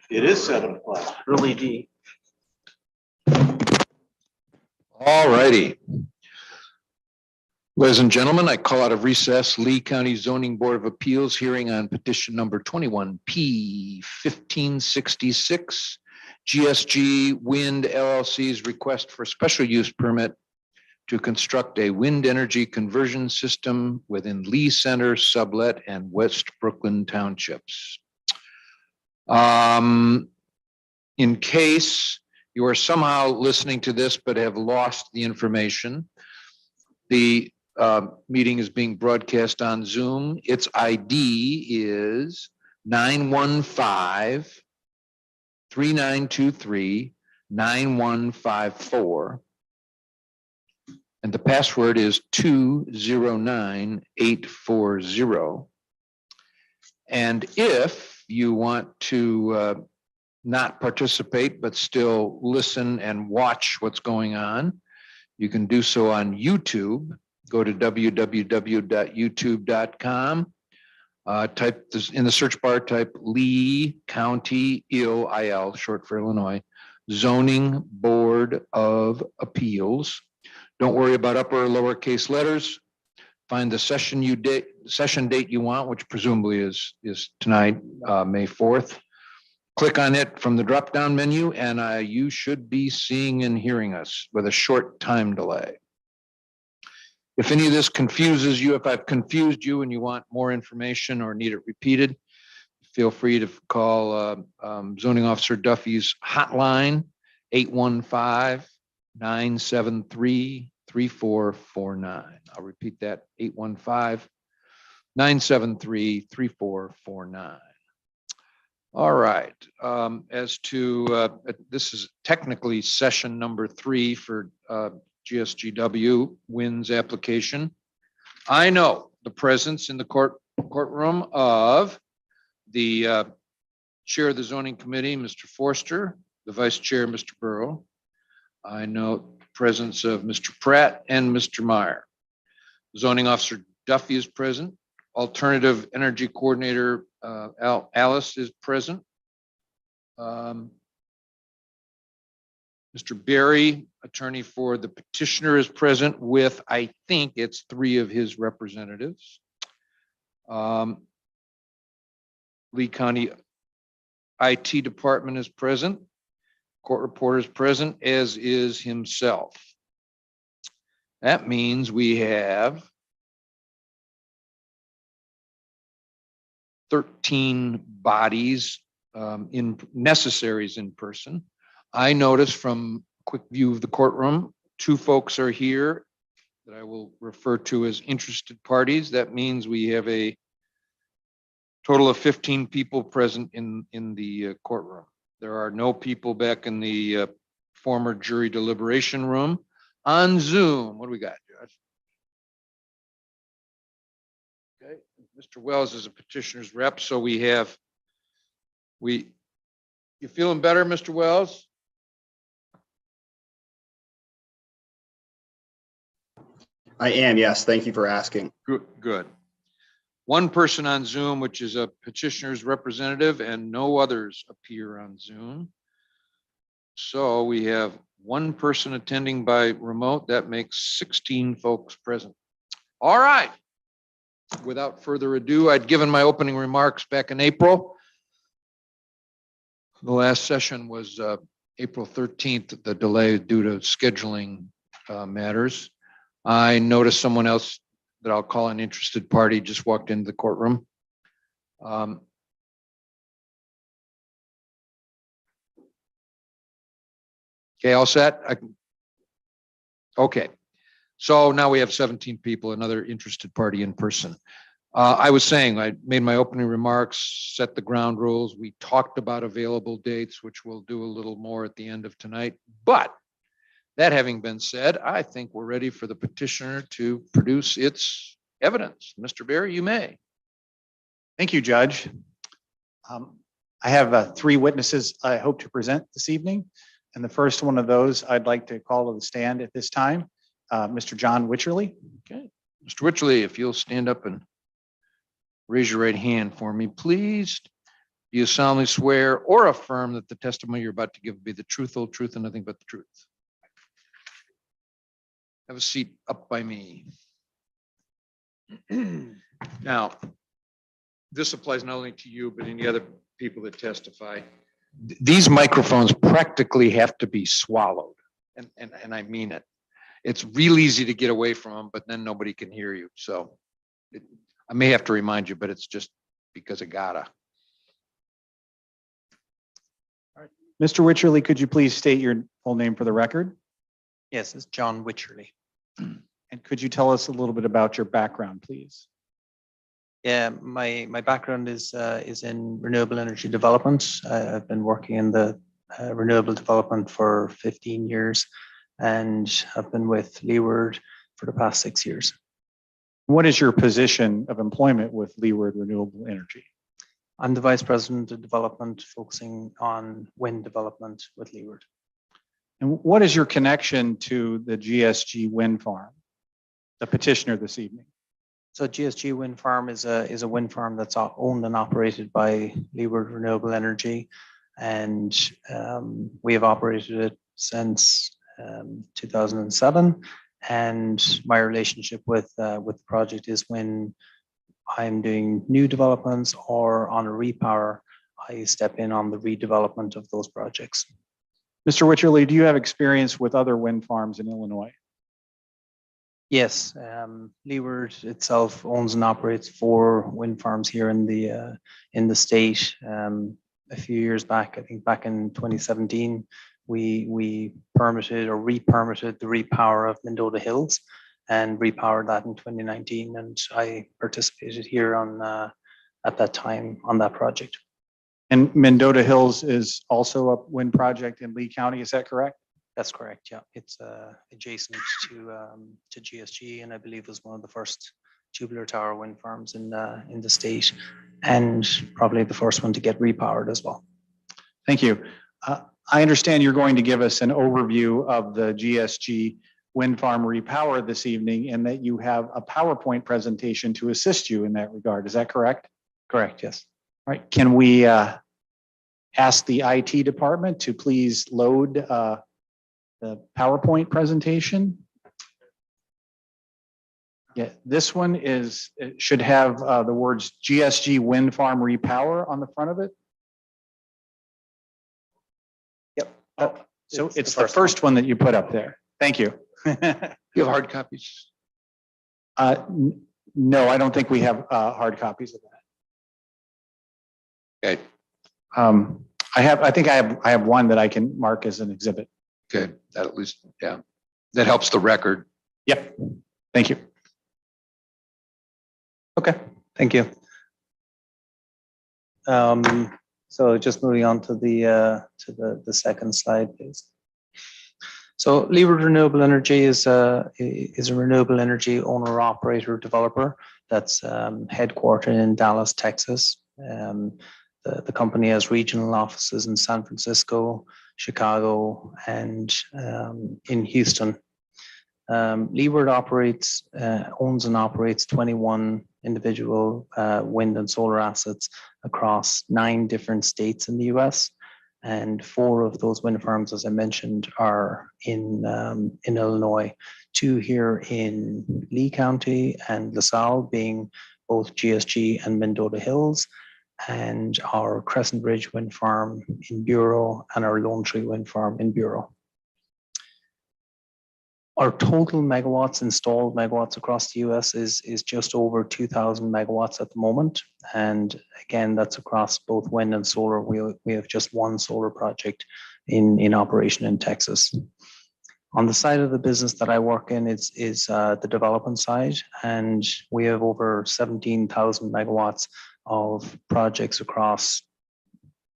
It is 7 o'clock. Early D. All righty. Ladies and gentlemen, I call out of recess Lee County Zoning Board of Appeals hearing on petition number 21P 1566, Gsg Wind LLC's request for special use permit to construct a wind energy conversion system within Lee Center, Sublet, and West Brooklyn Townships. In case you are somehow listening to this but have lost the information, the meeting is being broadcast on Zoom. Its ID is 915-3923-9154. And the password is 209840. And if you want to not participate, but still listen and watch what's going on, you can do so on YouTube. Go to www.youtube.com. Type this in the search bar, type Lee County IL, short for Illinois, Zoning Board of Appeals. Don't worry about upper or lowercase letters. Find the session date you want, which presumably is tonight, May 4th. Click on it from the drop-down menu, and you should be seeing and hearing us with a short time delay. If any of this confuses you, if I've confused you and you want more information or need it repeated, feel free to call Zoning Officer Duffy's hotline, 815-973-3449. I'll repeat that, 815-973-3449. All right. As to this is technically session number 3 for GSGW Wind's application. I know the presence in the courtroom of the chair of the zoning committee, Mr. Forster, the vice chair, Mr. Burrow. I know the presence of Mr. Pratt and Mr. Meyer. Zoning Officer Duffy is present. Alternative Energy Coordinator Alice is present. Mr. Berry, attorney for the petitioner, is present with, I think it's 3 of his representatives. Lee County IT department is present. Court reporter is present, as is himself. That means we have 13 bodies in necessaries in person. I noticed from a quick view of the courtroom, 2 folks are here that I will refer to as interested parties. That means we have a total of 15 people present in the courtroom. There are no people back in the former jury deliberation room. On Zoom, what do we got, Judge? Okay, Mr. Wells is a petitioner's rep, so you feeling better, Mr. Wells? I am, yes. Thank you for asking. Good. 1 person on Zoom, which is a petitioner's representative, and no others appear on Zoom. So we have 1 person attending by remote. That makes 16 folks present. All right. Without further ado, I'd given my opening remarks back in April. The last session was April 13th, the delay due to scheduling matters. I noticed someone else that I'll call an interested party just walked into the courtroom. Okay, all set? Okay, so now we have 17 people, another interested party in person. I was saying, I made my opening remarks, set the ground rules. We talked about available dates, which we'll do a little more at the end of tonight. But that having been said, I think we're ready for the petitioner to produce its evidence. Mr. Berry, you may. Thank you, Judge. I have 3 witnesses I hope to present this evening. And the first one of those I'd like to call to the stand at this time, Mr. John Wycherley. Okay, Mr. Wycherley, if you'll stand up and raise your right hand for me, please. Do you solemnly swear or affirm that the testimony you're about to give will be the truth, whole truth, and nothing but the truth? Have a seat up by me. Now, this applies not only to you, but any other people that testify. These microphones practically have to be swallowed, and I mean it. It's real easy to get away from them, but then nobody can hear you. So I may have to remind you, but it's just because I gotta. Mr. Wycherley, could you please state your full name for the record? Yes, it's John Wycherley. And could you tell us a little bit about your background, please? Yeah, my background is in renewable energy development. I've been working in the renewable development for 15 years, and I've been with Leeward for the past 6 years. What is your position of employment with Leeward Renewable Energy? I'm the Vice President of Development, focusing on wind development with Leeward. And what is your connection to the Gsg Wind Farm, the petitioner this evening? So Gsg Wind Farm is a wind farm that's owned and operated by Leeward Renewable Energy, and we have operated it since 2007. And my relationship with the project is when I'm doing new developments or on a repower, I step in on the redevelopment of those projects. Mr. Wycherley, do you have experience with other wind farms in Illinois? Yes, Leeward itself owns and operates 4 wind farms here in the state. A few years back, I think back in 2017, we permitted or re-permitted the repower of Mendota Hills, and repowered that in 2019, and I participated here on at that time on that project. And Mendota Hills is also a wind project in Lee County, is that correct? That's correct. Yeah, it's adjacent to GSG, and I believe was one of the first tubular tower wind farms in the state, and probably the first one to get repowered as well. Thank you. I understand you're going to give us an overview of the Gsg Wind Farm repower this evening, and that you have a PowerPoint presentation to assist you in that regard. Is that correct? Correct. Yes. All right. Can we ask the IT department to please load the PowerPoint presentation? Yeah, this one is, it should have the words Gsg Wind Farm Repower on the front of it. Yep. Oh, so it's the first one that you put up there. Thank you. You have hard copies? No, I don't think we have hard copies of that. Okay. I have one that I can mark as an exhibit. Good. That at least, yeah, that helps the record. Yep. Thank you. Okay. Thank you. So just moving on to the second slide, please. So Leeward Renewable Energy is a renewable energy owner, operator, developer that's headquartered in Dallas, Texas. The company has regional offices in San Francisco, Chicago, and in Houston. Leeward owns and operates 21 individual wind and solar assets across 9 different states in the US. And 4 of those wind farms, as I mentioned, are in Illinois. 2 here in Lee County and LaSalle, being both GSG and Mendota Hills, and our Crescent Ridge Wind Farm in Bureau and our Lone Tree Wind Farm in Bureau. Our total megawatts, installed megawatts across the US is just over 2,000 megawatts at the moment. And again, that's across both wind and solar. We have just 1 solar project in operation in Texas. On the side of the business that I work in is the development side, and we have over 17,000 megawatts of projects across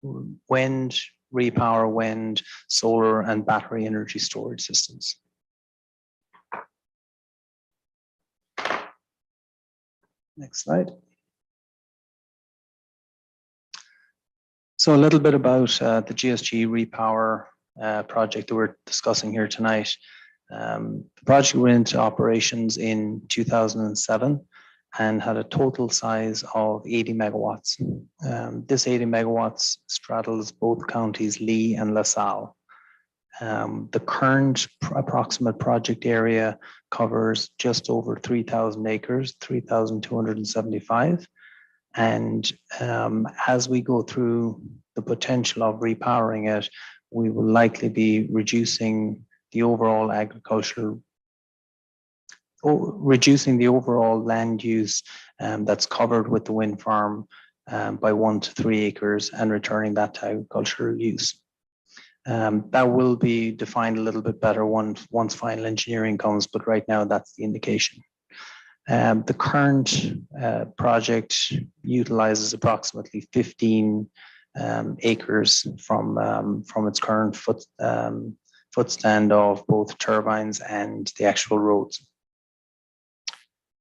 wind, repower wind, solar, and battery energy storage systems. Next slide. So a little bit about the Gsg Repower project that we're discussing here tonight. The project went into operations in 2007, and had a total size of 80 megawatts. This 80 megawatts straddles both counties Lee and LaSalle. The current approximate project area covers just over 3,000 acres, 3,275. And as we go through the potential of repowering it, we will likely be reducing the overall land use that's covered with the wind farm by 1 to 3 acres and returning that to agricultural use. That will be defined a little bit better once final engineering comes, but right now that's the indication. The current project utilizes approximately 15 acres from its current footstand of both turbines and the actual roads.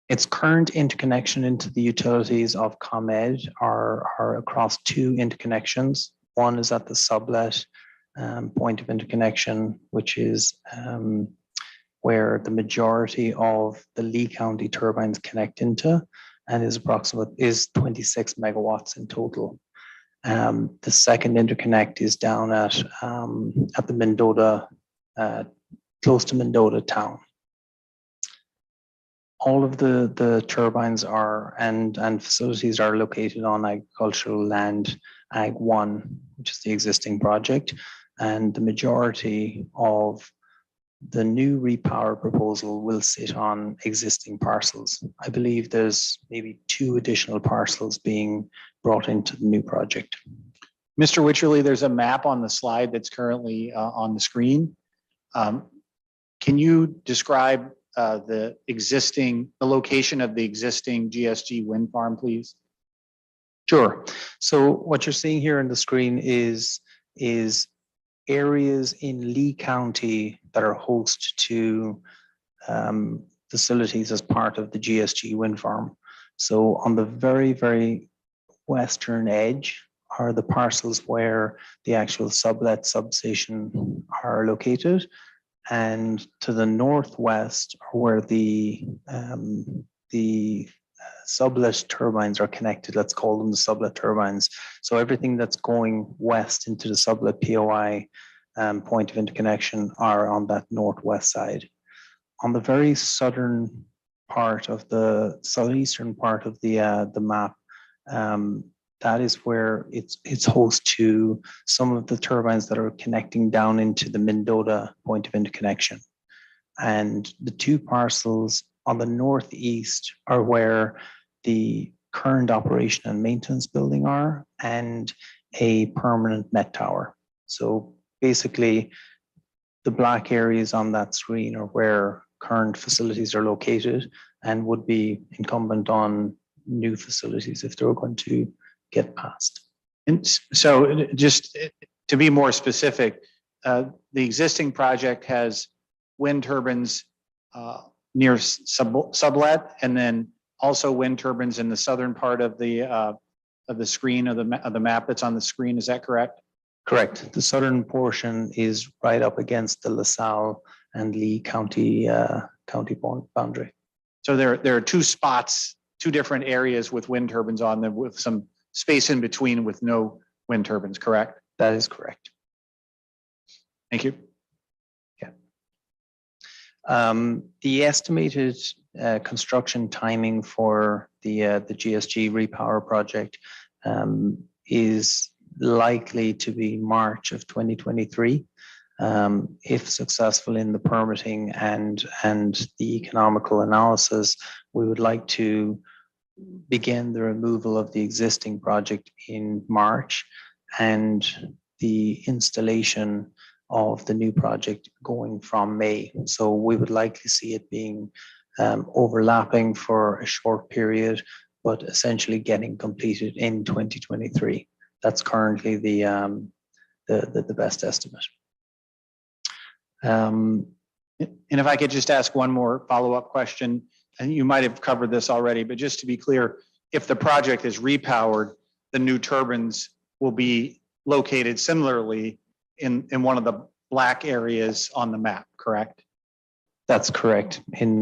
Its current interconnection into the utilities of ComEd are across 2 interconnections. One is at the sublet point of interconnection, which is where the majority of the Lee County turbines connect into, and is 26 megawatts in total. The second interconnect is down at the Mendota, close to Mendota town. All of the turbines and facilities are located on agricultural land, Ag 1, which is the existing project, and the majority of the new repower proposal will sit on existing parcels. I believe there's maybe 2 additional parcels being brought into the new project. Mr. Wycherley, there's a map on the slide that's currently on the screen. Can you describe the location of the existing Gsg wind farm, please? Sure. So what you're seeing here on the screen is areas in Lee County that are host to facilities as part of the Gsg wind farm. So on the very, very western edge are the parcels where the actual sublet substation are located. And to the northwest are where the sublet turbines are connected. Let's call them the sublet turbines. So everything that's going west into the sublet POI point of interconnection are on that northwest side. On the very southern part of the southeastern part of the map, that is where it's host to some of the turbines that are connecting down into the Mendota point of interconnection. And the 2 parcels on the northeast are where the current operation and maintenance building are, and a permanent net tower. So basically, the black areas on that screen are where current facilities are located and would be incumbent on new facilities if they were going to get passed. And so just to be more specific, the existing project has wind turbines near sublet, and then also wind turbines in the southern part of the screen of the map that's on the screen. Is that correct? Correct. The southern portion is right up against the LaSalle and Lee County boundary. So there are 2 spots, 2 different areas with wind turbines on them, with some space in between with no wind turbines, correct? That is correct. Thank you. The estimated construction timing for the Gsg Repower Project is likely to be March of 2023. If successful in the permitting and the economical analysis, we would like to begin the removal of the existing project in March and the installation of the new project going from May. So we would likely see it being overlapping for a short period, but essentially getting completed in 2023. That's currently the best estimate. And if I could just ask one more follow-up question, and you might have covered this already, but just to be clear, if the project is repowered, the new turbines will be located similarly in one of the black areas on the map, correct? That's correct. In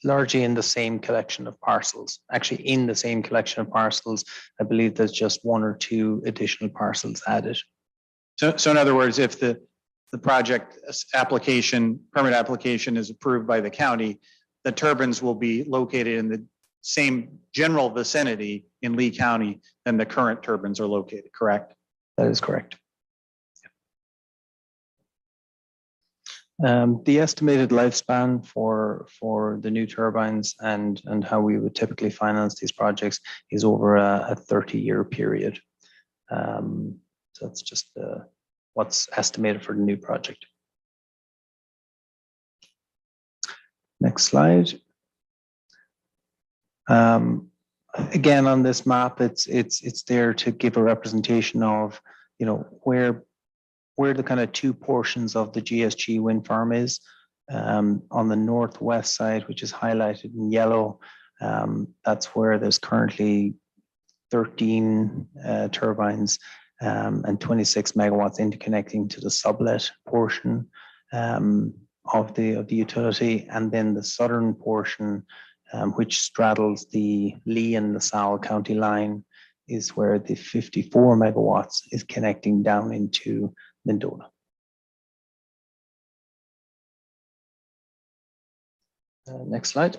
largely in the same collection of parcels. Actually, in the same collection of parcels, I believe there's just one or two additional parcels added. So in other words, if the project application, permit application is approved by the county, the turbines will be located in the same general vicinity in Lee County than the current turbines are located, correct? That is correct. The estimated lifespan for the new turbines and how we would typically finance these projects is over a 30-year period. So that's just what's estimated for the new project. Next slide. Again, on this map, it's there to give a representation of, you know, where the kind of two portions of the Gsg Wind Farm is. On the northwest side, which is highlighted in yellow, that's where there's currently 13 turbines and 26 megawatts interconnecting to the sublet portion of the utility, and then the southern portion, which straddles the Lee and LaSalle County line, is where the 54 megawatts is connecting down into Mendota. Next slide.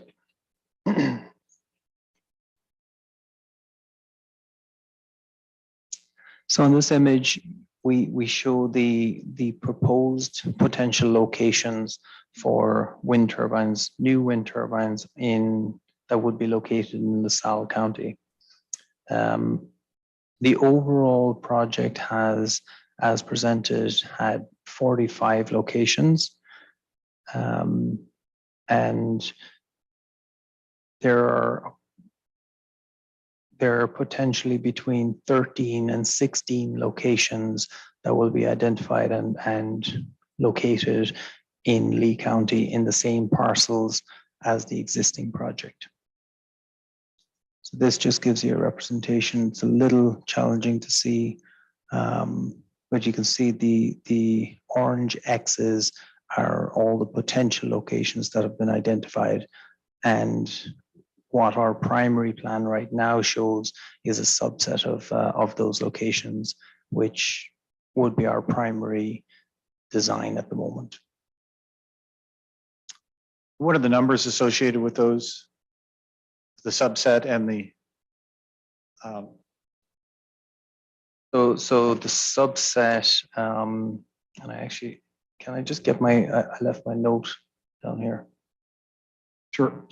So in this image, we show the proposed potential locations for wind turbines, new wind turbines that would be located in LaSalle County. The overall project has, as presented, had 45 locations, and there are potentially between 13 and 16 locations that will be identified and located in Lee County in the same parcels as the existing project. So this just gives you a representation. It's a little challenging to see, but you can see the orange X's are all the potential locations that have been identified, and what our primary plan right now shows is a subset of those locations, which would be our primary design at the moment. What are the numbers associated with those, the subset and the? So the subset, and can I just get I left my note down here. Sure.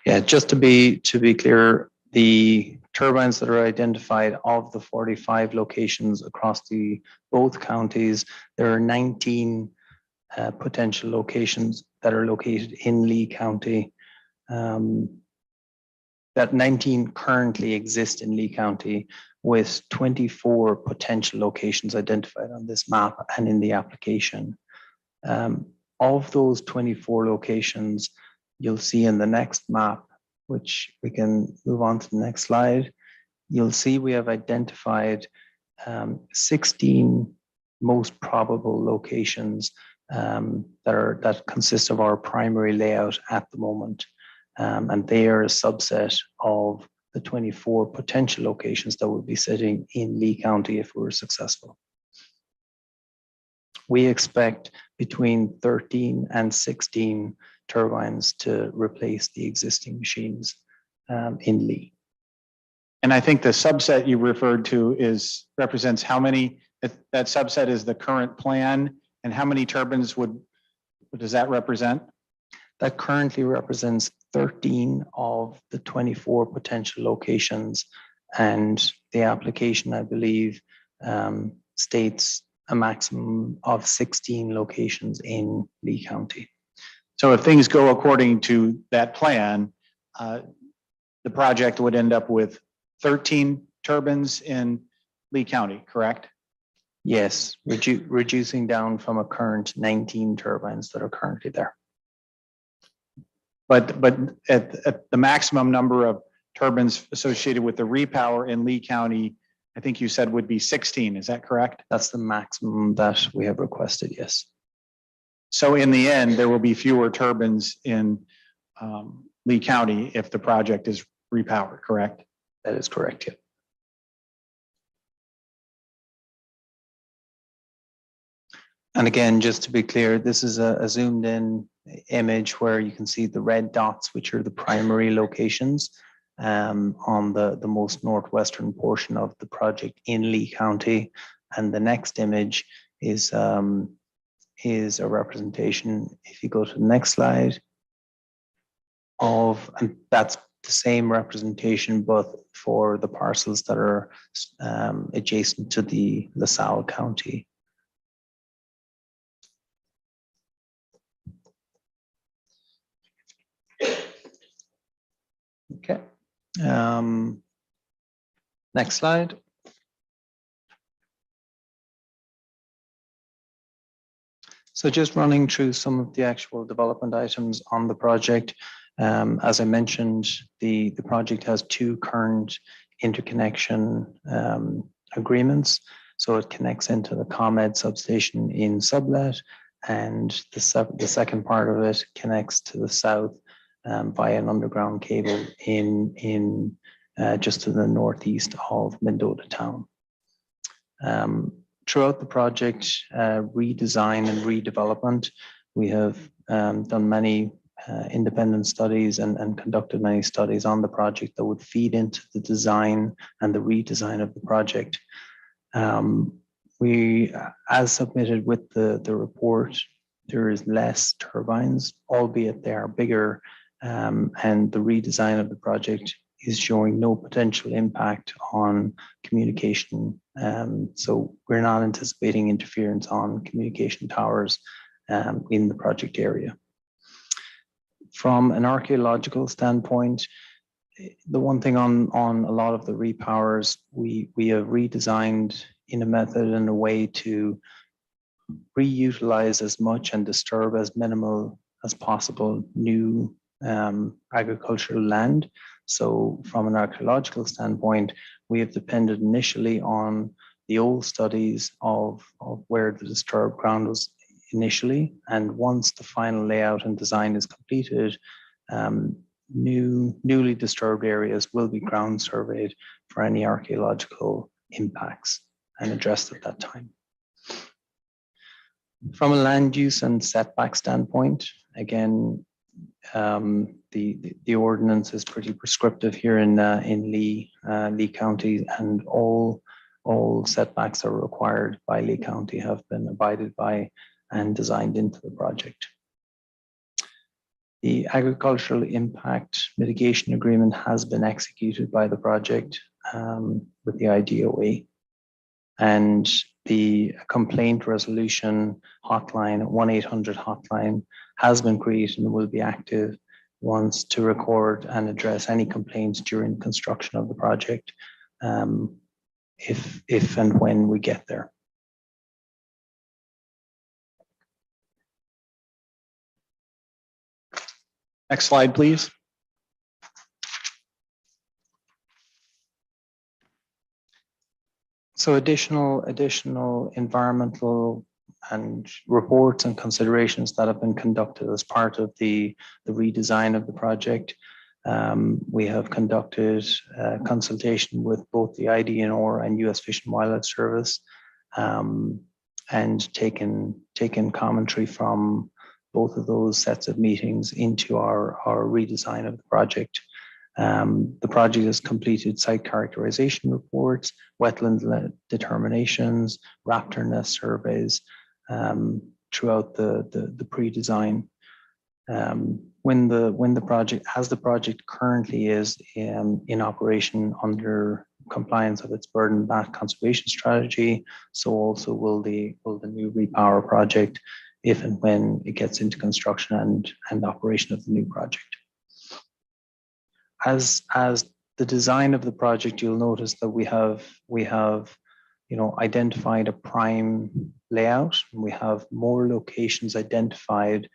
Yeah, just to be clear, the turbines that are identified of the 45 locations across both counties, there are 19 potential locations that are located in Lee County. That 19 currently exist in Lee County, with 24 potential locations identified on this map and in the application. Of those 24 locations, you'll see in the next map, which we can move on to the next slide, you'll see we have identified 16 most probable locations that consist of our primary layout at the moment. And they are a subset of the 24 potential locations that would be sitting in Lee County if we were successful. We expect between 13 and 16 turbines to replace the existing machines in Lee. And I think the subset you referred to represents how many, that subset is the current plan, and how many turbines does that represent? That currently represents 13 of the 24 potential locations, and the application, I believe, states a maximum of 16 locations in Lee County. So if things go according to that plan, the project would end up with 13 turbines in Lee County, correct? Yes, reducing down from a current 19 turbines that are currently there. But at the maximum number of turbines associated with the repower in Lee County, I think you said would be 16. Is that correct? That's the maximum that we have requested, yes. So in the end, there will be fewer turbines in Lee County if the project is repowered, correct? That is correct, yeah. And again, just to be clear, this is a zoomed in image where you can see the red dots, which are the primary locations on the most northwestern portion of the project in Lee County. And the next image is a representation, if you go to the next slide, and that's the same representation, but for the parcels that are adjacent to the LaSalle County. Okay. Next slide. So just running through some of the actual development items on the project. As I mentioned, the project has two current interconnection agreements. So it connects into the ComEd substation in Sublet, and the second part of it connects to the south via an underground cable in just to the northeast of Mendota town. Throughout the project redesign and redevelopment, we have done many independent studies and conducted many studies on the project that would feed into the design and the redesign of the project. We, as submitted with the report, there is less turbines, albeit they are bigger, and the redesign of the project is showing no potential impact on communication. So we're not anticipating interference on communication towers in the project area. From an archaeological standpoint, the one thing on a lot of the repowers, we have redesigned in a method and a way to reutilize as much and disturb as minimal as possible new agricultural land. So from an archaeological standpoint, we have depended initially on the old studies of where the disturbed ground was initially. And once the final layout and design is completed, newly disturbed areas will be ground surveyed for any archaeological impacts and addressed at that time. From a land use and setback standpoint, again, the ordinance is pretty prescriptive here in Lee County, and all setbacks that are required by Lee County have been abided by and designed into the project. The agricultural impact mitigation agreement has been executed by the project with the IDOA, and the complaint resolution hotline, 1-800 hotline, has been created and will be active once to record and address any complaints during construction of the project, if and when we get there. Next slide, please. So additional environmental and reports and considerations that have been conducted as part of the redesign of the project. We have conducted consultation with both the IDNR and US Fish and Wildlife Service, and taken commentary from both of those sets of meetings into our redesign of the project. The project has completed site characterization reports, wetland determinations, raptor nest surveys throughout the pre-design. When the project currently is in operation under compliance of its bird and bat conservation strategy, so also will the new repower project, if and when it gets into construction and operation of the new project. As the design of the project, you'll notice that we have identified a prime layout, and we have more locations identified,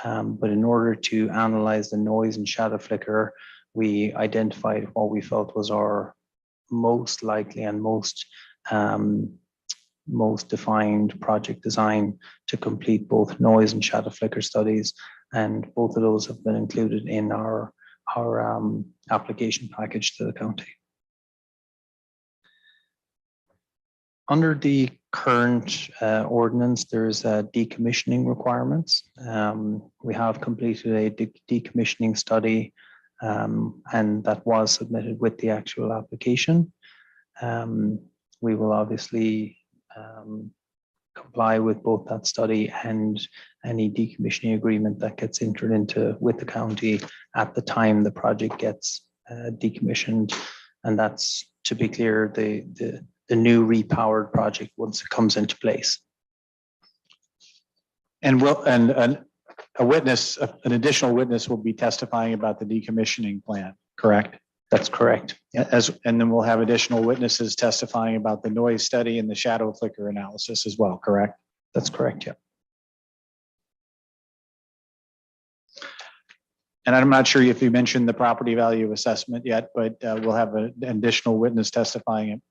but in order to analyze the noise and shadow flicker, we identified what we felt was our most likely and most defined project design to complete both noise and shadow flicker studies, and both of those have been included in our application package to the county. Under the current ordinance, there's decommissioning requirements. We have completed a decommissioning study, and that was submitted with the actual application. We will obviously comply with both that study and any decommissioning agreement that gets entered into with the county at the time the project gets decommissioned. And that's, to be clear, the new repowered project once it comes into place. And a witness, an additional witness will be testifying about the decommissioning plan, correct? That's correct. And then we'll have additional witnesses testifying about the noise study and the shadow flicker analysis as well, correct? That's correct, yeah. And I'm not sure if you mentioned the property value assessment yet, but we'll have an additional witness testifying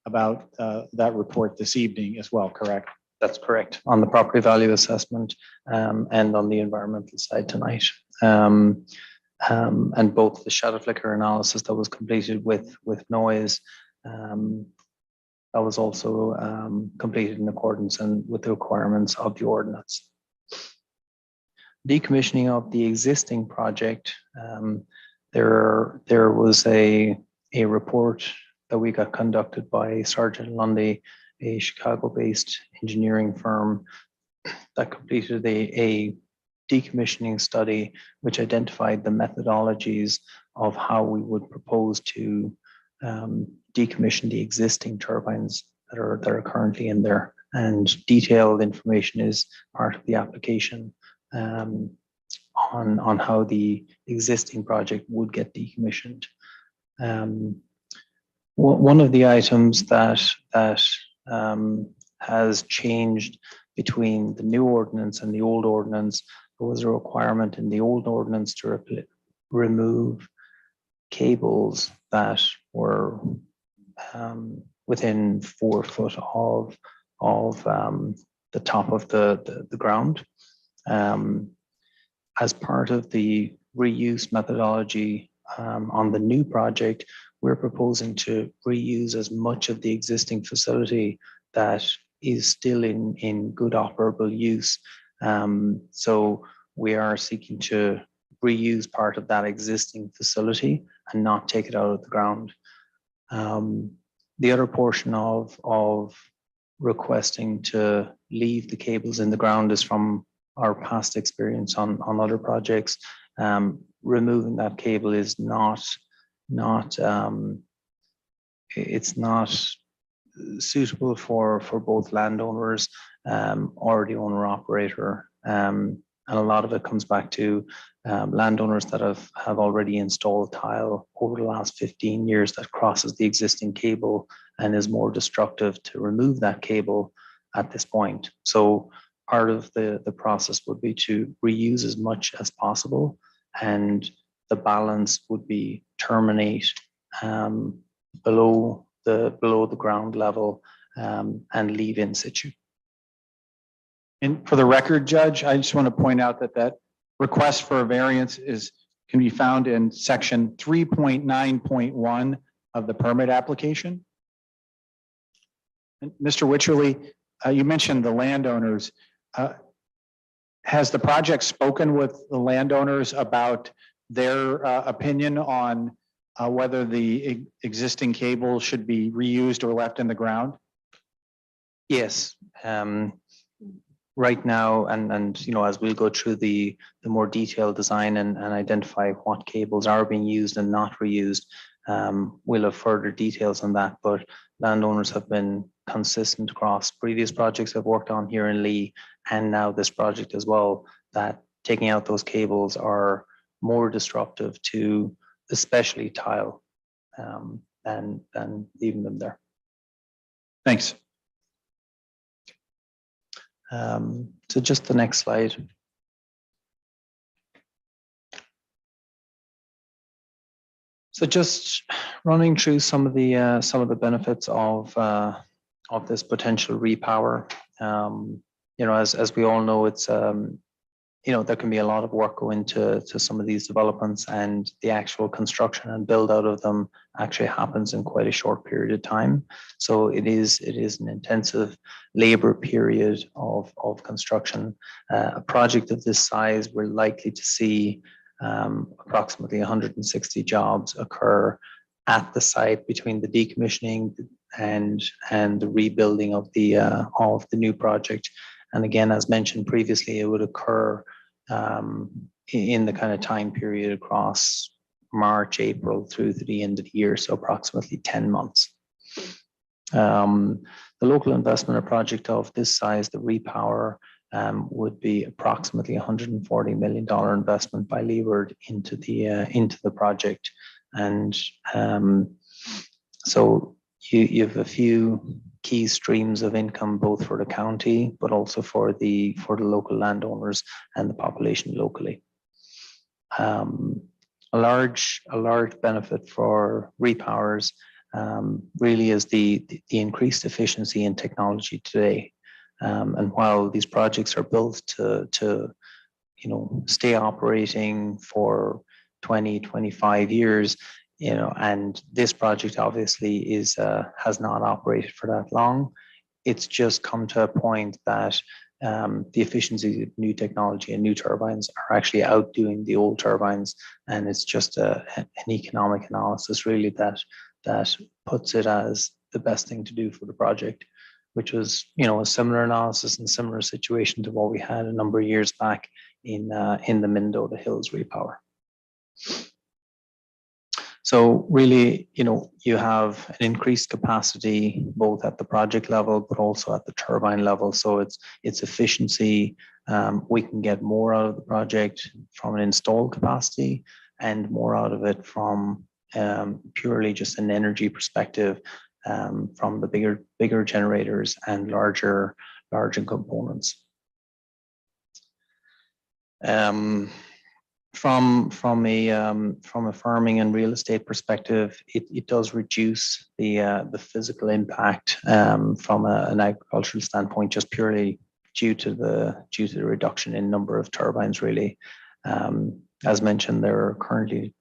about that report this evening as well, correct? That's correct, on the property value assessment and on the environmental side tonight. And both the shadow flicker analysis that was completed with noise, that was also completed in accordance and with the requirements of the ordinance. Decommissioning of the existing project, there was a report that we got conducted by Sargent Lundy, a Chicago-based engineering firm, that completed a decommissioning study which identified the methodologies of how we would propose to decommission the existing turbines that are currently in there. And detailed information is part of the application on how the existing project would get decommissioned. One of the items that has changed between the new ordinance and the old ordinance, there was a requirement in the old ordinance to remove cables that were within 4 foot of the top of the ground. As part of the reuse methodology on the new project, we're proposing to reuse as much of the existing facility that is still in good operable use. So we are seeking to reuse part of that existing facility and not take it out of the ground. The other portion of requesting to leave the cables in the ground is from our past experience on other projects. Removing that cable is it's not suitable for both landowners or the owner operator. And a lot of it comes back to landowners that have already installed tile over the last 15 years that crosses the existing cable and is more destructive to remove that cable at this point. So part of the process would be to reuse as much as possible, and the balance would be terminate below the ground level and leave in situ. And for the record, Judge, I just want to point out that request for a variance can be found in section 3.9.1 of the permit application. And Mr. Wycherley, you mentioned the landowners. Has the project spoken with the landowners about their opinion on whether the existing cable should be reused or left in the ground? Yes. Right now, and you know, as we'll go through the more detailed design and identify what cables are being used and not reused, we'll have further details on that. But landowners have been consistent across previous projects I've worked on here in Lee, and now this project as well, that taking out those cables are more disruptive to especially tile than leaving them there. Thanks. So just the next slide. So just running through some of the benefits of this potential repower. As we all know, it's there can be a lot of work go into some of these developments, and the actual construction and build out of them actually happens in quite a short period of time. So it is an intensive labor period of construction. A project of this size, we're likely to see approximately 160 jobs occur at the site between the decommissioning and the rebuilding of the new project. And again, as mentioned previously, it would occur in the kind of time period across March, April through to the end of the year, so approximately 10 months. The local investment project of this size, the repower, would be approximately $140 million investment by Leeward into the project. And so you have a few key streams of income, both for the county, but also for the local landowners and the population locally. A large benefit for repowers really is the increased efficiency in technology today. And while these projects are built to stay operating for 20, 25 years, and this project obviously has not operated for that long. It's just come to a point that the efficiency of new technology and new turbines are actually outdoing the old turbines, and it's just an economic analysis really that puts it as the best thing to do for the project, which was a similar analysis and similar situation to what we had a number of years back in the Mendota Hills repower. So really, you have an increased capacity both at the project level, but also at the turbine level. So it's efficiency. We can get more out of the project from an installed capacity and more out of it from purely just an energy perspective from the bigger generators and larger components. From a farming and real estate perspective, it does reduce the physical impact from an agricultural standpoint, just purely due to the reduction in number of turbines. Really, as mentioned, there are currently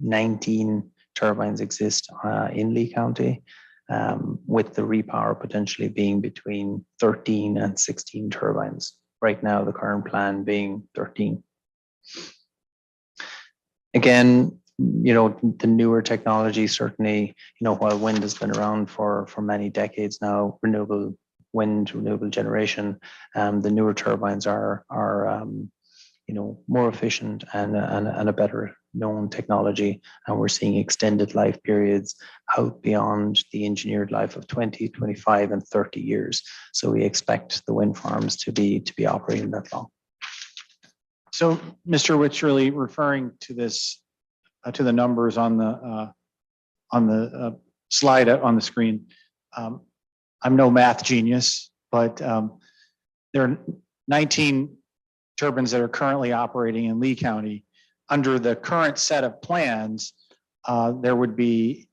19 turbines exist in Lee County, with the repower potentially being between 13 and 16 turbines. Right now, the current plan being 13. Again, the newer technology, certainly, while wind has been around for many decades now, renewable generation, the newer turbines are more efficient and a better known technology. And we're seeing extended life periods out beyond the engineered life of 20, 25, and 30 years. So we expect the wind farms to be operating that long. So, Mr. Witcherly, referring to this, to the numbers on the slide on the screen, I'm no math genius, but there are 19 turbines that are currently operating in Lee County. Under the current set of plans, there would be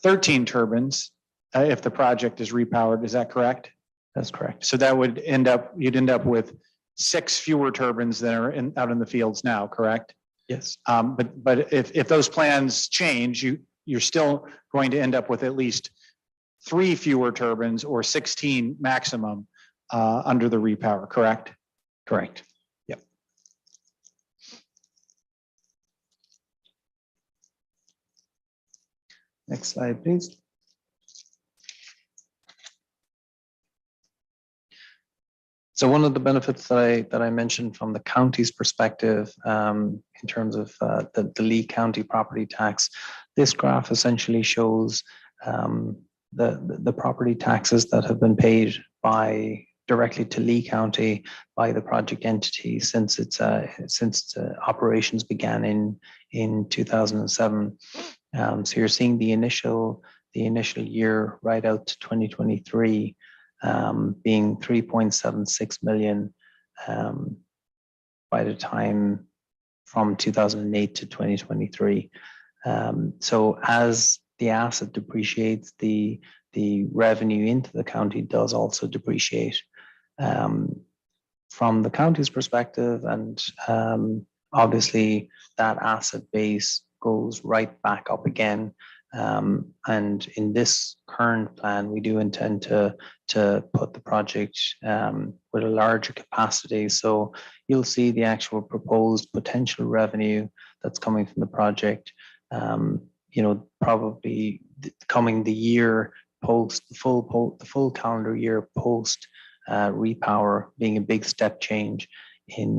13 turbines if the project is repowered. Is that correct? That's correct. So that would you'd end up with 6 fewer turbines that are out in the fields now, correct? Yes. But if those plans change, you're still going to end up with at least 3 fewer turbines, or 16 maximum under the repower, correct? Correct. Yep. Next slide, please. So one of the benefits that I mentioned from the county's perspective, in terms of the Lee County property tax, this graph essentially shows the property taxes that have been paid directly to Lee County by the project entity since its operations began in 2007. So you're seeing the initial year right out to 2023. Being 3.76 million by the time from 2008 to 2023. So as the asset depreciates, the revenue into the county does also depreciate. From the county's perspective, and obviously that asset base goes right back up again. And in this current plan, we do intend to put the project with a larger capacity. So you'll see the actual proposed potential revenue that's coming from the project. Probably coming the year post the full calendar year post repower being a big step change in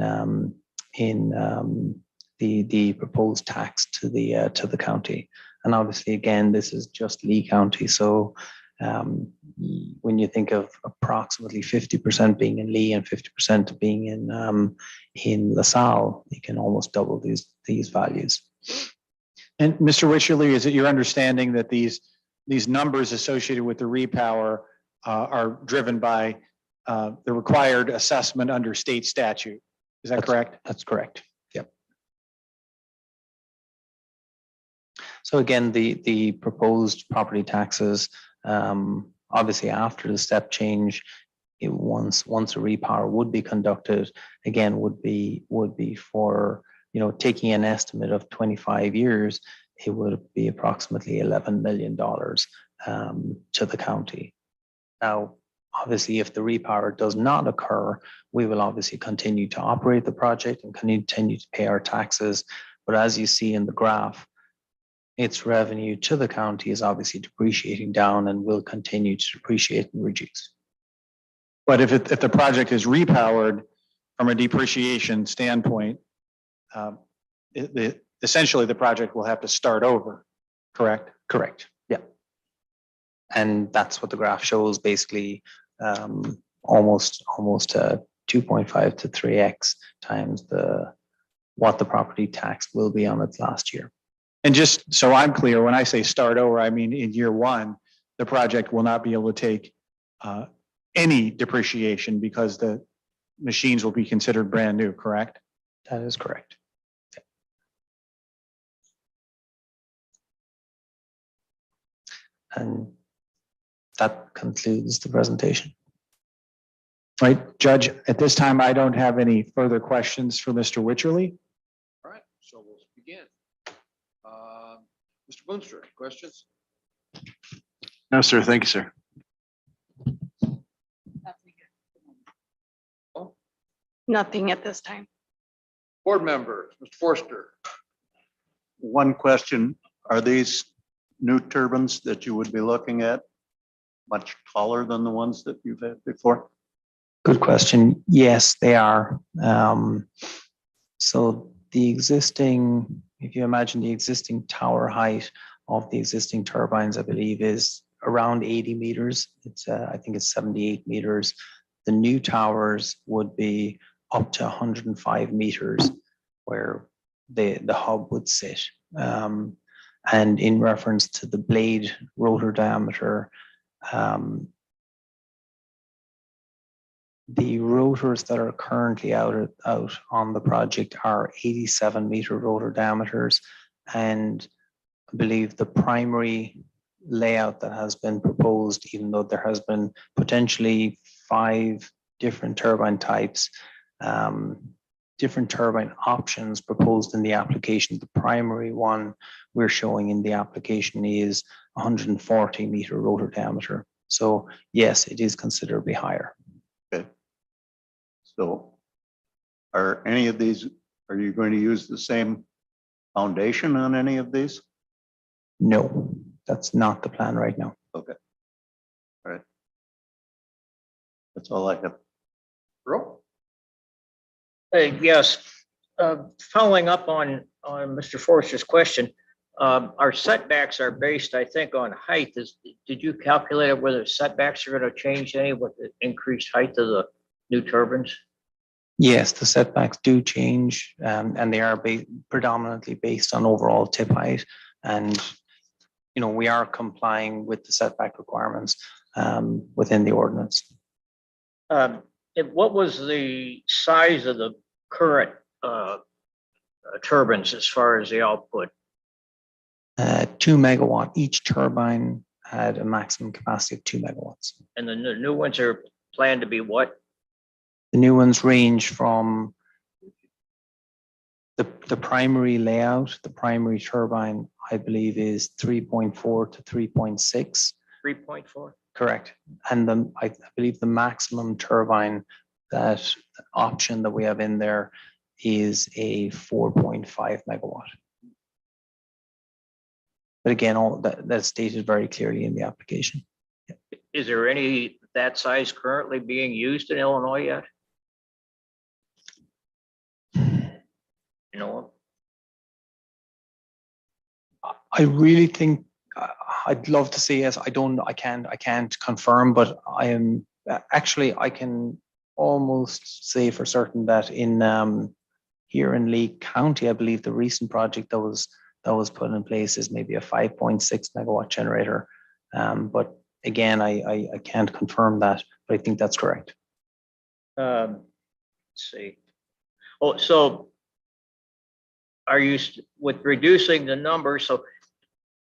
the proposed tax to the county. And obviously, again, this is just Lee County. So when you think of approximately 50% being in Lee and 50% being in LaSalle, you can almost double these values. And Mr. Wycherley, is it your understanding that these numbers associated with the repower are driven by the required assessment under state statute? Is that correct? That's correct. Yep. So again, the proposed property taxes, obviously after the step change, once a repower would be conducted, again would be for taking an estimate of 25 years, it would be approximately $11 million to the county. Now, obviously, if the repower does not occur, we will obviously continue to operate the project and continue to pay our taxes. But as you see in the graph, its revenue to the county is obviously depreciating down and will continue to depreciate and reduce. But if the project is repowered from a depreciation standpoint, essentially the project will have to start over, correct? Correct. Yeah. And that's what the graph shows, basically almost 2.5 to 3x times what the property tax will be on its last year. And just so I'm clear, when I say start over, I mean in year one, the project will not be able to take any depreciation because the machines will be considered brand new, correct? That is correct. And that concludes the presentation. Right, Judge, at this time, I don't have any further questions for Mr. Wycherley. All right, so we'll begin. Mr. Boonstra, questions? No, sir. Thank you, sir. Nothing at this time. Board members, Mr. Forster. One question, are these new turbines that you would be looking at much taller than the ones that you've had before? Good question. Yes, they are. So the existing, if you imagine the existing tower height of the existing turbines, I believe is around 80 meters. I think it's 78 meters. The new towers would be up to 105 meters where the hub would sit. And in reference to the blade rotor diameter, the rotors that are currently out on the project are 87 meter rotor diameters. And I believe the primary layout that has been proposed, even though there has been potentially 5 different turbine types, different turbine options proposed in the application, the primary one we're showing in the application is 140 meter rotor diameter. So yes, it is considerably higher. Okay. So are any of these, are you going to use the same foundation on any of these? No, that's not the plan right now. Okay. All right. That's all I have. Earl? Yes, following up on Mr. Forster's question, our setbacks are based, I think, on height. Did you calculate whether setbacks are going to change any with the increased height of the new turbines? Yes, the setbacks do change, and they are predominantly based on overall tip height. And we are complying with the setback requirements within the ordinance. What was the size of the current turbines as far as the output? 2 megawatt. Each turbine had a maximum capacity of 2 megawatts. And the new ones are planned to be what? The new ones range from the primary layout, the primary turbine, I believe, is 3.4 to 3.6. 3.4? Correct. And I believe the maximum turbine, that option that we have in there, is a 4.5 megawatt. But again, all that's stated very clearly in the application. Is there any that size currently being used in Illinois yet? You know, I really think I'd love to say yes. I can't confirm, but I am actually, I can almost say for certain that in here in Lee County, I believe the recent project that was put in place is maybe a 5.6 megawatt generator. But again, I can't confirm that, but I think that's correct. let's see. Oh, so are you with reducing the number? So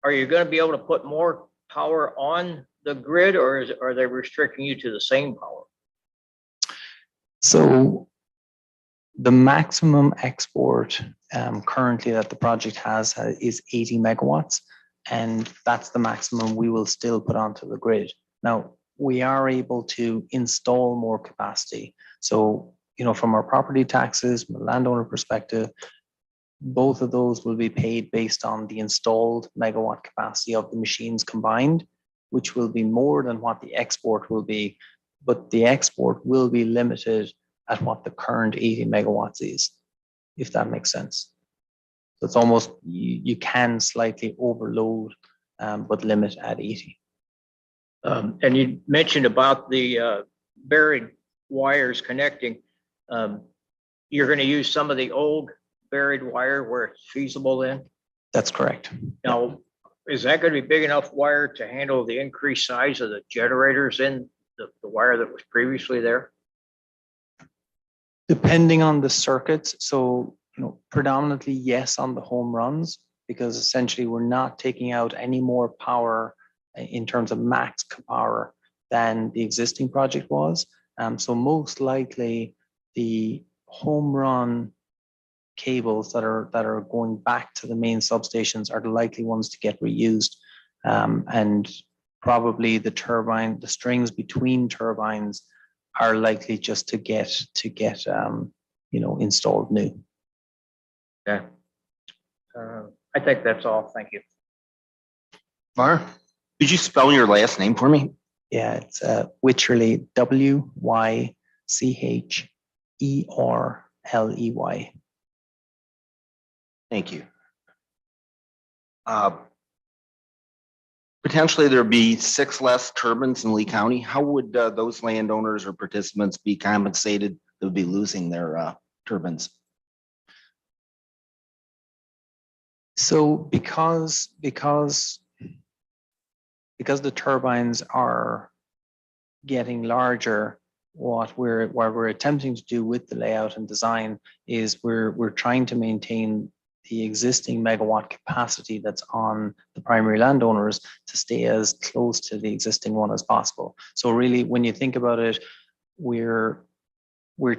are you going to be able to put more power on the grid, or are they restricting you to the same power? So the maximum export currently that the project has is 80 megawatts, and that's the maximum we will still put onto the grid. Now, we are able to install more capacity. So, you know, from our property taxes, from a landowner perspective, both of those will be paid based on the installed megawatt capacity of the machines combined, which will be more than what the export will be, but the export will be limited at what the current 80 megawatts is, if that makes sense. So it's almost, you can slightly overload, but limit at 80. And you mentioned about the buried wires connecting. You're going to use some of the old buried wire where it's feasible then? That's correct. Now, is that going to be big enough wire to handle the increased size of the generators in the wire that was previously there? Depending on the circuits, so, you know, predominantly yes on the home runs, because essentially we're not taking out any more power in terms of max power than the existing project was. So most likely the home run cables that are going back to the main substations are the likely ones to get reused, and probably the strings between turbines are likely just to get you know, installed new. Yeah. I think that's all. Thank you. Var, could you spell your last name for me? Yeah, it's Wycherley, Wycherley. Thank you. Potentially there'd be 6 less turbines in Lee County. How would those landowners or participants be compensated that would be losing their turbines? So because the turbines are getting larger, what we're attempting to do with the layout and design is we're trying to maintain the existing megawatt capacity that's on the primary landowners to stay as close to the existing one as possible. So really, when you think about it, we're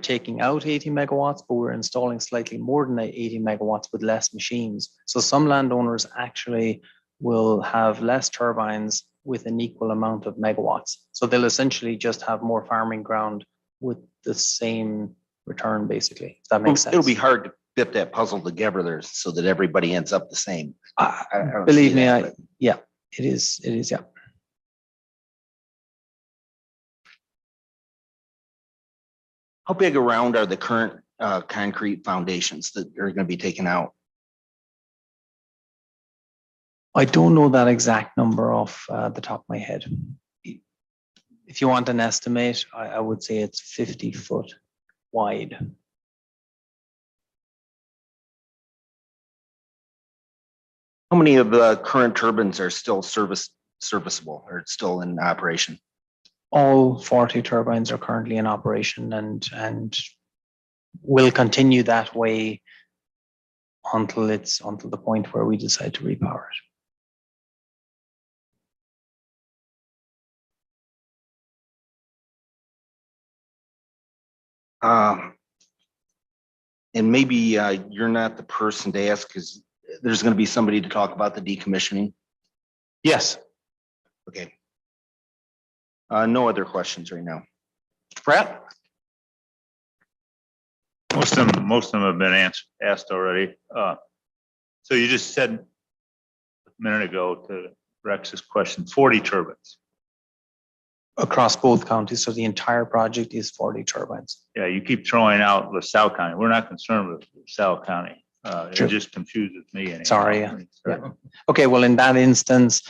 taking out 80 megawatts, but we're installing slightly more than 80 megawatts with less machines. So some landowners actually will have less turbines with an equal amount of megawatts. So they'll essentially just have more farming ground with the same return, basically, if that makes sense. It'll be hard to fit that puzzle together there so that everybody ends up the same. I don't Believe see me, that, but- yeah, it is, yeah. How big around are the current concrete foundations that are going to be taken out? I don't know that exact number off the top of my head. If you want an estimate, I would say it's 50 foot wide. How many of the current turbines are still serviceable or still in operation? All 40 turbines are currently in operation and will continue that way until the point where we decide to repower it. And maybe you're not the person to ask because there's going to be somebody to talk about the decommissioning. Yes, Okay. No other questions right now. Brett? Most of them have been asked already. So you just said a minute ago to Rex's question, 40 turbines. Across both counties, so the entire project is 40 turbines. Yeah, you keep throwing out LaSalle County. We're not concerned with LaSalle County. It Sure. just confuses me. anyhow. Sorry, yeah. Okay, well, in that instance,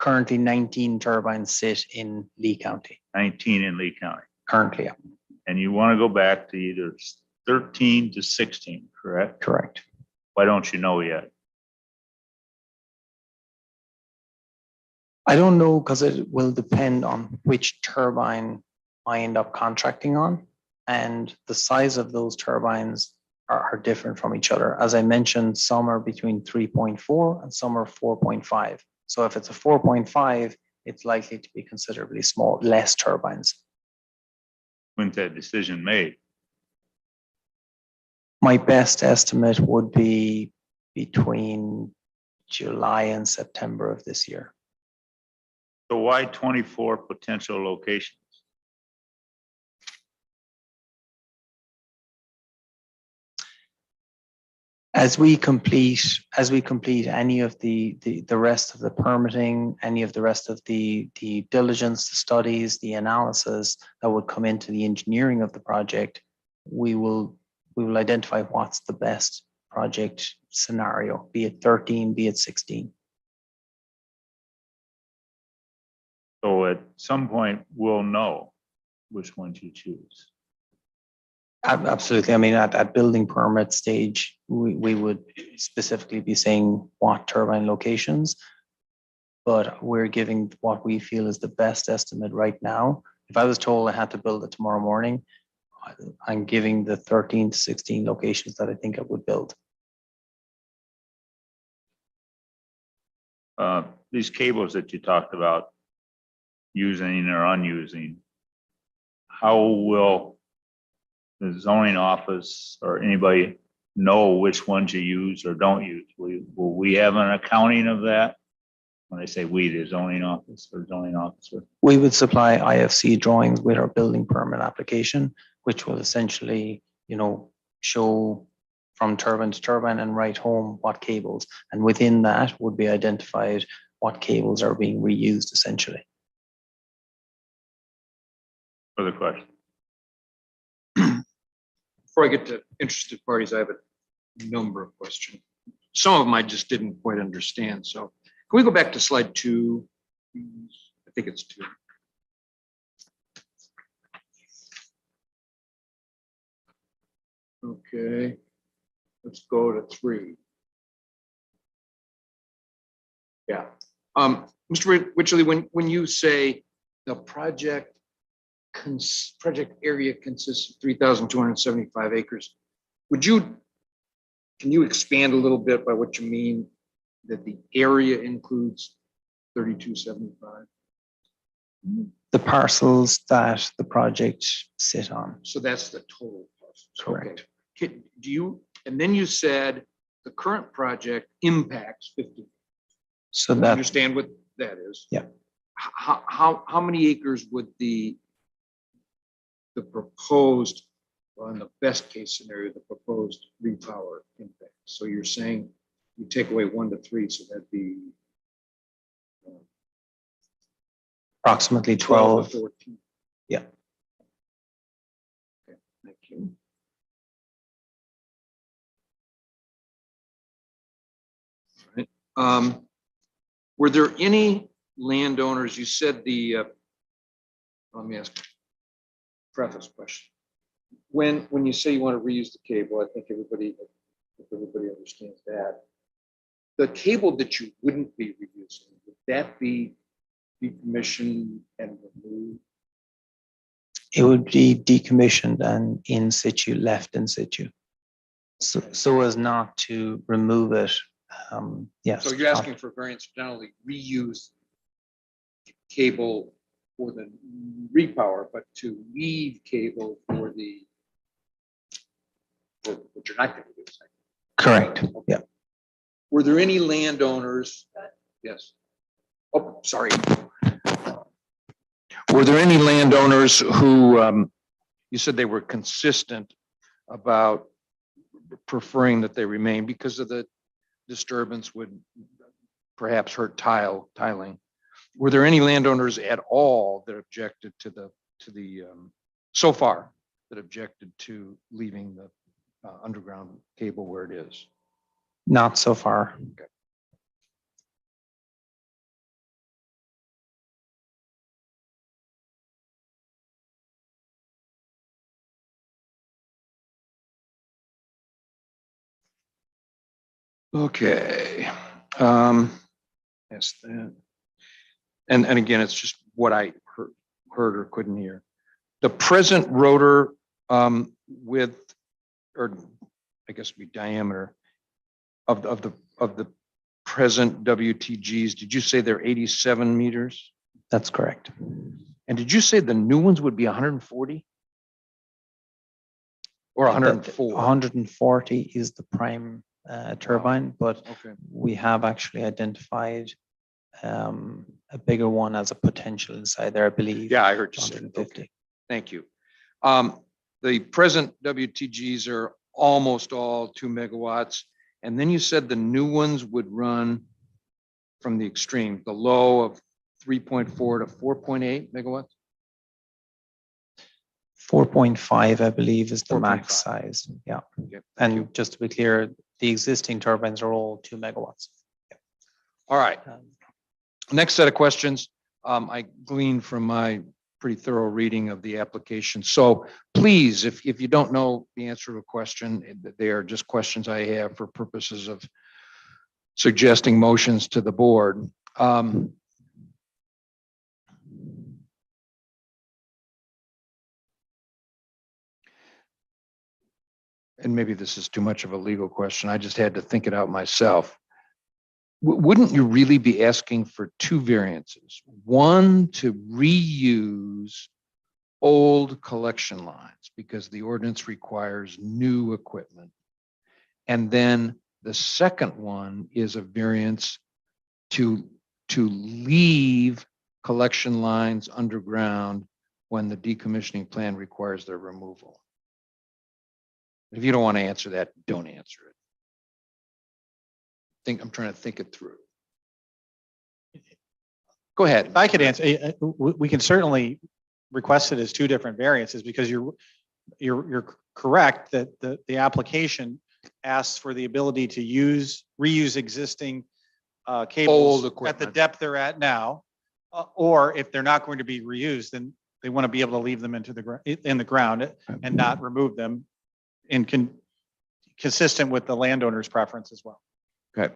currently 19 turbines sit in Lee County, 19 in Lee County. currently, yeah, And you want to go back to either 13 to 16, correct? correct. Why don't you know yet? I don't know because it will depend on which turbine I end up contracting on. And the size of those turbines are different from each other. As I mentioned, some are between 3.4 and some are 4.5. So if it's a 4.5, it's likely to be considerably small, less turbines. When's that decision made? My best estimate would be between July and September of this year. So why 24 potential locations? As we complete any of the rest of the permitting, any of the rest of the diligence, the studies, the analysis that would come into the engineering of the project, we will identify what's the best project scenario, be it 13, be it 16. So at some point, we'll know which ones you choose. Absolutely. I mean, at building permit stage, we would specifically be saying what turbine locations, but we're giving what we feel is the best estimate right now. If I was told I had to build it tomorrow morning, I'm giving the 13 to 16 locations that I think I would build. These cables that you talked about using or unusing, how will the zoning office or anybody know which ones you use or don't use? Will we have an accounting of that? When I say we, the zoning office or zoning officer? We would supply IFC drawings with our building permit application, which will essentially, show from turbine to turbine and write home what cables. And within that would be identified what cables are being reused essentially. Further question? Before I get to interested parties, I have a number of questions. Some of them I just didn't quite understand. So can we go back to slide 2? I think it's 2. Okay, let's go to 3. Yeah. Mr. Wycherley, when you say the project area consists of 3,275 acres, can you expand a little bit by what you mean that the area includes 3,275? The parcels that the project sit on. So that's the total parcels. Correct. Okay. And then you said the current project impacts 50. So I that, understand what that is. Yeah. How many acres would the proposed, on the best case scenario, the proposed repower impact? So you're saying you take away 1 to 3, so that'd be approximately 12 12. to 14. Yeah. Okay, thank you. All right. Were there any landowners? You said let me ask preface question. When you say you want to reuse the cable, I think everybody understands that. The cable that you wouldn't be reusing, would that be decommissioned and removed? It would be decommissioned and in situ, left in situ. so as not to remove it. Yes. So you're asking for variance to not only reuse cable for the repower, but to leave cable for what you're not going to do. Correct. Yeah. Were there any landowners? Yes. Oh, sorry. Were there any landowners who, you said they were consistent about preferring that they remain because of the disturbance would perhaps hurt tiling? Were there any landowners at all that objected to the so far that objected to leaving the underground cable where it is? Not so far. Okay. Okay. Yes, that. And again, it's just what I heard or couldn't hear. The present rotor width, or I guess it'd be diameter of the present WTGs, did you say they're 87 meters? That's correct. And did you say the new ones would be 140? Or 104? 140 is the prime turbine, but Okay. we have actually identified a bigger one as a potential inside there, I believe. Yeah, I heard you say. 150. Okay. Thank you. The present WTGs are almost all 2 megawatts. And then you said the new ones would run from the extreme, the low of 3.4 to 4.8 megawatts? 4.5, I believe, is the 4.5. max size. Yeah. Okay, thank you. And just to be clear, the existing turbines are all 2 megawatts. All right. Next set of questions. I gleaned from my pretty thorough reading of the application. So please, if you don't know the answer to a question, they are just questions I have for purposes of suggesting motions to the board. And maybe this is too much of a legal question. I just had to think it out myself. Wouldn't you really be asking for two variances? One, to reuse old collection lines because the ordinance requires new equipment. And then the second one is a variance to leave collection lines underground when the decommissioning plan requires their removal. If you don't want to answer that, don't answer it. I'm trying to think it through. Go ahead. If I could answer, we can certainly request it as two different variances because you're correct that the application asks for the ability to reuse existing cables at the depth they're at now, or if they're not going to be reused, then they want to be able to leave them in the ground and not remove them, consistent with the landowner's preference as well. Okay,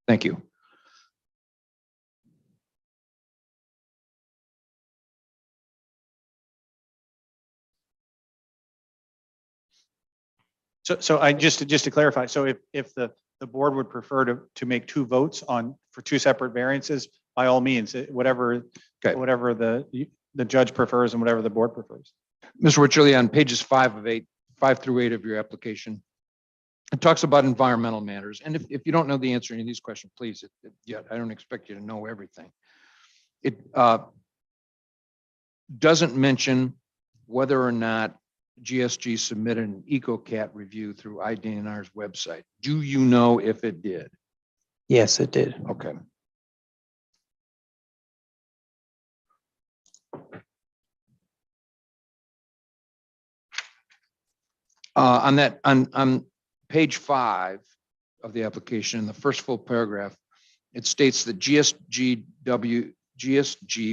thank you. So I just to clarify, so if the board would prefer to make two votes for two separate variances, by all means, whatever the judge prefers and whatever the board prefers. Mr. Witcherly, on pages 5 through 8 of your application, it talks about environmental matters. And if you don't know the answer to any of these questions, please, I don't expect you to know everything. It doesn't mention whether or not GSG submitted an Ecocat review through IDNR's website. Do you know if it did? Yes, it did. Okay. On page 5 of the application, in the first full paragraph, it states that GSG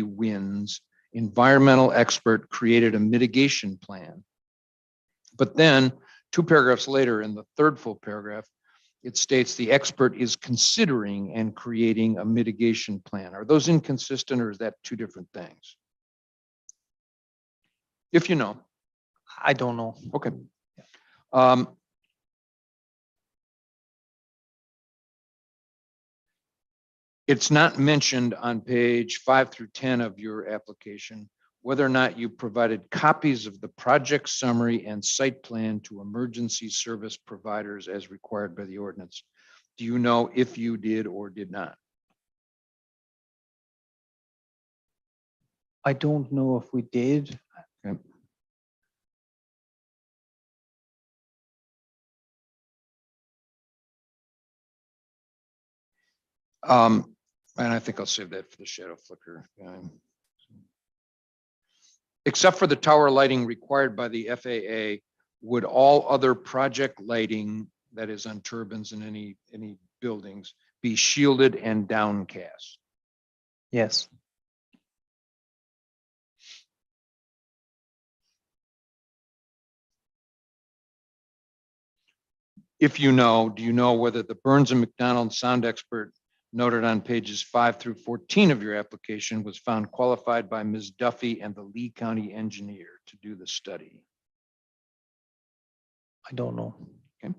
Wind's environmental expert created a mitigation plan. But then 2 paragraphs later, in the third full paragraph, it states the expert is considering and creating a mitigation plan. Are those inconsistent, or is that two different things? If you know. I don't know. Okay. It's not mentioned on page 5 through 10 of your application, whether or not you provided copies of the project summary and site plan to emergency service providers as required by the ordinance. Do you know if you did or did not? I don't know if we did. Okay. And I think I'll save that for the shadow flicker. Except for the tower lighting required by the FAA, would all other project lighting that is on turbines in any buildings be shielded and downcast? Yes. If you know, do you know whether the Burns and McDonald sound expert noted on pages 5 through 14 of your application was found qualified by Ms. Duffy and the Lee County engineer to do the study? I don't know. Okay.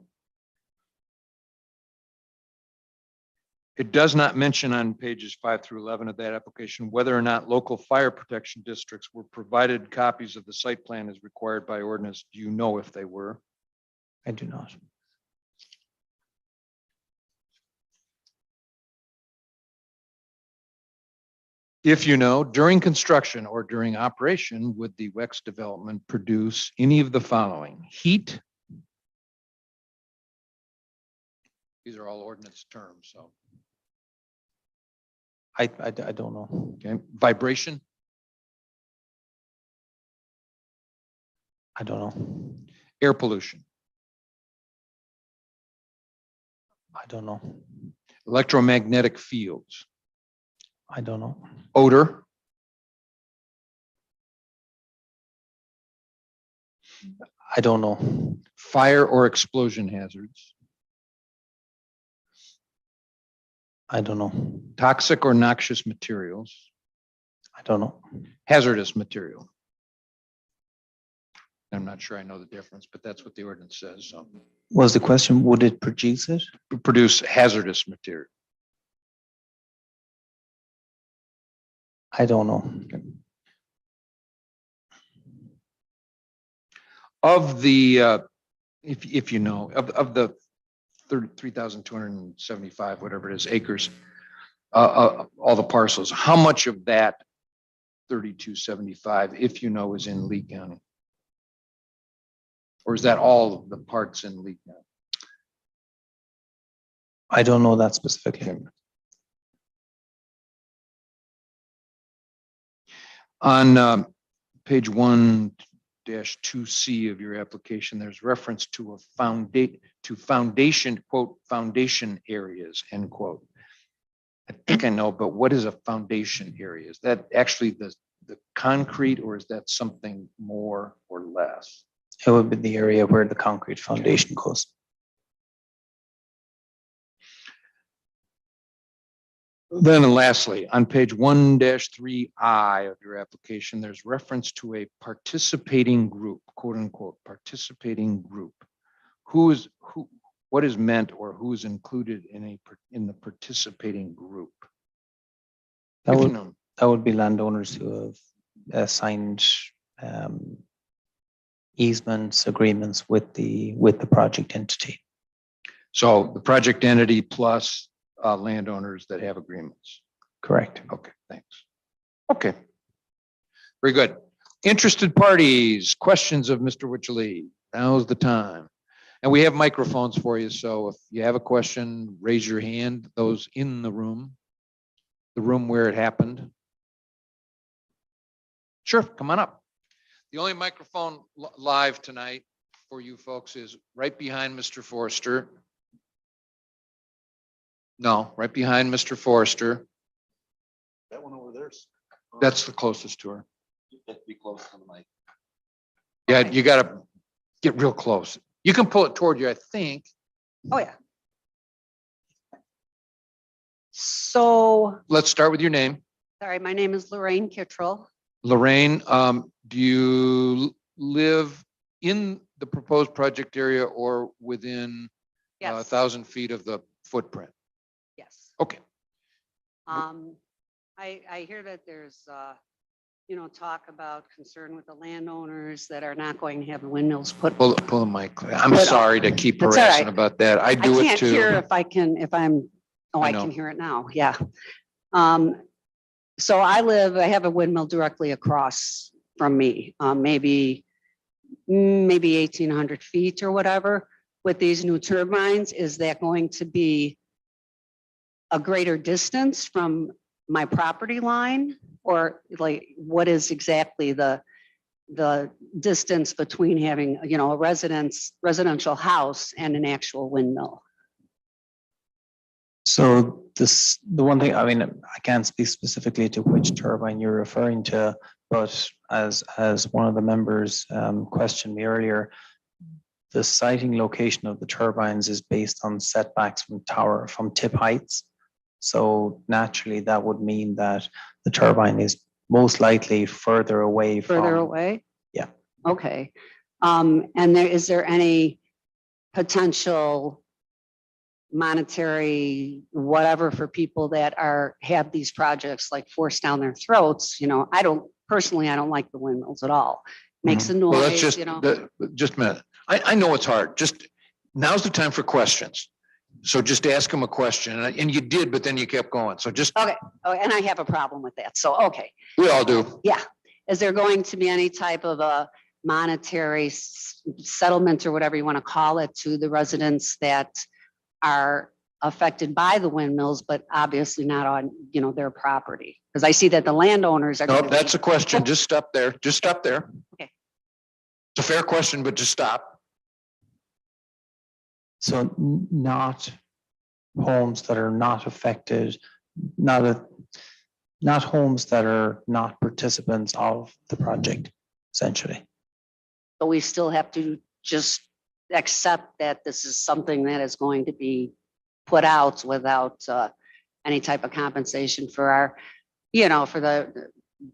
It does not mention on pages 5 through 11 of that application whether or not local fire protection districts were provided copies of the site plan as required by ordinance. Do you know if they were? I do not. If you know, during construction or during operation, would the WEX development produce any of the following? Heat. These are all ordinance terms, so. I don't know. Okay, vibration, I don't know. air pollution, I don't know. electromagnetic fields, I don't know. odor, I don't know. fire or explosion hazards, I don't know. toxic or noxious materials, I don't know. hazardous material. I'm not sure I know the difference, but that's what the ordinance says. So Was the question, would it produce it? produce hazardous material. I don't know. Of the, if you know, of the 3,275, whatever it is, acres, all the parcels, how much of that 3,275, if you know, is in Lee County? Or is that all of the parts in Lee County? I don't know that specifically. On page 1-2C of your application, there's reference to a foundation, quote, foundation areas, end quote. I think I know, but what is a foundation area? Is that actually the concrete, or is that something more or less? It would be the area where the concrete foundation goes. Then and lastly, on page 1-3I of your application, there's reference to a participating group, quote unquote, participating group. What is meant or who is included in the participating group? That If you would, know. that would be landowners who have signed easements, agreements with the project entity. So the project entity plus landowners that have agreements. Correct. Okay, thanks. Okay. Very good. Interested parties, questions of Mr. Wycherley. Now's the time. And we have microphones for you. So if you have a question, raise your hand. Those in the room where it happened. Sure, come on up. The only microphone live tonight for you folks is right behind Mr. Forrester. No, right behind Mr. Forrester. That one over there. That's the closest to her. Be close to the mic. Yeah, you got to get real close. You can pull it toward you, I think. Oh, yeah. So, Let's start with your name. sorry, my name is Lorraine Kittrell. Lorraine, do you live in the proposed project area or within Yes. 1,000 feet of the footprint? Yes. Okay. I hear that there's, talk about concern with the landowners that are not going to have the windmills put. Pull the mic. I'm Put- sorry to keep That's all harassing right. about that. I I do it can't hear too. if I can, I I know. can hear it now, yeah. So I have a windmill directly across from me, maybe 1,800 feet or whatever. With these new turbines, is that going to be a greater distance from my property line? Or like, what is exactly the distance between having, a residential house and an actual windmill? So the one thing, I mean, I can't speak specifically to which turbine you're referring to, but as one of the members questioned me earlier, the siting location of the turbines is based on setbacks from tip heights. So naturally, that would mean that the turbine is most likely further away from. Further away? Yeah. Okay. And is there any potential monetary whatever for people that have these projects like forced down their throats? I don't like the windmills at all. Makes a noise, Well, that's just a minute. I know it's hard. Just now's the time for questions. So just ask them a question, and you did, but then you kept going. So just Okay. Oh, and I have a problem with that. So, okay. we all do. Yeah. Is there going to be any type of a monetary settlement or whatever you want to call it to the residents that are affected by the windmills, but obviously not on, their property? Because I see that the landowners are. No, gonna be- that's a question. Just stop there. Just stop there. Okay. It's a fair question, but just stop. So not homes that are not affected, not homes that are not participants of the project, essentially. But we still have to just accept that this is something that is going to be put out without any type of compensation for our, for the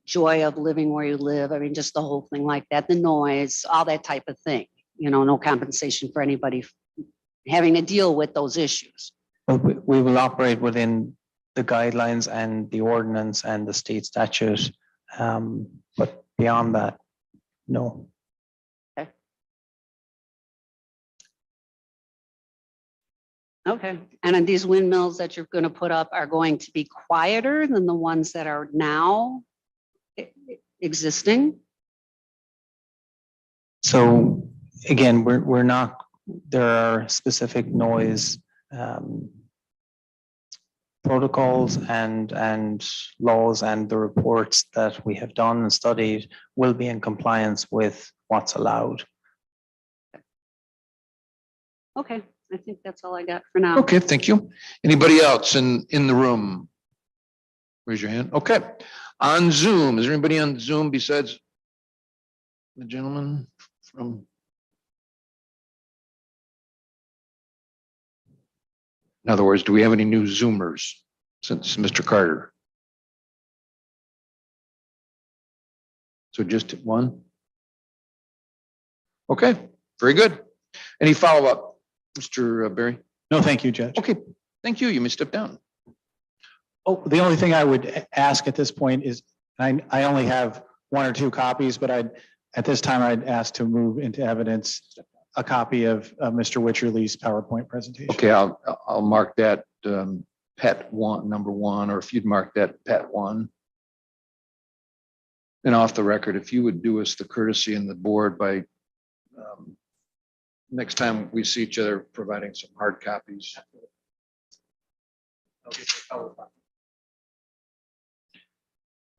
joy of living where you live. I mean, just the whole thing like that, the noise, all that type of thing, no compensation for anybody having to deal with those issues. We will operate within the guidelines and the ordinance and the state statute. But beyond that, no. Okay. And then these windmills that you're going to put up are going to be quieter than the ones that are now existing? So again, we're not, there are specific noise protocols and laws, and the reports that we have done and studied will be in compliance with what's allowed. Okay. I think that's all I got for now. Okay, thank you. Anybody else in the room? Raise your hand. Okay. On Zoom, is there anybody on Zoom besides the gentleman from? In other words, do we have any new Zoomers since Mr. Carter? So just one? Okay, very good. Any follow-up? Mr. Berry? No, thank you, Judge. Okay, thank you. You may step down. Oh, the only thing I would ask at this point is, I only have one or two copies, but at this time, I'd ask to move into evidence a copy of Mr. Witcherly's PowerPoint presentation. Okay, I'll mark that pet one, number one, or if you'd mark that pet one. And off the record, if you would do us the courtesy in the board by next time we see each other, providing some hard copies.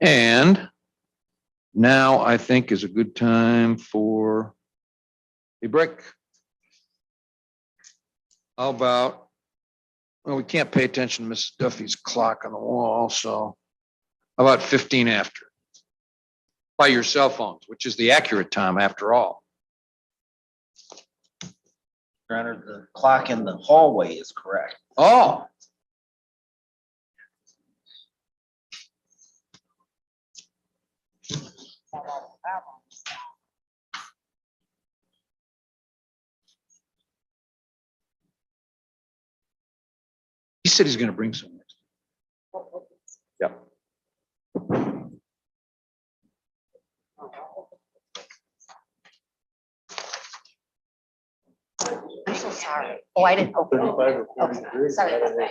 And now I think is a good time for a break. How about, well, we can't pay attention to Mrs. Duffy's clock on the wall, so how about 15 after? By your cell phones, which is the accurate time after all. Your Honor, the clock in the hallway is correct. Oh. He said he's going to bring some next. so sorry. Oh, I didn't. Okay. Sorry about that.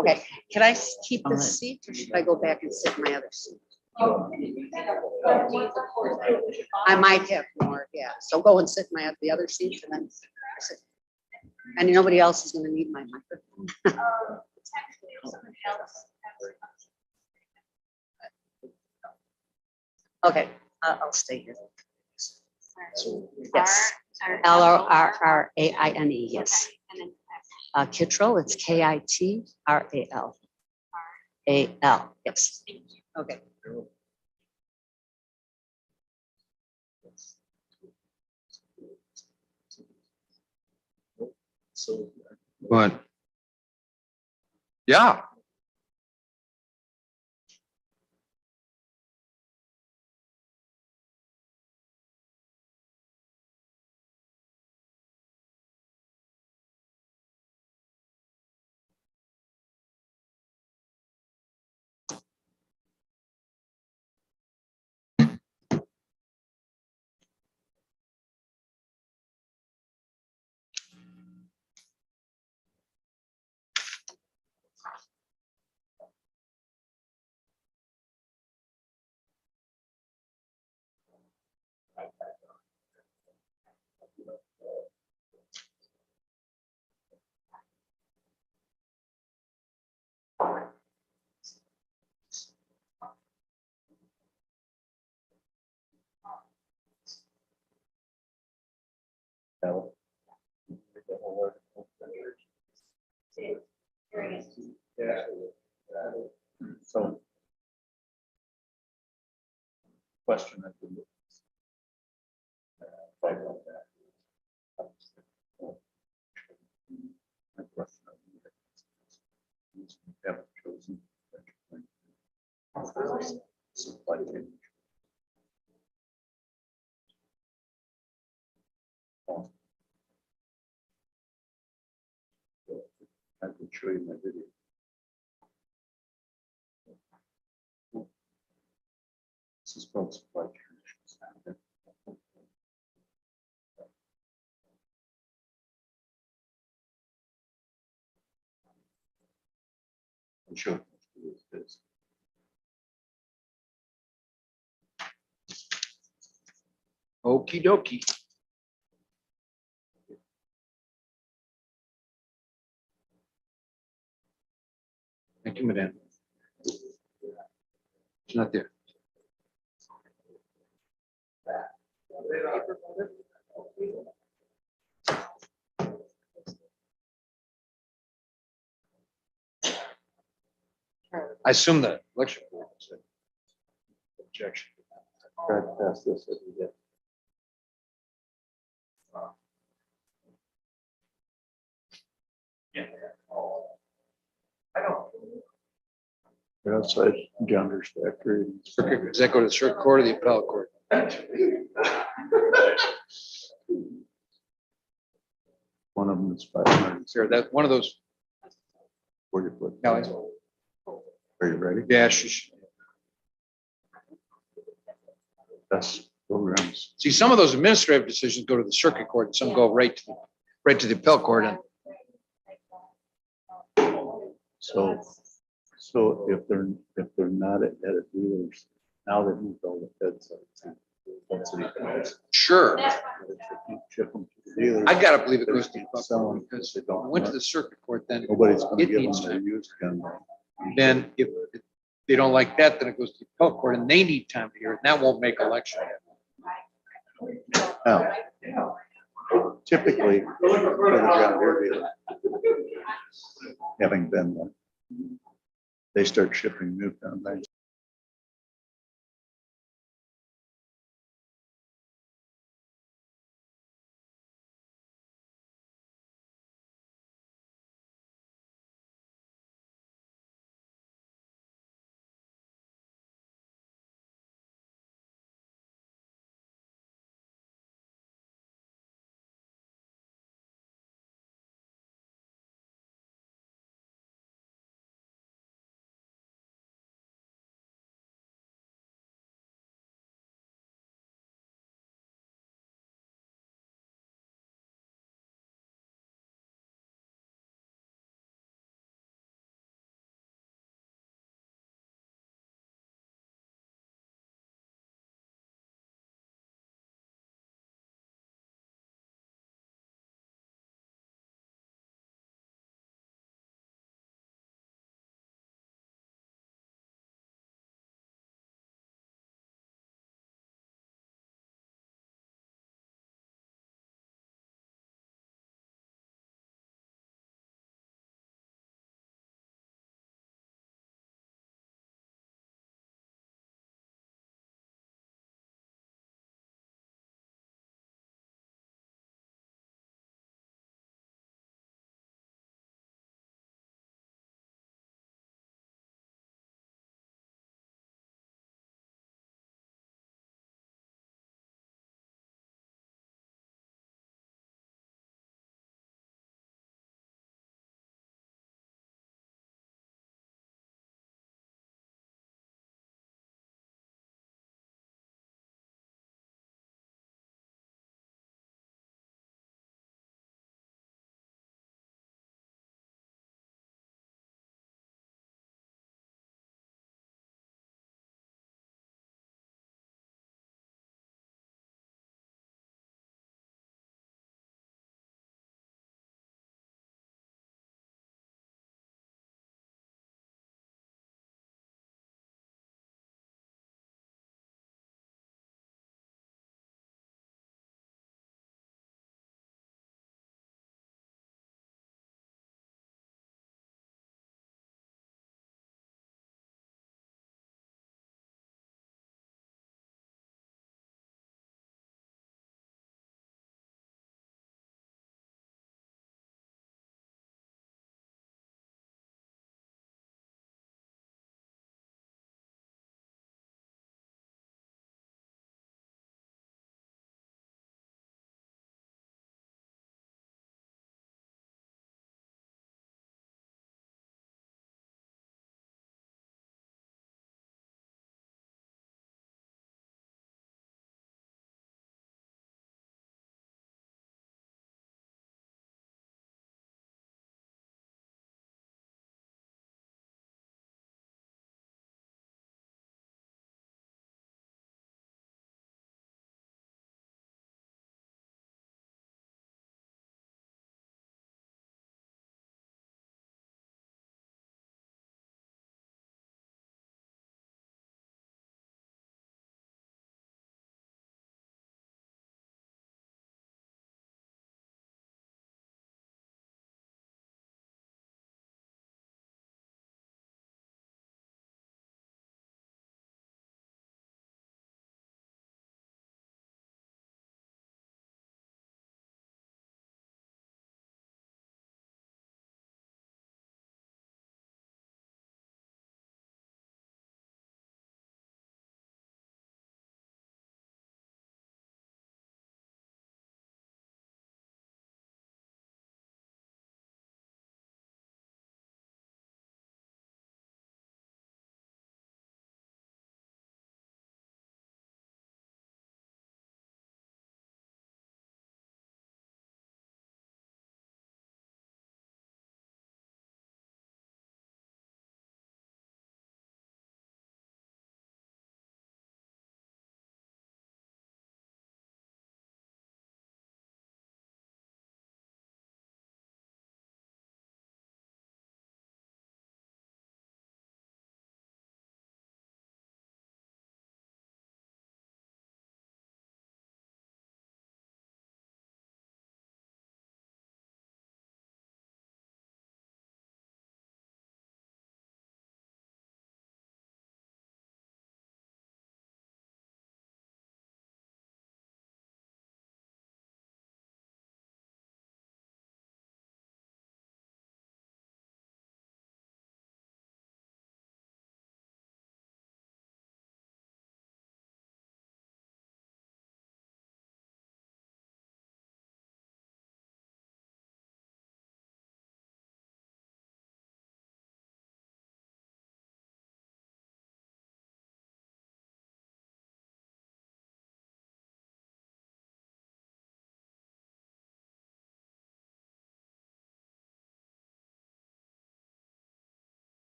Okay, can I keep this seat or should I go back and sit in my other seat? I might have more, yeah. So go and sit in the other seat and then sit. And nobody else is gonna need my microphone. Okay, I'll stay here. Yes, Lorraine, yes. Kittrell, it's Kitral. Yes. Okay. But yeah, So. Question. Haven't chosen. Supply chain. I can show you my video. This is called supply chain. I'm sure. okie dokie. Thank you, madam. It's not there. I assume the election board said objection. Try to pass this as we get. They're outside John's factory. Does that go to the circuit court or the appellate court? One of them is 500. Sure, that one of those. 40 foot. No, Are you ready? yeah, she should. That's programs. See, some of those administrative decisions go to the circuit court and some go right to the appellate court. And So if they're not at a dealer's, now they moved all the feds. That's the difference. sure, If they can't ship them to the dealer, I gotta believe it goes to the appellate Someone- court because they it don't went to want- the circuit court, then Nobody's gonna it give them needs their time. used gun. Then if they don't like that, then it goes to the appellate court and they need time to hear it. And that won't make election. Now, typically, for the John Deere dealer, having been one, they start shipping new combines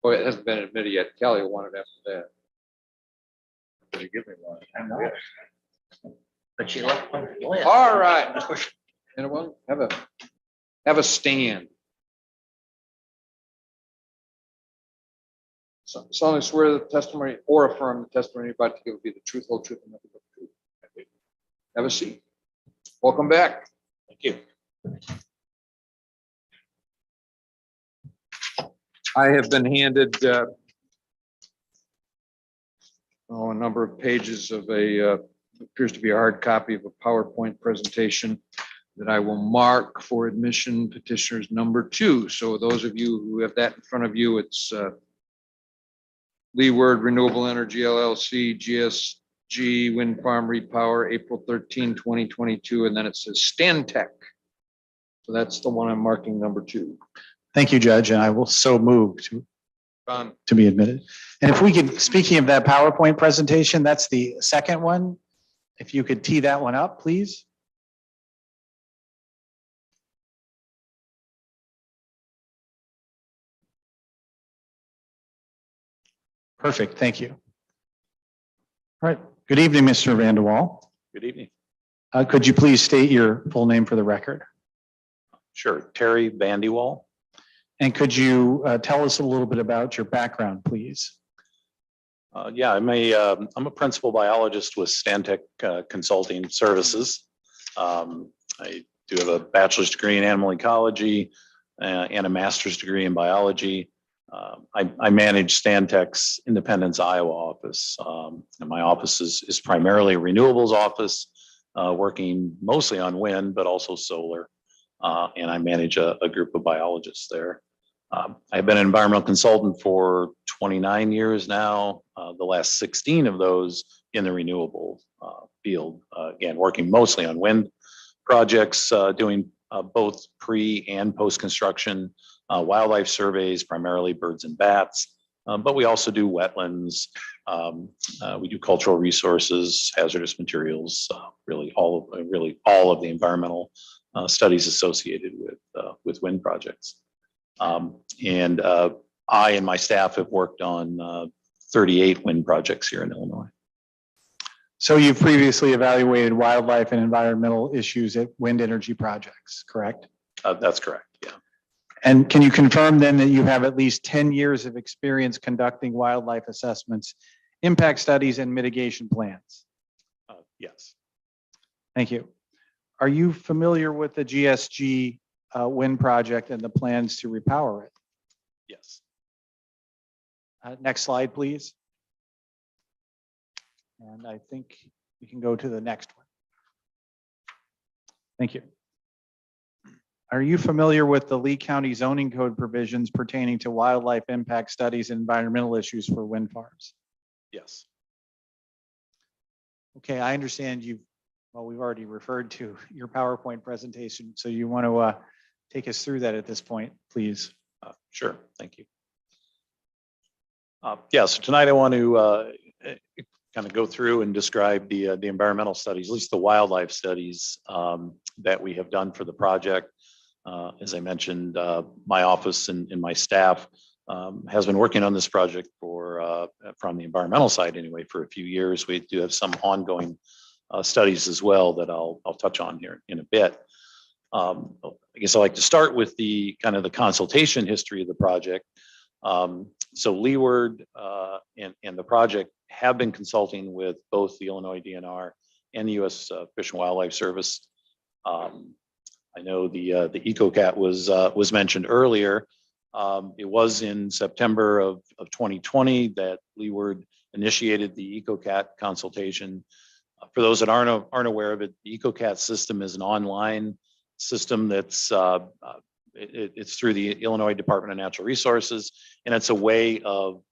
Boy, it hasn't been admitted yet. Kelly wanted after that. Could you give me one? I know. But she left one. last. All right. Anyone have a stand? So solemnly swear that the testimony or affirm the testimony you're about to give will be the truth, whole truth, and nothing but the truth. Have a seat. Welcome back. Thank you. I have been handed a number of pages of appears to be a hard copy of a PowerPoint presentation that I will mark for admission petitioners number 2. So those of you who have that in front of you, it's Leeward Renewable Energy LLC, Gsg Wind Farm Repower, April 13, 2022, and then it says Stantec. So that's the one I'm marking number 2. Thank you, Judge, and I will so move Done. to be admitted. And if we could, speaking of that PowerPoint presentation, that's the second one. If you could tee that one up, please. Perfect, thank you. All right, good evening, Mr. Vanderwall. Good evening. Could you please state your full name for the record? Sure. Terry Bandywall. And could you tell us a little bit about your background, please? Yeah, I'm a principal biologist with Stantec Consulting Services. I do have a bachelor's degree in animal ecology and a master's degree in biology. I manage Stantec's Independence, Iowa office. And my office is primarily a renewables office, working mostly on wind, but also solar. And I manage a group of biologists there. I've been an environmental consultant for 29 years now, the last 16 of those in the renewable field. Again, working mostly on wind projects, doing both pre and post-construction wildlife surveys, primarily birds and bats. But we also do wetlands. We do cultural resources, hazardous materials, really all of the environmental studies associated with wind projects. And I and my staff have worked on 38 wind projects here in Illinois. So you've previously evaluated wildlife and environmental issues at wind energy projects, correct? That's correct, yeah. And can you confirm then that you have at least 10 years of experience conducting wildlife assessments, impact studies, and mitigation plans? Yes. Thank you. Are you familiar with the Gsg Wind Project and the plans to repower it? Yes. Next slide, please. And I think we can go to the next one. Thank you. Are you familiar with the Lee County zoning code provisions pertaining to wildlife impact studies and environmental issues for wind farms? Yes. Okay, I understand we've already referred to your PowerPoint presentation, so you want to take us through that at this point, please. Sure, thank you. Yeah, so tonight I want to kind of go through and describe the environmental studies, at least the wildlife studies that we have done for the project. As I mentioned, my office and my staff has been working on this project from the environmental side anyway for a few years. We do have some ongoing studies as well that I'll touch on here in a bit. I guess I'd like to start with the kind of the consultation history of the project. So Leeward and the project have been consulting with both the Illinois DNR and the U.S. Fish and Wildlife Service. I know the Ecocat was mentioned earlier. It was in September of 2020 that Leeward initiated the Ecocat consultation. For those that aren't aware of it, the Ecocat system is an online system that's it's through the Illinois Department of Natural Resources, and it's a way of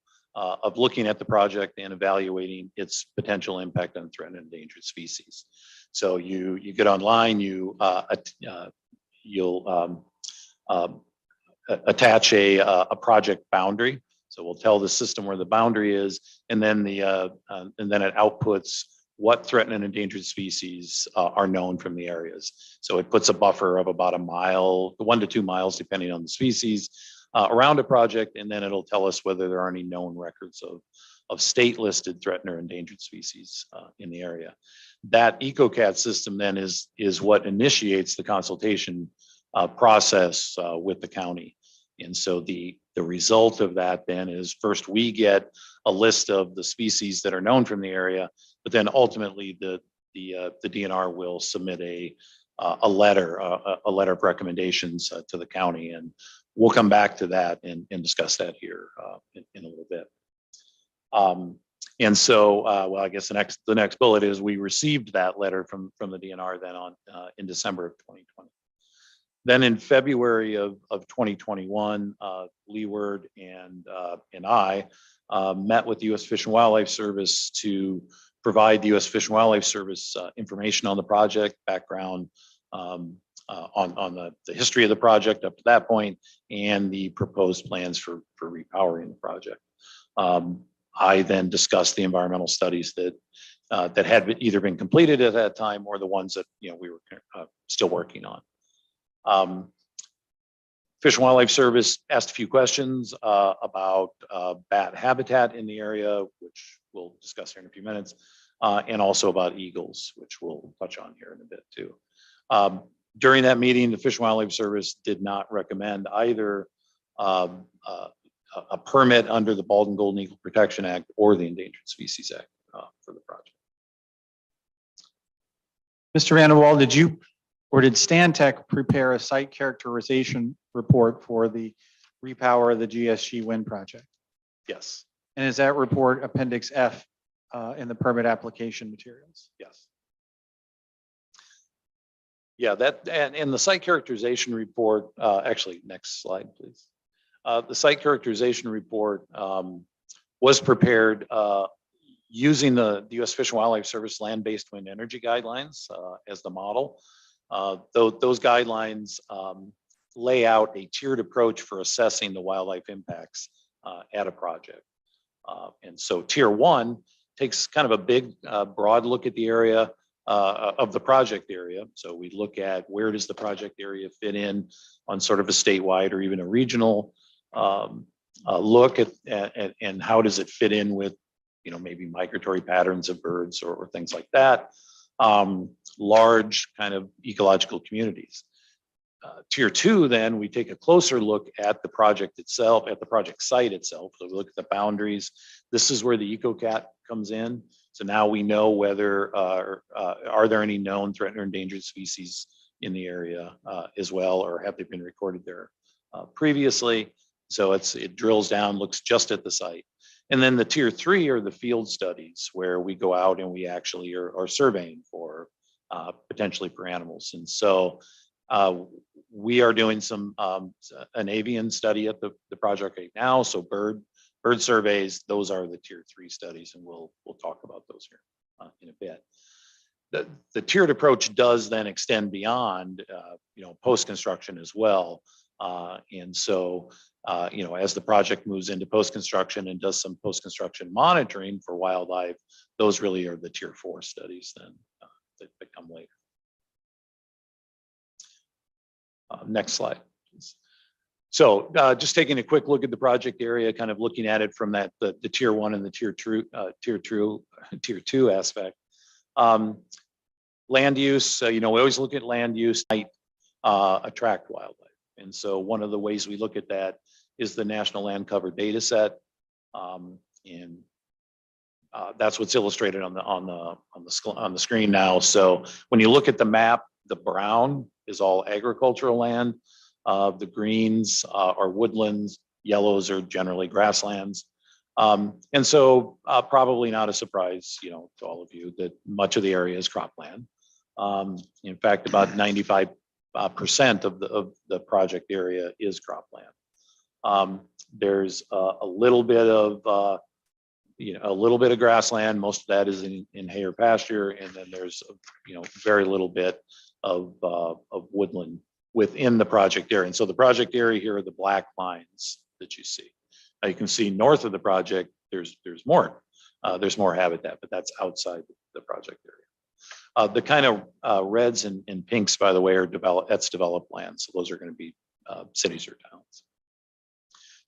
looking at the project and evaluating its potential impact on threatened and endangered species. So you get online, you'll attach a project boundary. So we'll tell the system where the boundary is, and then it outputs what threatened and endangered species are known from the areas. So it puts a buffer of about a mile, 1 to 2 miles, depending on the species, around a project, and then it'll tell us whether there are any known records of state-listed threatened or endangered species in the area. That Ecocat system then is what initiates the consultation process with the county. And so the result of that then is first we get a list of the species that are known from the area, but then ultimately the DNR will submit a letter of recommendations to the county, and we'll come back to that and discuss that here in a little bit. And so, well, I guess the next bullet is we received that letter from the DNR then in December of 2020. Then in February of 2021, Leeward and I met with the U.S. Fish and Wildlife Service to provide the U.S. Fish and Wildlife Service information on the project, background on the history of the project up to that point, and the proposed plans for repowering the project. I then discussed the environmental studies that had either been completed at that time or the ones that we were still working on. Fish and Wildlife Service asked a few questions about bat habitat in the area, which we'll discuss here in a few minutes, and also about eagles, which we'll touch on here in a bit too. During that meeting, the Fish and Wildlife Service did not recommend either a permit under the Bald and Golden Eagle Protection Act or the Endangered Species Act for the project. Mr. Vanderwall, did you or did Stantec prepare a site characterization report for the repower of the GSG Wind project? Yes. And is that report Appendix F in the permit application materials? Yes. Yeah, that and the site characterization report, actually, next slide, please. The site characterization report was prepared using the U.S. Fish and Wildlife Service land-based wind energy guidelines as the model. Those guidelines lay out a tiered approach for assessing the wildlife impacts at a project. And so tier 1 takes kind of a big broad look at the area of the project area. So we look at where does the project area fit in on sort of a statewide or even a regional look at and how does it fit in with maybe migratory patterns of birds or things like that. Large kind of ecological communities. Tier 2, then we take a closer look at the project itself, at the project site itself. So we look at the boundaries. This is where the Ecocat comes in. So now we know whether are there any known threatened or endangered species in the area as well, or have they been recorded there previously? So it drills down, looks just at the site. And then the tier 3 are the field studies where we go out and we actually are surveying for potentially for animals. And so we are doing an avian study at the project right now. So bird surveys, those are the tier 3 studies, and we'll talk about those here in a bit. The tiered approach does then extend beyond post-construction as well. And so as the project moves into post-construction and does some post-construction monitoring for wildlife, those really are the tier 4 studies then that come later. Next slide, please. So just taking a quick look at the project area, kind of looking at it from the tier 1 and the tier 2 aspect. Land use, we always look at land use might attract wildlife. And so one of the ways we look at that is the National Land Cover Data Set. And that's what's illustrated on the screen now. So when you look at the map, the brown is all agricultural land. The greens are woodlands. Yellows are generally grasslands. And so probably not a surprise, to all of you that much of the area is cropland. In fact, about 95% of the project area is cropland. There's a little bit of grassland. Most of that is in hay or pasture, and then there's very little bit of woodland within the project area. And so the project area here are the black lines that you see. Now you can see north of the project, there's more habitat, but that's outside the project area. The kind of reds and pinks, by the way, are developed land. So those are going to be cities or towns.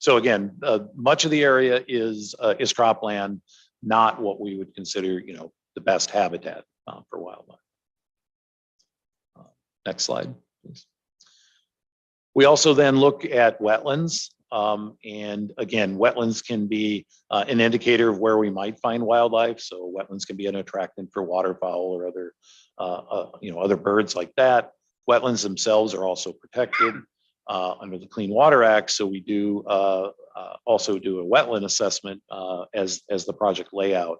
So again, much of the area is cropland, not what we would consider, the best habitat for wildlife. Next slide, please. We also then look at wetlands. And again, wetlands can be an indicator of where we might find wildlife. So wetlands can be an attractant for waterfowl or other, other birds like that. Wetlands themselves are also protected under the Clean Water Act. So we do also do a wetland assessment as the project layout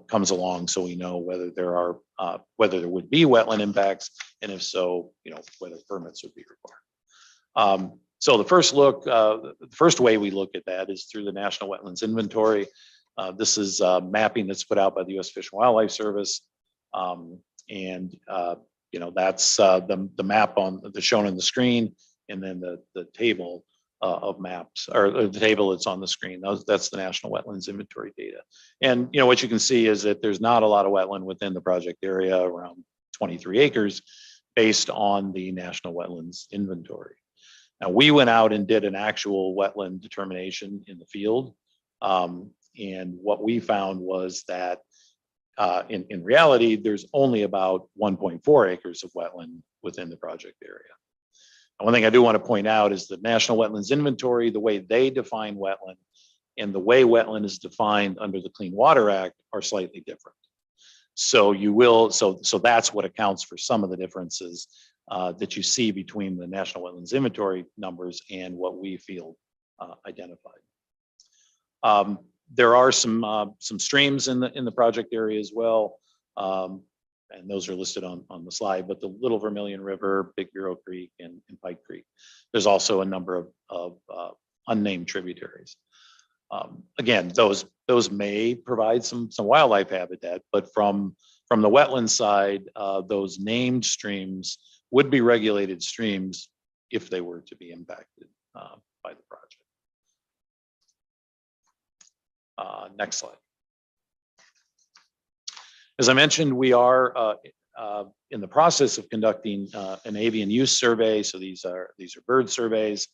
comes along, so we know whether there would be wetland impacts, and if so, whether permits would be required. So the first way we look at that is through the National Wetlands Inventory. This is mapping that's put out by the U.S. Fish and Wildlife Service, and that's the map that's shown on the screen, and then the table of maps, or the table that's on the screen. That's the National Wetlands Inventory data. And what you can see is that there's not a lot of wetland within the project area, around 23 acres, based on the National Wetlands Inventory. Now, we went out and did an actual wetland determination in the field. And what we found was that in reality, there's only about 1.4 acres of wetland within the project area. One thing I do want to point out is the National Wetlands Inventory, the way they define wetland and the way wetland is defined under the Clean Water Act are slightly different. So so that's what accounts for some of the differences that you see between the National Wetlands Inventory numbers and what we feel identified. There are some streams in the project area as well. And those are listed on the slide, but the Little Vermilion River, Big Bureau Creek, and Pike Creek. There's also a number of unnamed tributaries. Again, those may provide some wildlife habitat, but from the wetland side, those named streams would be regulated streams if they were to be impacted by the project. Next slide. As I mentioned, we are in the process of conducting an avian use survey. So these are bird surveys.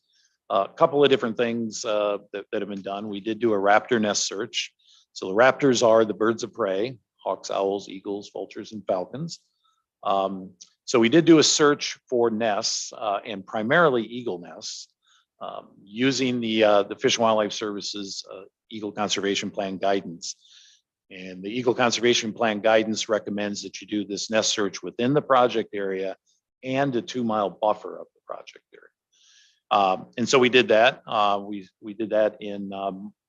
A couple of different things that have been done. We did do a raptor nest search. So the raptors are the birds of prey: hawks, owls, eagles, vultures, and falcons. So we did do a search for nests and primarily eagle nests using the Fish and Wildlife Service's Eagle Conservation Plan guidance. And the Eagle Conservation Plan guidance recommends that you do this nest search within the project area and a 2-mile buffer of the project area. And so we did that. We did that in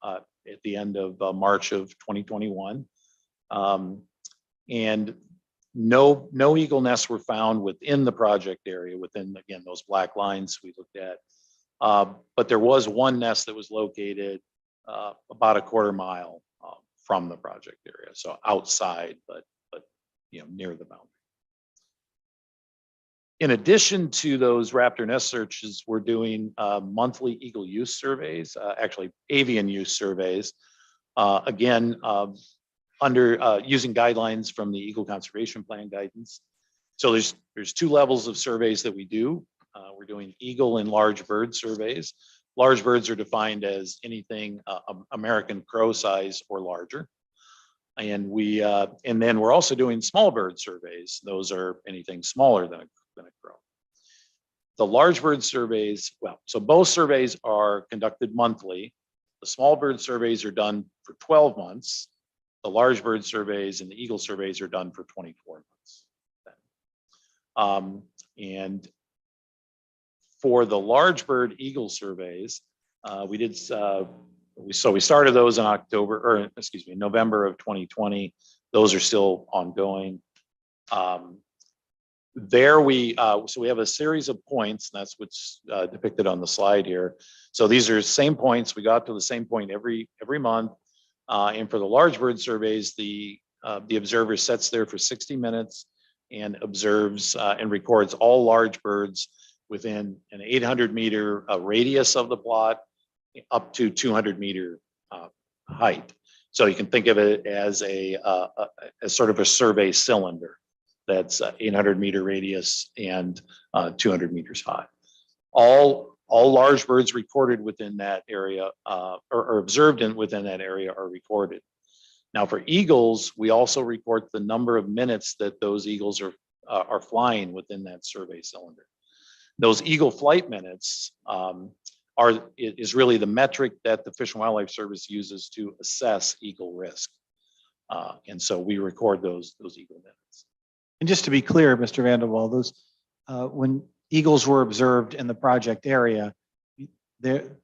at the end of March of 2021. And no eagle nests were found within the project area, within, again, those black lines we looked at. But there was one nest that was located about a 1/4 mile from the project area, so outside, but near the boundary. In addition to those raptor nest searches, we're doing monthly eagle use surveys, actually avian use surveys, again under using guidelines from the Eagle Conservation Plan guidance. So there's 2 levels of surveys that we do. We're doing eagle and large bird surveys. Large birds are defined as anything American crow size or larger. And then we're also doing small bird surveys. Those are anything smaller than a crow. The large bird surveys, so both surveys are conducted monthly. The small bird surveys are done for 12 months. The large bird surveys and the eagle surveys are done for 24 months. And for the large bird eagle surveys, we started those in November of 2020. Those are still ongoing. So we have a series of points, and that's what's depicted on the slide here. So these are same points. We got to the same point every month. And for the large bird surveys, the observer sits there for 60 minutes and observes and records all large birds within an 800-meter radius of the plot, up to 200-meter height. So you can think of it as as sort of a survey cylinder that's 800-meter radius and 200 meters high. All All large birds recorded within that area or observed within that area are recorded. Now for eagles, we also record the number of minutes that those eagles are flying within that survey cylinder. Those eagle flight minutes is really the metric that the Fish and Wildlife Service uses to assess eagle risk. And so we record those eagle minutes. And just to be clear, Mr. Vanderwall, those, when eagles were observed in the project area, the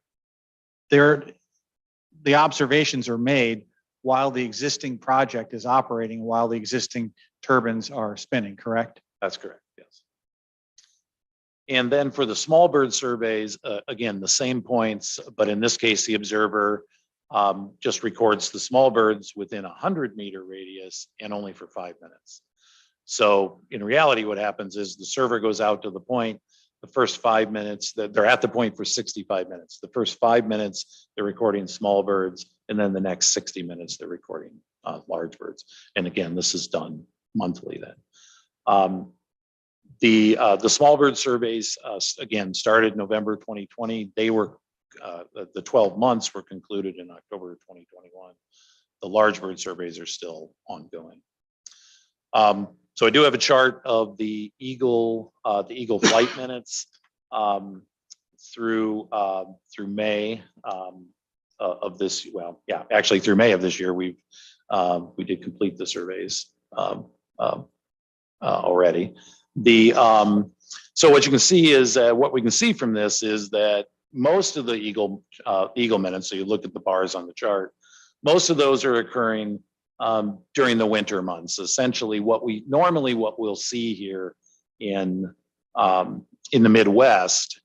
observations are made while the existing project is operating, while the existing turbines are spinning, correct? That's correct, yes. And then for the small bird surveys, again, the same points, but in this case, the observer just records the small birds within a 100-meter radius and only for 5 minutes. So in reality, what happens is the server goes out to the point, the first 5 minutes, that they're at the point for 65 minutes. The first 5 minutes, they're recording small birds, and then the next 60 minutes, they're recording large birds. And again, this is done monthly then. The small bird surveys, again, started November 2020. They were, the 12 months were concluded in October 2021. The large bird surveys are still ongoing. So I do have a chart of the eagle flight minutes through May of this. Well, yeah, actually through May of this year, we did complete the surveys already. So what you can see is what we can see from this is that most of the eagle minutes. So you look at the bars on the chart. Most of those are occurring during the winter months. Essentially, what we'll see here in the Midwest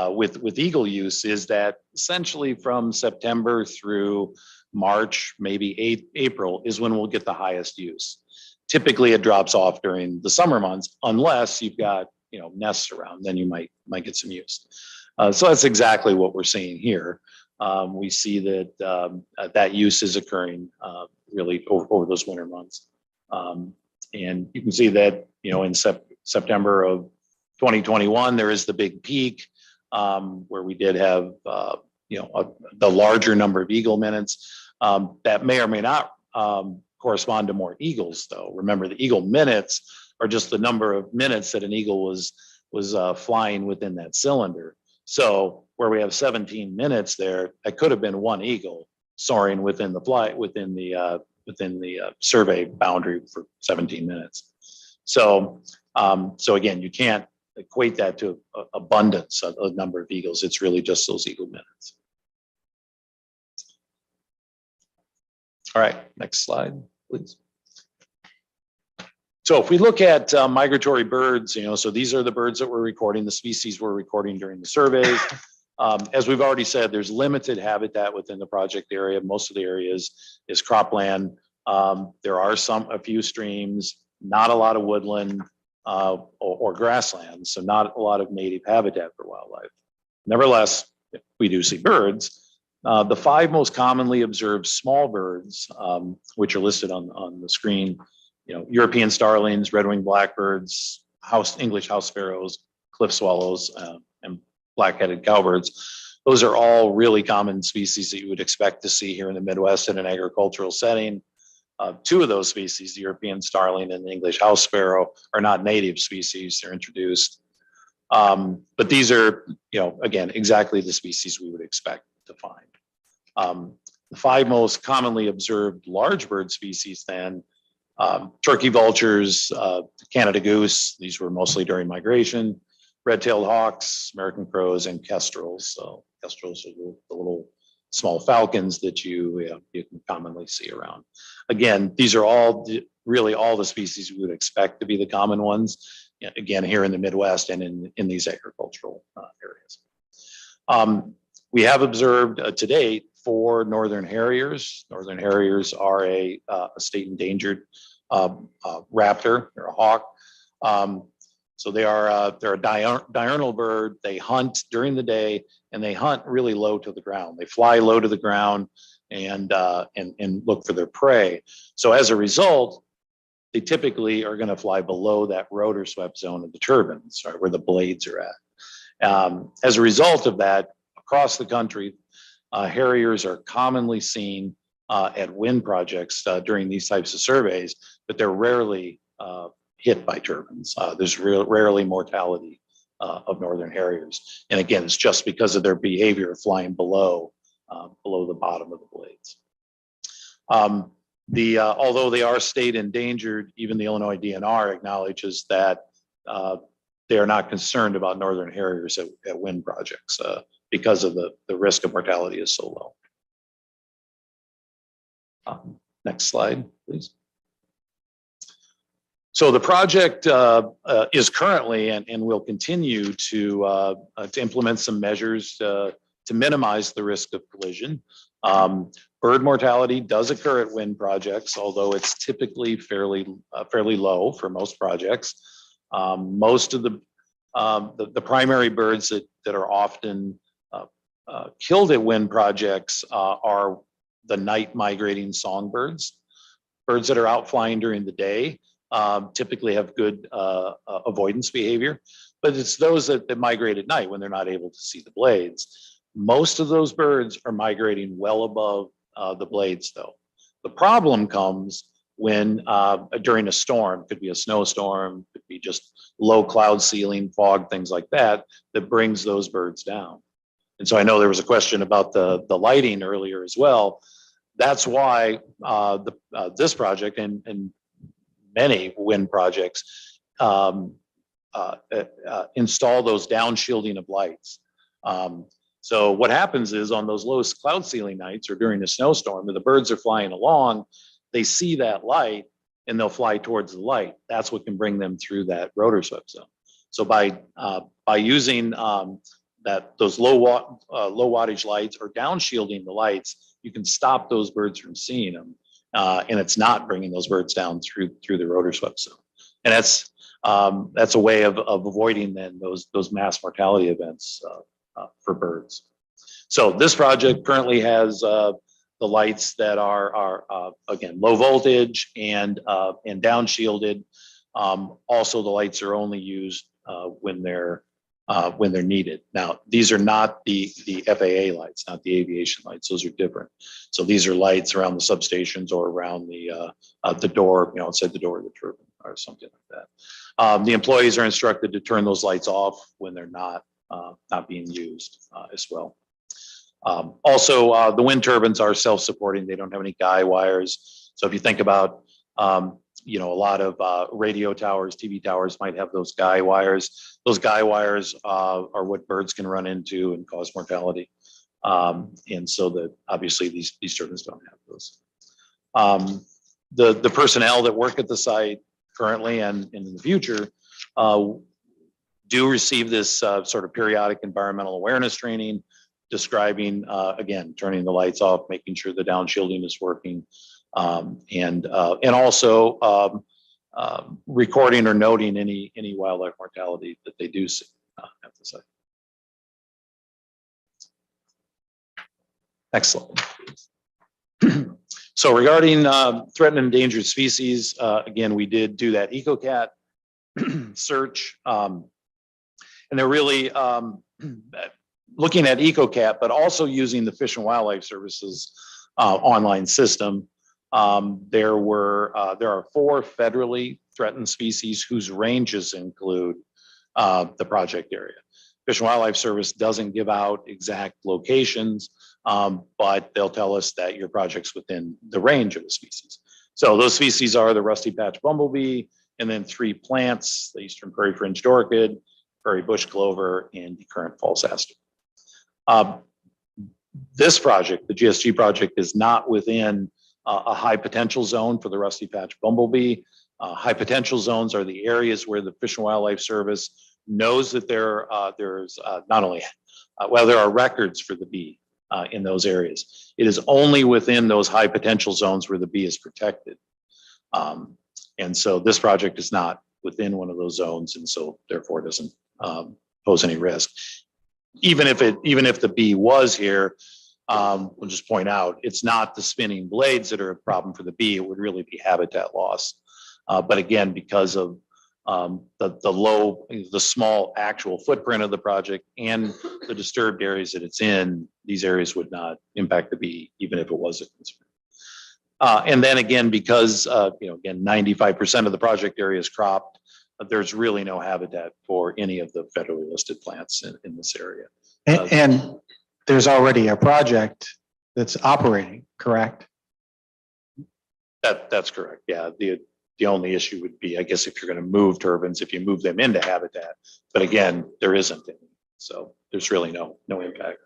with eagle use is that essentially from September through March, maybe April is when we'll get the highest use. Typically, it drops off during the summer months, unless you've got nests around. Then you might get some use. So that's exactly what we're seeing here. We see that that use is occurring really over those winter months. And you can see that, in September of 2021, there is the big peak where we did have, the larger number of eagle minutes that may or may not correspond to more eagles, though. Remember, the eagle minutes are just the number of minutes that an eagle was flying within that cylinder. So where we have 17 minutes there, that could have been one eagle soaring within the survey boundary for 17 minutes. So again, you can't equate that to abundance of a number of eagles. It's really just those eagle minutes. All right, next slide, please. So if we look at migratory birds, so these are the birds that we're recording, the species we're recording during the surveys. As we've already said, there's limited habitat within the project area. Most of the area is cropland. There are a few streams, not a lot of woodland or grasslands, so not a lot of native habitat for wildlife. Nevertheless, we do see birds. The 5 most commonly observed small birds, which are listed on the screen, European starlings, red-winged blackbirds, English house sparrows, cliff swallows, and black-headed cowbirds. Those are all really common species that you would expect to see here in the Midwest in an agricultural setting. 2 of those species, the European starling and the English house sparrow, are not native species. They're introduced. But these are, again, exactly the species we would expect to find. The 5 most commonly observed large bird species then, turkey vultures, Canada goose, these were mostly during migration, red-tailed hawks, American crows, and kestrels. So kestrels are the little small falcons that you can commonly see around. Again, these are really all the species we would expect to be the common ones, again, here in the Midwest and in these agricultural areas. We have observed to date 4 northern harriers. Northern harriers are a state endangered raptor. They're a hawk. So they're a diurnal bird. They hunt during the day and they hunt really low to the ground. They fly low to the ground and look for their prey. So as a result, they typically are going to fly below that rotor swept zone of the turbines, right, where the blades are at. As a result of that, across the country, Harriers are commonly seen at wind projects during these types of surveys, but they're rarely hit by turbines. There's rarely mortality of northern Harriers. And again, it's just because of their behavior flying below the bottom of the blades. Although they are state endangered, even the Illinois DNR acknowledges that they are not concerned about northern Harriers at wind projects because of the risk of mortality is so low. Next slide, please. So the project is currently and will continue to implement some measures to minimize the risk of collision. Bird mortality does occur at wind projects, although it's typically fairly low for most projects. Most of the primary birds that are often killed at wind projects are the night migrating songbirds. Birds that are out flying during the day typically have good avoidance behavior, but it's those that migrate at night when they're not able to see the blades. Most of those birds are migrating well above the blades though. The problem comes when during a storm, could be a snowstorm, could be just low cloud ceiling, fog, things like that, that brings those birds down. And so I know there was a question about the lighting earlier as well. That's why this project and many wind projects install those down shielding of lights. So what happens is on those low cloud ceiling nights or during a snowstorm, when the birds are flying along, they see that light and they'll fly towards the light. That's what can bring them through that rotor swept zone. So by using those low wattage lights or down shielding the lights, you can stop those birds from seeing them, and it's not bringing those birds down through the rotor swept zone. And that's a way of avoiding then those mass mortality events for birds. So this project currently has the lights that are again low voltage and down shielded. Also, the lights are only used when they're needed. Now, these are not the FAA lights, not the aviation lights. Those are different. So these are lights around the substations or around the door, outside the door of the turbine or something like that. The employees are instructed to turn those lights off when they're not being used as well. Also, the wind turbines are self-supporting. They don't have any guy wires. So if you think about, a lot of radio towers, TV towers might have those guy wires. Those guy wires are what birds can run into and cause mortality. And so that obviously these turbines don't have those. The personnel that work at the site currently and in the future do receive this sort of periodic environmental awareness training, describing, again, turning the lights off, making sure the down shielding is working, and also recording or noting any wildlife mortality that they do see at the site. Next slide. So regarding threatened and endangered species, again, we did do that Ecocat search, and they're really looking at Ecocat, but also using the Fish and Wildlife Services online system. There are 4 federally threatened species whose ranges include the project area. Fish and Wildlife Service doesn't give out exact locations, but they'll tell us that your project's within the range of the species. So those species are the rusty patch bumblebee, and then 3 plants, the eastern prairie fringed orchid, prairie bush clover, and the current false aster. This project, the GSG project, is not within a high potential zone for the rusty patch bumblebee. High potential zones are the areas where the Fish and Wildlife Service knows that there's not only, there are records for the bee in those areas. It is only within those high potential zones where the bee is protected. And so this project is not within one of those zones, and so therefore doesn't pose any risk. Even if the bee was here, we'll just point out, it's not the spinning blades that are a problem for the bee. It would really be habitat loss. But again, because of the small actual footprint of the project and the disturbed areas that it's in, these areas would not impact the bee, even if it was a concern. And then again, because, again, 95% of the project area is cropped, there's really no habitat for any of the federally listed plants in this area. And there's already a project that's operating, correct? That's correct. Yeah. The only issue would be, I guess, if you're going to move turbines, if you move them into habitat, but again, there isn't any. So there's really no impact.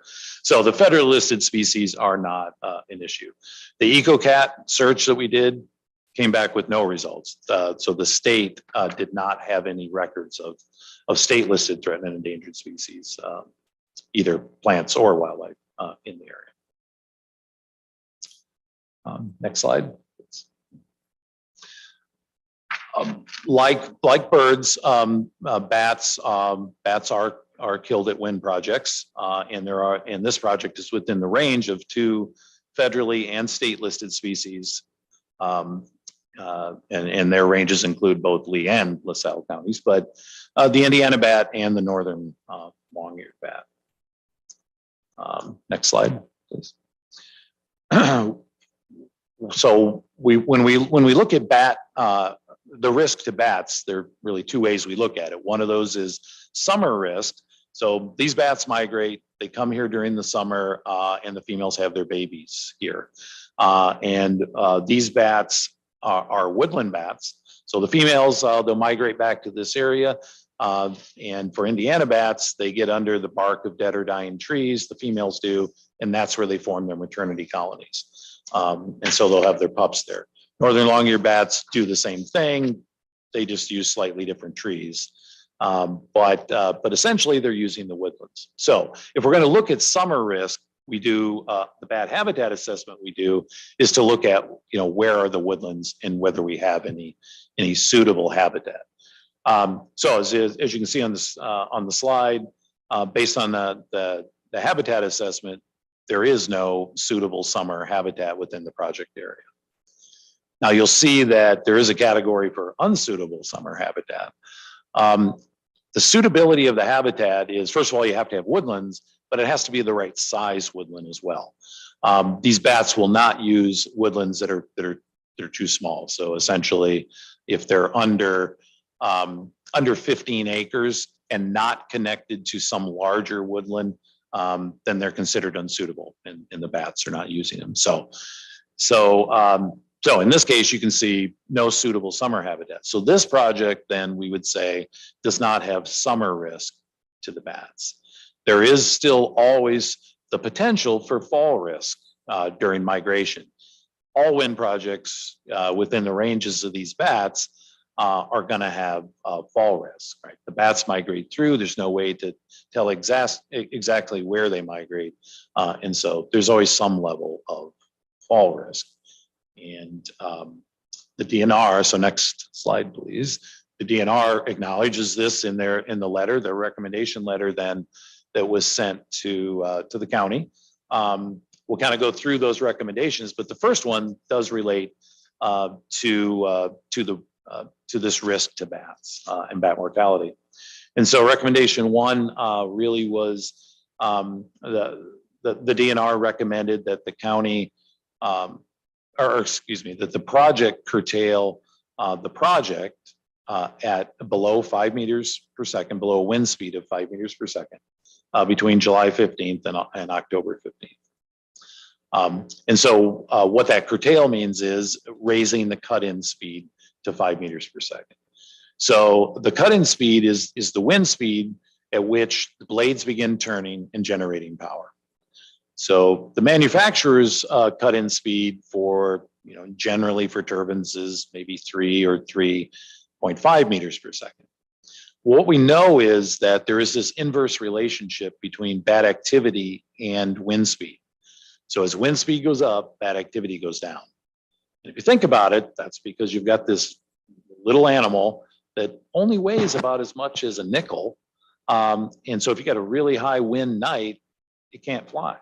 So the federal listed species are not an issue. The Ecocat search that we did came back with no results. So the state did not have any records of state listed threatened and endangered species, either plants or wildlife in the area. Next slide. Like birds, bats are killed at wind projects, and this project is within the range of 2 federally and state listed species, and their ranges include both Lee and LaSalle counties, but the Indiana bat and the northern long-eared bat. Next slide, please. So when we look at bat, the risk to bats, there are really 2 ways we look at it. One of those is summer risk. So these bats migrate, they come here during the summer, and the females have their babies here. And these bats are woodland bats. So the females, they'll migrate back to this area. And for Indiana bats, they get under the bark of dead or dying trees, the females do, and that's where they form their maternity colonies. And so they'll have their pups there. Northern long-eared bats do the same thing. They just use slightly different trees. But essentially they're using the woodlands. So if we're going to look at summer risk, we do the bat habitat assessment we do is to look at, where are the woodlands and whether we have any suitable habitat. So as you can see on this on the slide, based on the habitat assessment, there is no suitable summer habitat within the project area. Now you'll see that there is a category for unsuitable summer habitat. The suitability of the habitat is, first of all, you have to have woodlands, but it has to be the right size woodland as well. These bats will not use woodlands that are too small. So essentially, if they're under 15 acres and not connected to some larger woodland, then they're considered unsuitable, and the bats are not using them. So in this case, you can see no suitable summer habitat. So this project, then we would say, does not have summer risk to the bats. There is still always the potential for fall risk during migration. All wind projects within the ranges of these bats are going to have fall risk, right? The bats migrate through. There's no way to tell exactly where they migrate. And so there's always some level of fall risk. And the DNR, so next slide, please. The DNR acknowledges this in the letter, the recommendation letter then that was sent to the county. We'll kind of go through those recommendations, but the first one does relate to this risk to bats and bat mortality. And so recommendation 1 really was the DNR recommended that the county that the project curtail the project at below 5 meters per second, below a wind speed of 5 meters per second, between July 15th and October 15th. And so what that curtail means is raising the cut-in speed to 5 meters per second. So the cut-in speed is the wind speed at which the blades begin turning and generating power. So the manufacturer's cut-in speed for, generally for turbines is maybe 3 or 3.5 meters per second. What we know is that there is this inverse relationship between bat activity and wind speed. So as wind speed goes up, bat activity goes down. And if you think about it, that's because you've got this little animal that only weighs about as much as a nickel. And so if you got a really high wind night, it can't fly.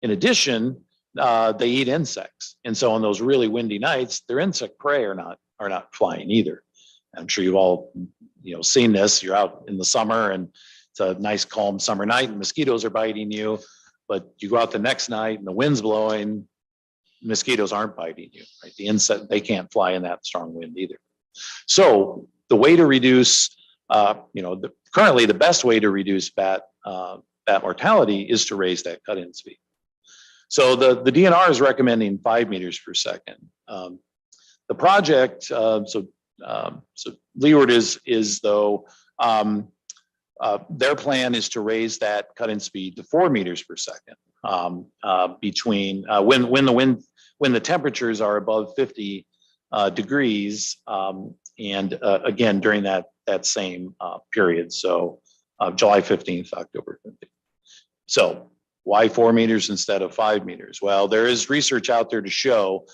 In addition, they eat insects. And so on those really windy nights, their insect prey are not flying either. I'm sure you've all, seen this. You're out in the summer and it's a nice calm summer night and mosquitoes are biting you, but you go out the next night and the wind's blowing, mosquitoes aren't biting you, right? The insect, they can't fly in that strong wind either. So the way to reduce, currently the best way to reduce bat mortality is to raise that cut-in speed. So the DNR is recommending 5 meters per second. The project, so Leeward is though, their plan is to raise that cut-in speed to 4 meters per second between when the temperatures are above 50 degrees, and again during that same period. So July 15th, October 15th. So why 4 meters instead of 5 meters? Well, there is research out there to show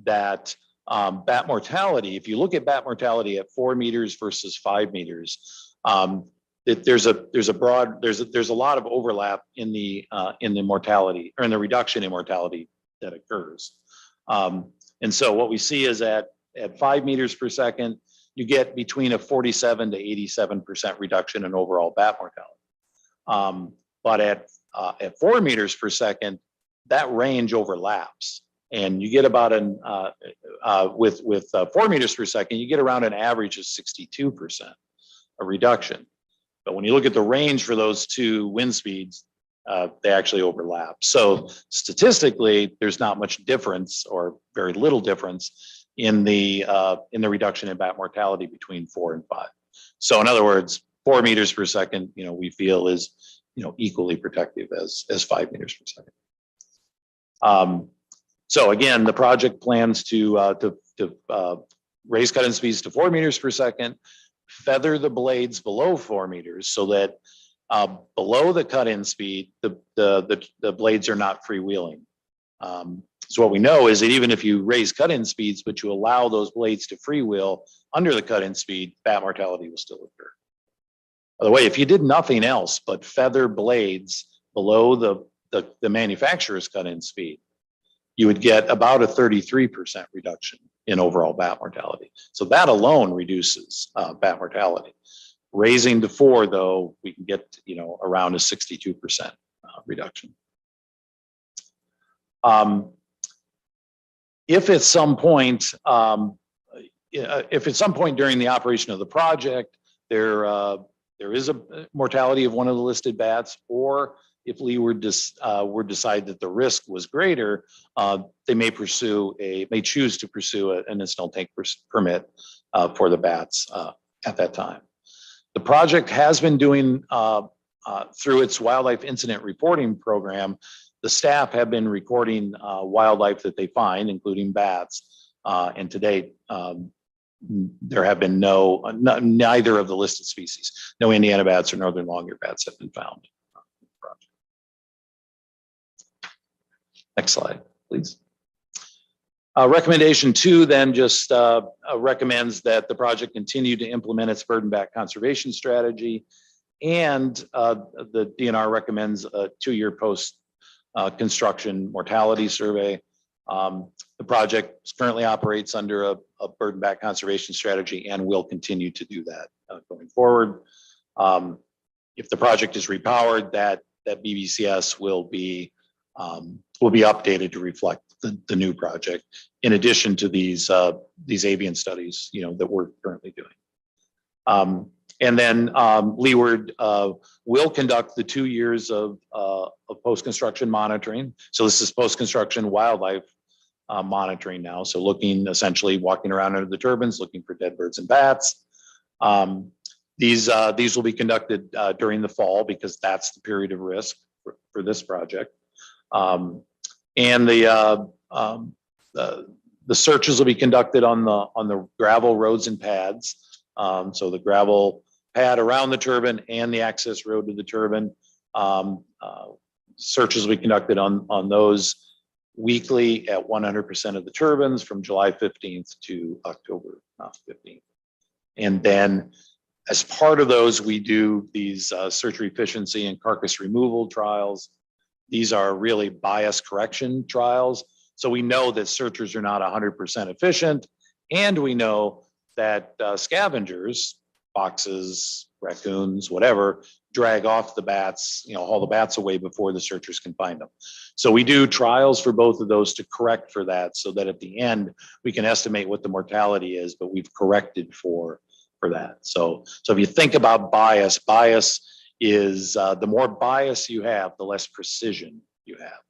that bat mortality, if you look at bat mortality at 4 meters versus 5 meters, there's a lot of overlap in the mortality or in the reduction in mortality that occurs. And so what we see is at 5 meters per second, you get between a 47 to 87% reduction in overall bat mortality. But at 4 meters per second, that range overlaps. And you get about with 4 meters per second, you get around an average of 62% a reduction. But when you look at the range for those two wind speeds, they actually overlap. So statistically, there's not much difference or very little difference in the reduction in bat mortality between 4 and 5. So in other words, 4 meters per second, we feel is equally protective as 5 meters per second. So again, the project plans to raise cut-in speeds to 4 meters per second, feather the blades below 4 meters so that below the cut-in speed, the blades are not freewheeling. So what we know is that even if you raise cut-in speeds, but you allow those blades to freewheel under the cut-in speed, bat mortality will still occur. By the way, if you did nothing else but feather blades below the manufacturer's cut-in speed, you would get about a 33% reduction in overall bat mortality. So that alone reduces bat mortality. Raising to 4, though, we can get around a 62% reduction. If at some point during the operation of the project there is a mortality of one of the listed bats, or if Lee were decide that the risk was greater, they may choose to pursue an incidental tank permit for the bats at that time. The project has been doing through its wildlife incident reporting program. The staff have been recording wildlife that they find, including bats, and to date, there have been neither of the listed species. No Indiana bats or northern long-eared bats have been found. Next slide, please. Recommendation 2 then just recommends that the project continue to implement its bird and bat conservation strategy, and the DNR recommends a 2-year post construction mortality survey. The project currently operates under a bird and bat conservation strategy and will continue to do that going forward. If the project is repowered, that BBCS will be updated to reflect the new project, in addition to these avian studies, that we're currently doing. And then Leeward will conduct the 2 years of post-construction monitoring. So this is post-construction wildlife monitoring now. So essentially walking around under the turbines, looking for dead birds and bats. These will be conducted during the fall because that's the period of risk for this project. And the searches will be conducted on the gravel roads and pads. So the gravel pad around the turbine and the access road to the turbine. Searches will be conducted on those weekly at 100% of the turbines from July 15th to October 15th. And then as part of those, we do these search efficiency and carcass removal trials. These are really bias correction trials. So we know that searchers are not 100% efficient, and we know that scavengers, foxes, raccoons, whatever, drag off the bats, haul the bats away before the searchers can find them. So we do trials for both of those to correct for that, so that at the end we can estimate what the mortality is, but we've corrected for that. So if you think about bias is the more bias you have, the less precision you have.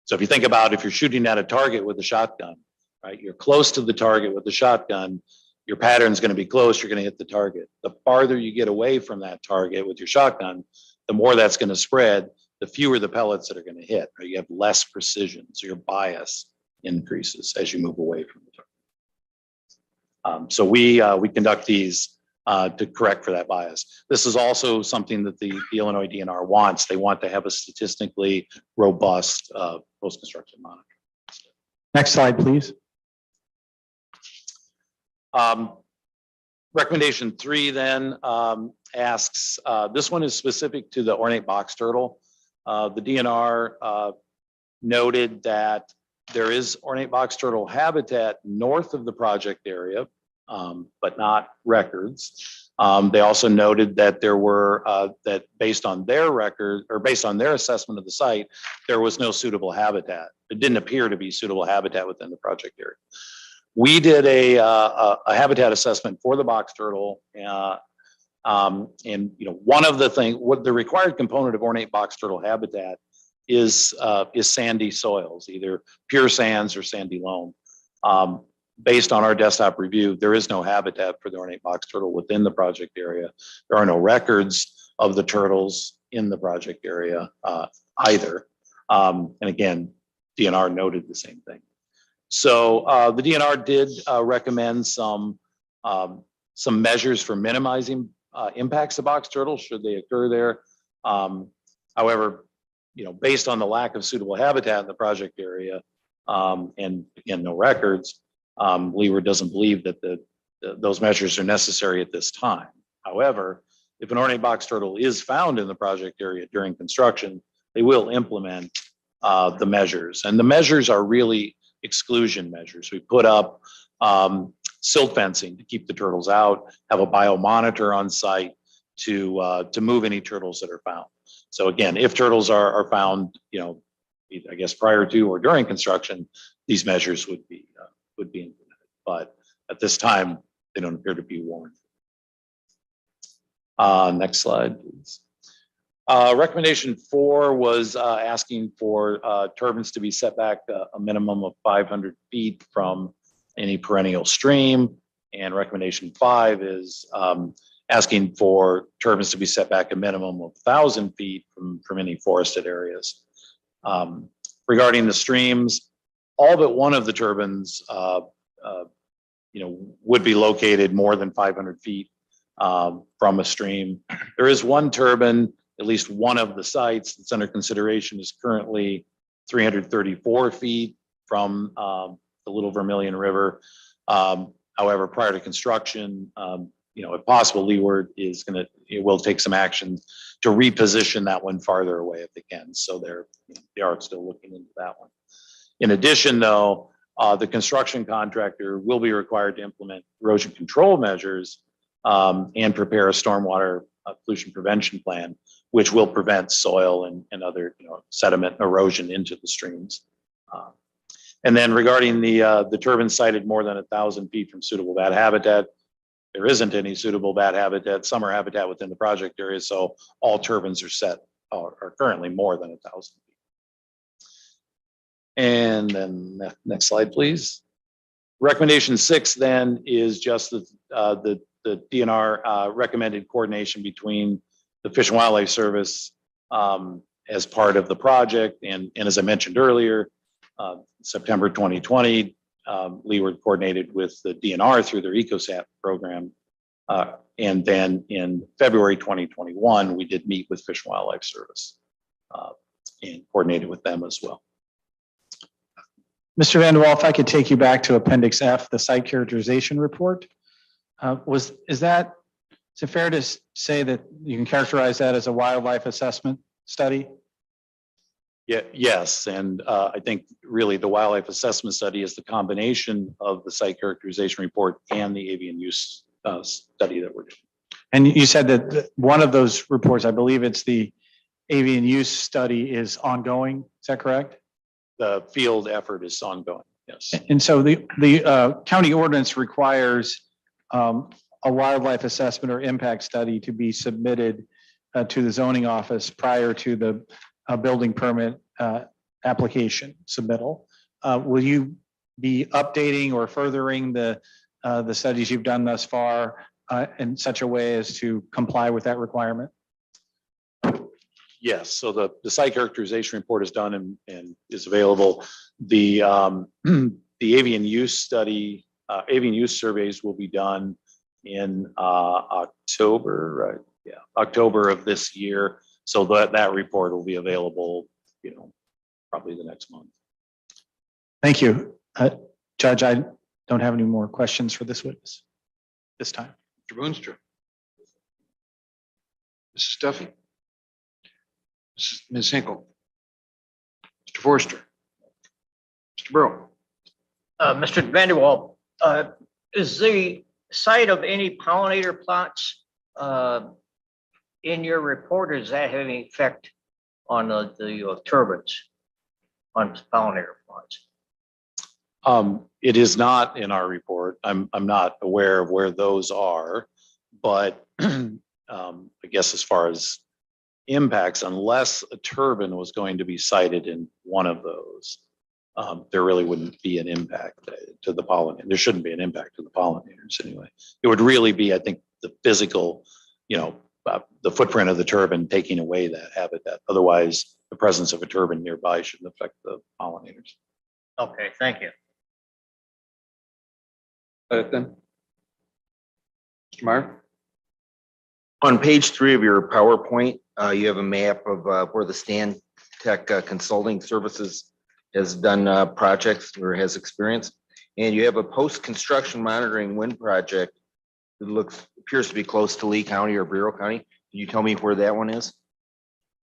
So if you think about if you're shooting at a target with a shotgun, right, you're close to the target with the shotgun, your pattern's going to be close, you're going to hit the target. The farther you get away from that target with your shotgun, the more that's going to spread, the fewer the pellets that are going to hit, right? You have less precision, so your bias increases as you move away from the target. So we conduct these to correct for that bias. This is also something that the Illinois DNR wants. They want to have a statistically robust post-construction monitoring. Next slide, please. Recommendation 3 then asks, this one is specific to the ornate box turtle. The DNR noted that there is ornate box turtle habitat north of the project area, but not records. They also noted that there were, that based on their record or based on their assessment of the site, there was no suitable habitat. It didn't appear to be suitable habitat within the project area. We did a habitat assessment for the box turtle, and one of the things, what the required component of ornate box turtle habitat is sandy soils, either pure sands or sandy loam. Based on our desktop review, there is no habitat for the ornate box turtle within the project area. There are no records of the turtles in the project area either. And again, DNR noted the same thing. So the DNR did recommend some measures for minimizing impacts of box turtles should they occur there. However, based on the lack of suitable habitat in the project area and again, no records, Leeward doesn't believe that those measures are necessary at this time. However, if an ornate box turtle is found in the project area during construction, they will implement the measures. And the measures are really exclusion measures. We put up silt fencing to keep the turtles out, have a biomonitor on site to move any turtles that are found. So again, if turtles are found, I guess prior to or during construction, these measures would be implemented. But at this time, they don't appear to be warranted. Next slide, please. Recommendation 4 was asking for turbines to be set back a minimum of 500 feet from any perennial stream. And recommendation 5 is asking for turbines to be set back a minimum of 1,000 feet from any forested areas. Regarding the streams, all but one of the turbines would be located more than 500 feet from a stream. There is one turbine, at least one of the sites that's under consideration is currently 334 feet from the Little Vermilion River. However, prior to construction, if possible, Leeward will take some action to reposition that one farther away if they can. So they are still looking into that one. In addition, though, the construction contractor will be required to implement erosion control measures and prepare a stormwater pollution prevention plan, which will prevent soil and other sediment erosion into the streams. And then regarding the turbine sited more than 1,000 feet from suitable bat habitat, there isn't any suitable bat habitat, summer habitat within the project area, so all turbines are currently more than 1,000 feet. And then next slide, please. Recommendation 6 then is just the DNR recommended coordination between the Fish and Wildlife Service as part of the project. And as I mentioned earlier, September 2020, Leeward coordinated with the DNR through their Ecosat program. And then in February 2021, we did meet with Fish and Wildlife Service and coordinated with them as well. Mr. Van der Wal, if I could take you back to Appendix F, the site characterization report. Is it fair to say that you can characterize that as a wildlife assessment study? Yeah, yes, and I think really the wildlife assessment study is the combination of the site characterization report and the avian use study that we're doing. And you said that one of those reports, I believe it's the avian use study, is ongoing. Is that correct? The field effort is ongoing, yes. And so the county ordinance requires a wildlife assessment or impact study to be submitted to the zoning office prior to the building permit application submittal. Will you be updating or furthering the studies you've done thus far in such a way as to comply with that requirement? Yes, so the site characterization report is done and is available. The avian use study, avian use surveys will be done in October, right? Yeah, October of this year. So that report will be available, probably the next month. Thank you. Judge, I don't have any more questions for this witness this time. Mr. Boonstra. Mrs. Duffy. Ms. Hinkle. Mr. Forster. Mr. Burrow. Mr. Vanderwall, is the site of any pollinator plots in your report, or does that have any effect on the turbines on pollinator plots? It is not in our report. I'm not aware of where those are, but I guess as far as impacts, unless a turbine was going to be sited in one of those, there really wouldn't be an impact to the pollinators. There shouldn't be an impact to the pollinators anyway. It would really be, I think, the physical, the footprint of the turbine taking away that habitat. Otherwise, the presence of a turbine nearby shouldn't affect the pollinators. Okay, thank you. Then. Mr. Meyer. On page 3 of your PowerPoint, you have a map of where the Stan Tech Consulting Services has done projects or has experience. And you have a post-construction monitoring wind project that appears to be close to Lee County or Bureau County. Can you tell me where that one is?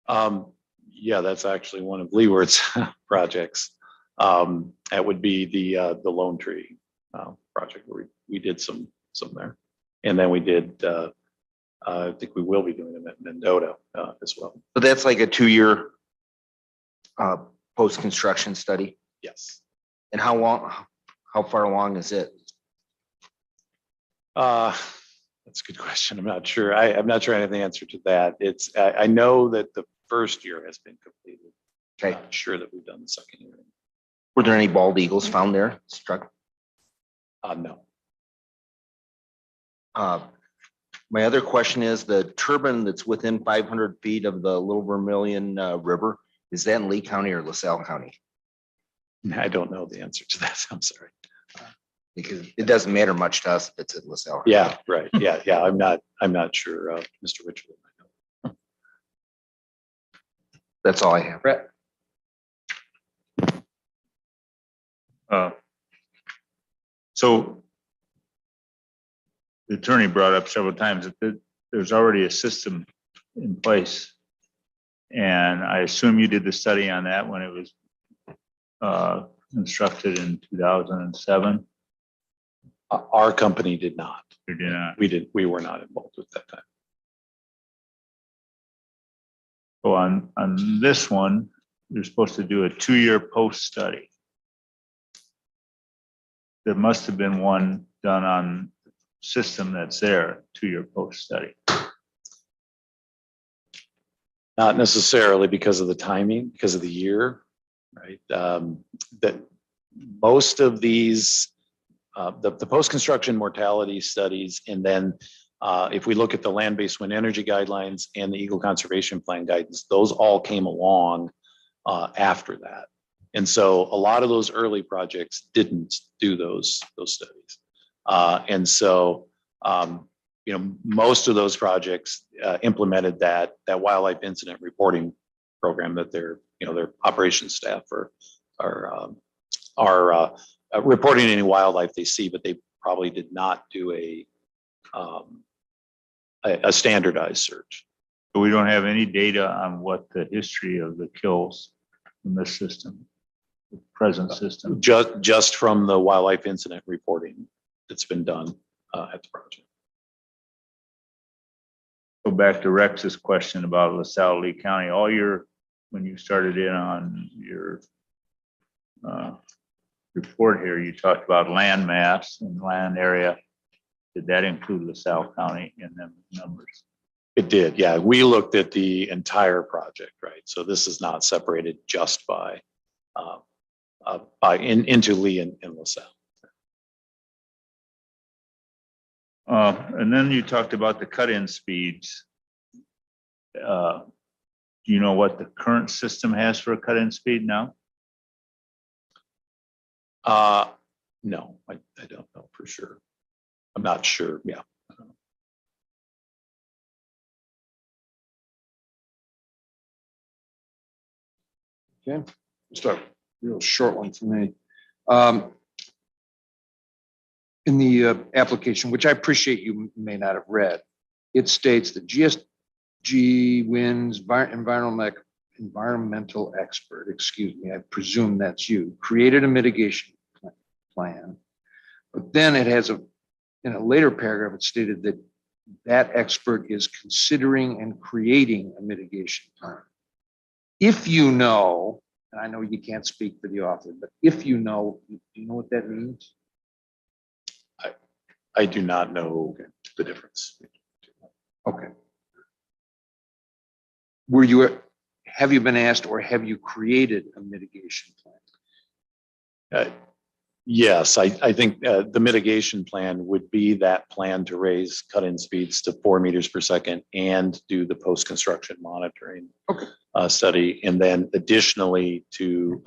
Yeah, that's actually one of Leeward's projects. That would be the Lone Tree project where we did some there. And then we did, I think we will be doing them at Mendota as well. So that's like a 2-year post-construction study. Yes. And how far along is it? That's a good question. I'm not sure. I'm not sure I have the answer to that. I know that the first year has been completed. Okay. I'm not sure that we've done the second year. Were there any bald eagles found there struck? No. My other question is the turbine that's within 500 feet of the Little Vermilion River, is that in Lee County or LaSalle County? I don't know the answer to that. I'm sorry. Because it doesn't matter much to us if it's in LaSalle. Yeah, right. Yeah. I'm not sure. Mr. Richard. That's all I have. Brett. So the attorney brought up several times that there's already a system in place. And I assume you did the study on that when it was constructed in 2007. Our company did not. You did not. We were not involved at that time. So on this one, you're supposed to do a 2-year post study. There must have been one done on system that's there, 2-year post study. Not necessarily because of the timing, because of the year, right? That most of these, the post-construction mortality studies, and then if we look at the land-based wind energy guidelines and the Eagle Conservation Plan guidance, those all came along after that. And so a lot of those early projects didn't do those studies. And so, most of those projects implemented that wildlife incident reporting program that their operations staff are reporting any wildlife they see, but they probably did not do a standardized search. But we don't have any data on what the history of the kills from this system, the present system? Just from the wildlife incident reporting that's been done at the project. Go back to Rex's question about LaSalle, Lee County, when you started in on your report here, you talked about land mass and land area. Did that include LaSalle County in them numbers? It did, yeah. We looked at the entire project, right? So this is not separated just by into Lee and LaSalle. And then you talked about the cut-in speeds. Do you know what the current system has for a cut-in speed now? No, I don't know for sure. I'm not sure. Yeah. Okay, just a real short one for me. In the application, which I appreciate you may not have read, it states that Gsg Wind's environmental expert, excuse me, I presume that's you, created a mitigation plan. But then it has in a later paragraph, it stated that that expert is considering and creating a mitigation plan. If you know, and I know you can't speak for the author, but if you know, do you know what that means? I do not know the difference. Okay. Have you been asked or have you created a mitigation plan? Yes, I think the mitigation plan would be that plan to raise cut-in speeds to 4 meters per second and do the post-construction monitoring study, and then additionally to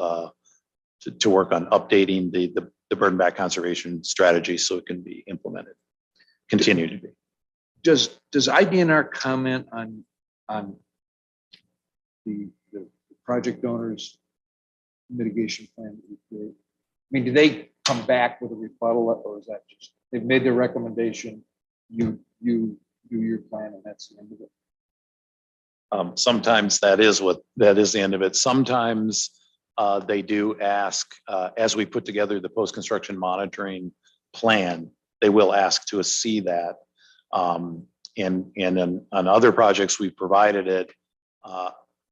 work on updating the burn back conservation strategy so it can be implemented, continue to be. Does IDNR comment on the project owner's mitigation plan? I mean, do they come back with a rebuttal, or is that just they've made their recommendation, you do your plan and that's the end of it? Sometimes that is the end of it. Sometimes they do ask, as we put together the post-construction monitoring plan, they will ask to see that. And on other projects we've provided it.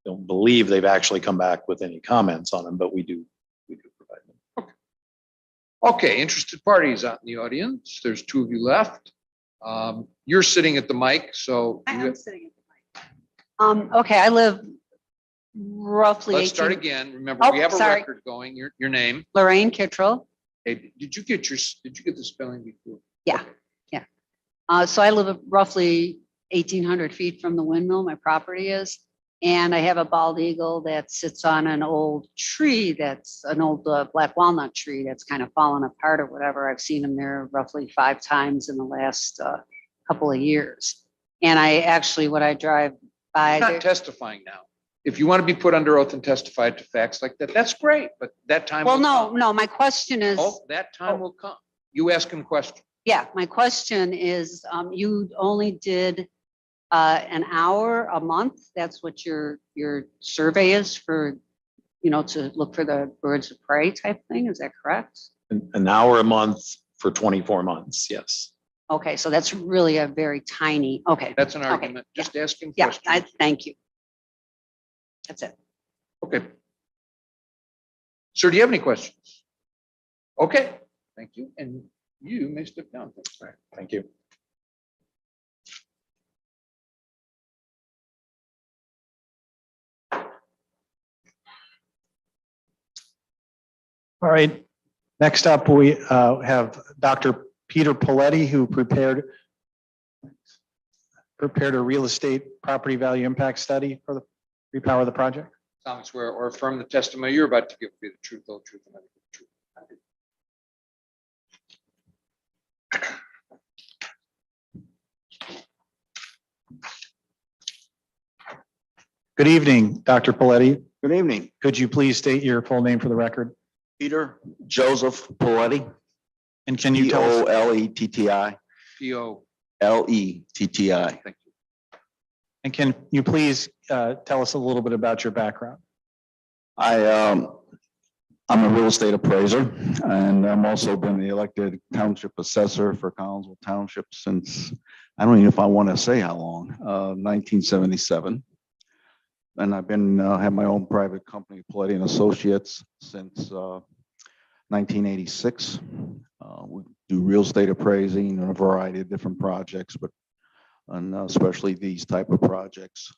Don't believe they've actually come back with any comments on them, but we do provide them. Okay, interested parties out in the audience. There's 2 of you left. You're sitting at the mic, so I am sitting at the mic. Okay, I live roughly. let's start 18 again. Remember, Oh, we have a sorry. record going. Your name. Lorraine Kittrell. Hey, did you get the spelling before? Yeah, yeah. So I live roughly 1,800 feet from the windmill, my property is. And I have a bald eagle that sits on an old tree that's an old black walnut tree that's kind of fallen apart or whatever. I've seen them there roughly 5 times in the last couple of years. And I actually, when I drive by. I'm not testifying now. If you want to be put under oath and testify to facts like that, that's great, but that time. Well, will no, come. no, my question is. Oh, that time will come. You ask him questions. Yeah, my question is, you only did an hour a month. That's what your survey is for, to look for the birds of prey type thing. Is that correct? An hour a month for 24 months. Yes. Okay, so that's really a very tiny, okay. That's an Okay, argument. Just asking Yeah, questions. thank you. That's it. Okay. Sir, do you have any questions? Okay, thank you. And you may step down. All right. Thank you. All right, next up, we have Dr. Peter Poletti, who prepared a real estate property value impact study for the Repower the project. Solemnly swear or affirm the testimony you're about to give will be the truth, whole truth, and nothing but the truth. Good evening, Dr. Poletti. Good evening, Could you please state your full name for the record? Peter Joseph Poletti, And can you tell us, Poletti, P.O. Letti. Thank you. and can you please tell us a little bit about your background? I'm a real estate appraiser, and I'm also been the elected township assessor for Collinsville Township since, I don't even know if I want to say how long, 1977. And I've been, have my own private company, Palladian and Associates, since 1986. We do real estate appraising and a variety of different projects, but and especially these type of projects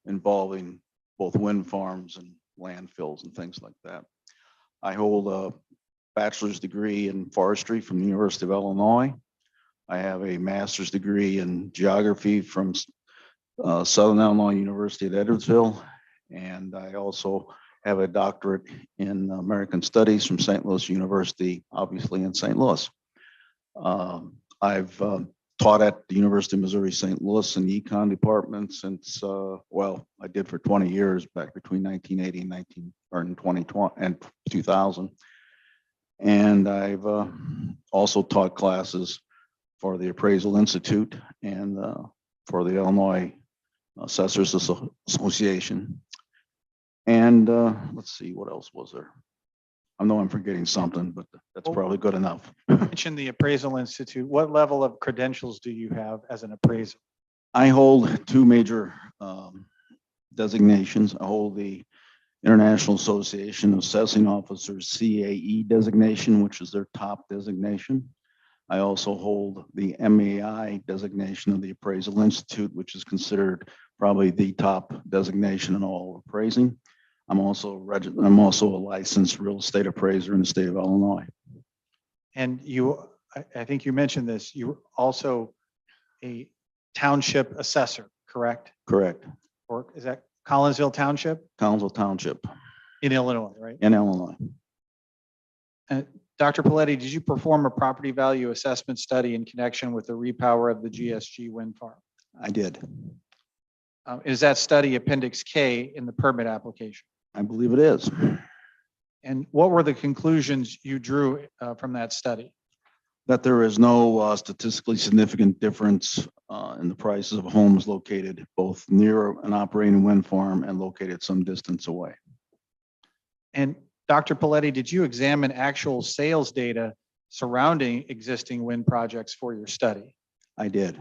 involving both wind farms and landfills and things like that. I hold a bachelor's degree in forestry from the University of Illinois. I have a master's degree in geography from Southern Illinois University at Edwardsville. And I also have a doctorate in American Studies from St. Louis University, obviously in St. Louis. I've taught at the University of Missouri St. Louis in the econ department since, well, I did for 20 years back between 1980 and 2020 and 2000. And I've also taught classes for the Appraisal Institute and for the Illinois Assessors Association. And let's see, what else was there? I know I'm forgetting something, but that's probably good enough. Mention the Appraisal Institute. What level of credentials do you have as an appraiser? I hold two major designations. I hold the International Association of Assessing Officers CAE designation, which is their top designation. I also hold the MAI designation of the Appraisal Institute, which is considered probably the top designation in all appraising. I'm also a licensed real estate appraiser in the state of Illinois. And you, I think you mentioned this, you're also a township assessor, correct? Correct. Or is that Collinsville Township? Collinsville Township In Illinois, right? in Illinois. Dr. Paletti, did you perform a property value assessment study in connection with the repower of the Gsg Wind Farm? I did. Is that study Appendix K in the permit application? I believe it is. And what were the conclusions you drew from that study? That there is no statistically significant difference in the prices of homes located both near an operating wind farm and located some distance away. And Dr. Paletti, did you examine actual sales data surrounding existing wind projects for your study? I did.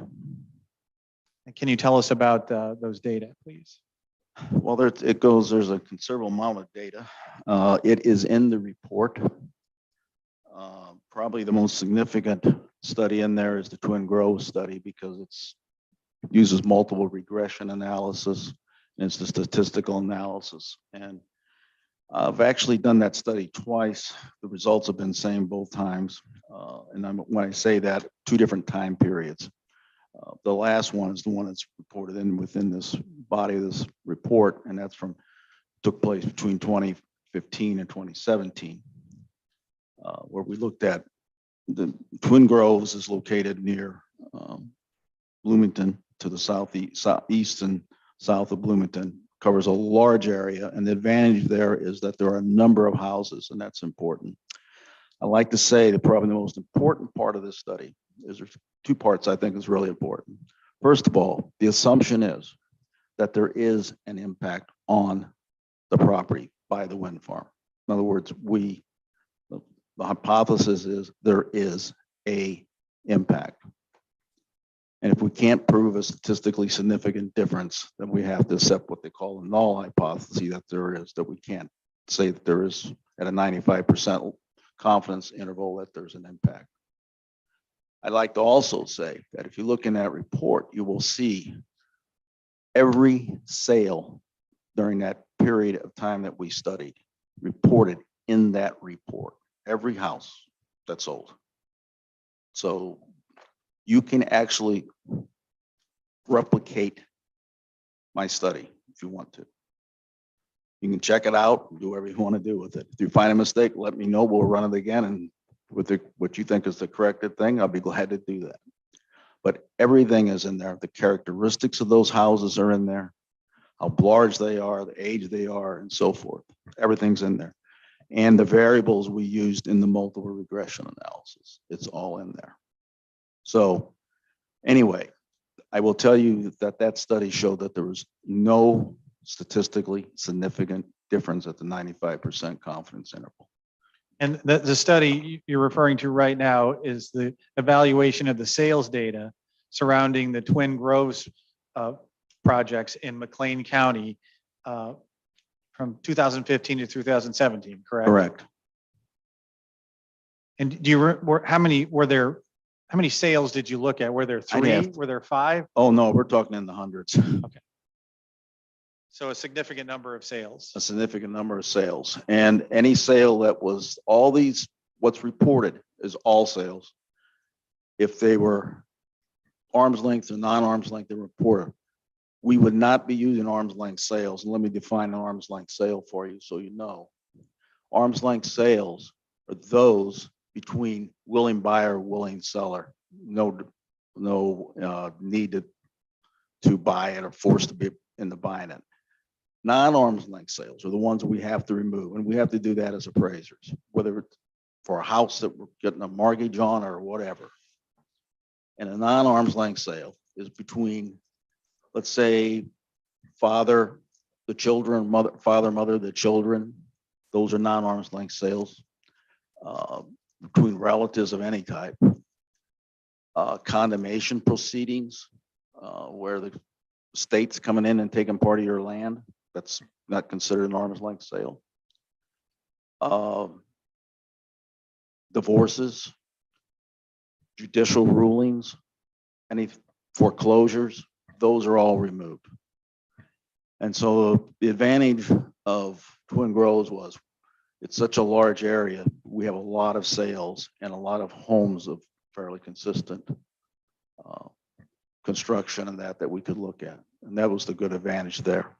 And can you tell us about those data, please? Well, it goes, there's a considerable amount of data. It is in the report. Probably the most significant study in there is the Twin Groves study because it uses multiple regression analysis and it's the statistical analysis. And I've actually done that study twice. The results have been the same both times. When I say that, 2 different time periods. The last one is the one that's reported in within this body of this report, and that's took place between 2015 and 2017, where we looked at the Twin Groves is located near Bloomington to the southeast and south of Bloomington, covers a large area, and the advantage there is that there are a number of houses, and that's important. I like to say that probably the most important part of this study is there's 2 parts I think is really important. First of all, the assumption is that there is an impact on the property by the wind farm. In other words, the hypothesis is there is a impact. And if we can't prove a statistically significant difference, then we have to accept what they call a null hypothesis that there is, that we can't say that there is at a 95% confidence interval that there's an impact. I'd like to also say that if you look in that report, you will see every sale during that period of time that we studied reported in that report, every house that sold. So you can actually replicate my study if you want to. You can check it out, do whatever you want to do with it. If you find a mistake, let me know. We'll run it again, and with what you think is the corrected thing, I'll be glad to do that. But everything is in there. The characteristics of those houses are in there, how large they are, the age they are, and so forth. Everything's in there. And the variables we used in the multiple regression analysis, it's all in there. So anyway, I will tell you that study showed that there was no statistically significant difference at the 95% confidence interval. And the study you're referring to right now is the evaluation of the sales data surrounding the Twin Groves projects in McLean County from 2015 to 2017, correct? Correct. And do you, how many sales did you look at? Were there I'd 3? have- Were there 5? Oh, no, we're talking in the hundreds. So a significant number of sales. A significant number of sales. And any sale that was all these, what's reported is all sales. If they were arm's length or non-arm's length, they reported. We would not be using arm's length sales. And let me define an arm's length sale for you so you know. Arm's length sales are those between willing buyer, willing seller. No need to buy it or forced to be into buying it. Non-arm's length sales are the ones that we have to remove, and we have to do that as appraisers, whether it's for a house that we're getting a mortgage on or whatever. And a non-arm's length sale is between, let's say, father, the children, mother, father, mother, the children. Those are non-arm's length sales. Between relatives of any type. Condemnation proceedings, where the state's coming in and taking part of your land. That's not considered an arm's length sale. Divorces, judicial rulings, any foreclosures, those are all removed. And so the advantage of Twin Groves was it's such a large area. We have a lot of sales and a lot of homes of fairly consistent construction and that we could look at. And that was the good advantage there.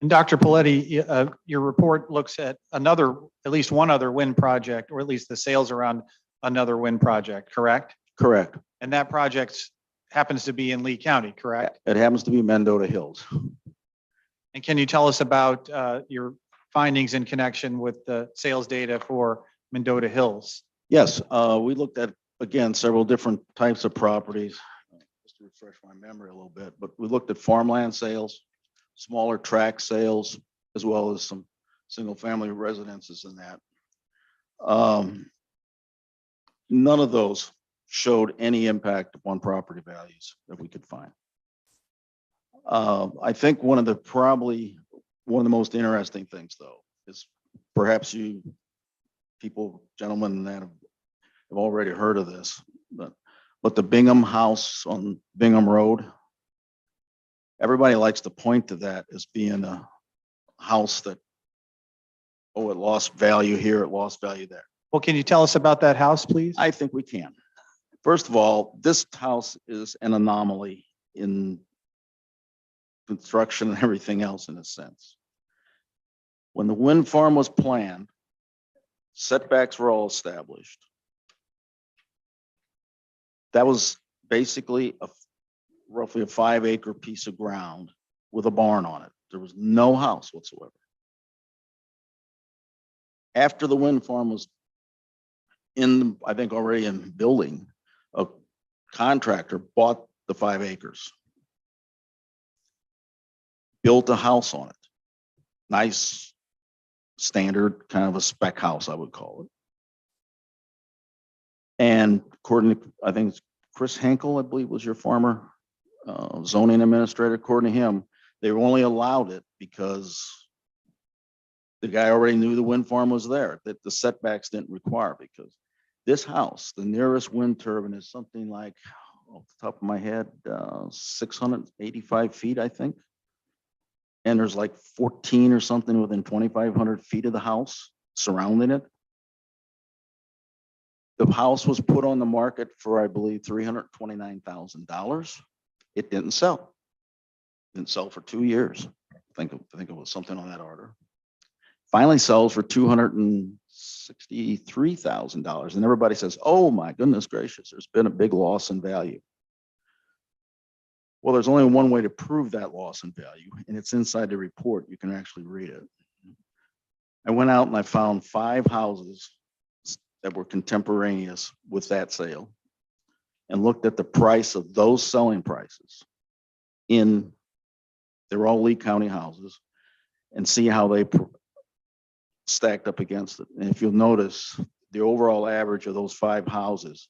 And Dr. Paletti, your report looks at at least one other wind project, or at least the sales around another wind project, correct? Correct. And that project happens to be in Lee County, correct? It happens to be Mendota Hills. And can you tell us about your findings in connection with the sales data for Mendota Hills? Yes, we looked at, again, several different types of properties. Just to refresh my memory a little bit, but we looked at farmland sales, smaller tract sales, as well as some single family residences in that. None of those showed any impact upon property values that we could find. I think one of the most interesting things though, is perhaps you people, gentlemen that have already heard of this, but the Bingham house on Bingham Road, everybody likes to point to that as being a house that, oh, it lost value here, it lost value there. Well, can you tell us about that house, please? I think we can. First of all, this house is an anomaly in construction and everything else in a sense. When the wind farm was planned, setbacks were all established. That was basically roughly a 5-acre piece of ground with a barn on it. There was no house whatsoever. After the wind farm was I think already in building, a contractor bought the 5 acres, built a house on it. Nice, standard kind of a spec house, I would call it. And according to, I think it's Chris Henkel, I believe was your former zoning administrator, according to him, they only allowed it because the guy already knew the wind farm was there, that the setbacks didn't require, because this house, the nearest wind turbine is something like, off the top of my head, 685 feet, I think. And there's like 14 or something within 2,500 feet of the house surrounding it. The house was put on the market for, I believe, $329,000. It didn't sell. Didn't sell for 2 years. I think it was something on that order. Finally sells for $263,000. And everybody says, oh my goodness gracious, there's been a big loss in value. Well, there's only one way to prove that loss in value, and it's inside the report. You can actually read it. I went out and I found 5 houses that were contemporaneous with that sale and looked at the price of those selling prices they're all Lee County houses, and see how they stacked up against it. And if you'll notice, the overall average of those 5 houses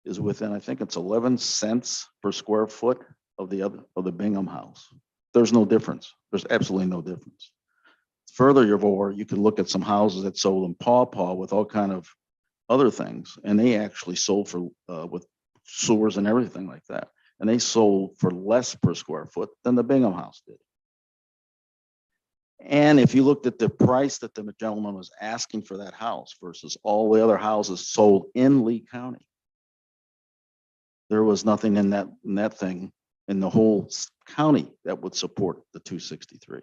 is within, I think it's 11 cents per square foot of the Bingham house. There's no difference. There's absolutely no difference. Furthermore, you can look at some houses that sold in Paw Paw with all kind of other things, and they actually sold for with sewers and everything like that, and they sold for less per square foot than the Bingham house did. And if you looked at the price that the gentleman was asking for that house versus all the other houses sold in Lee County, there was nothing in that thing in the whole county that would support the 263.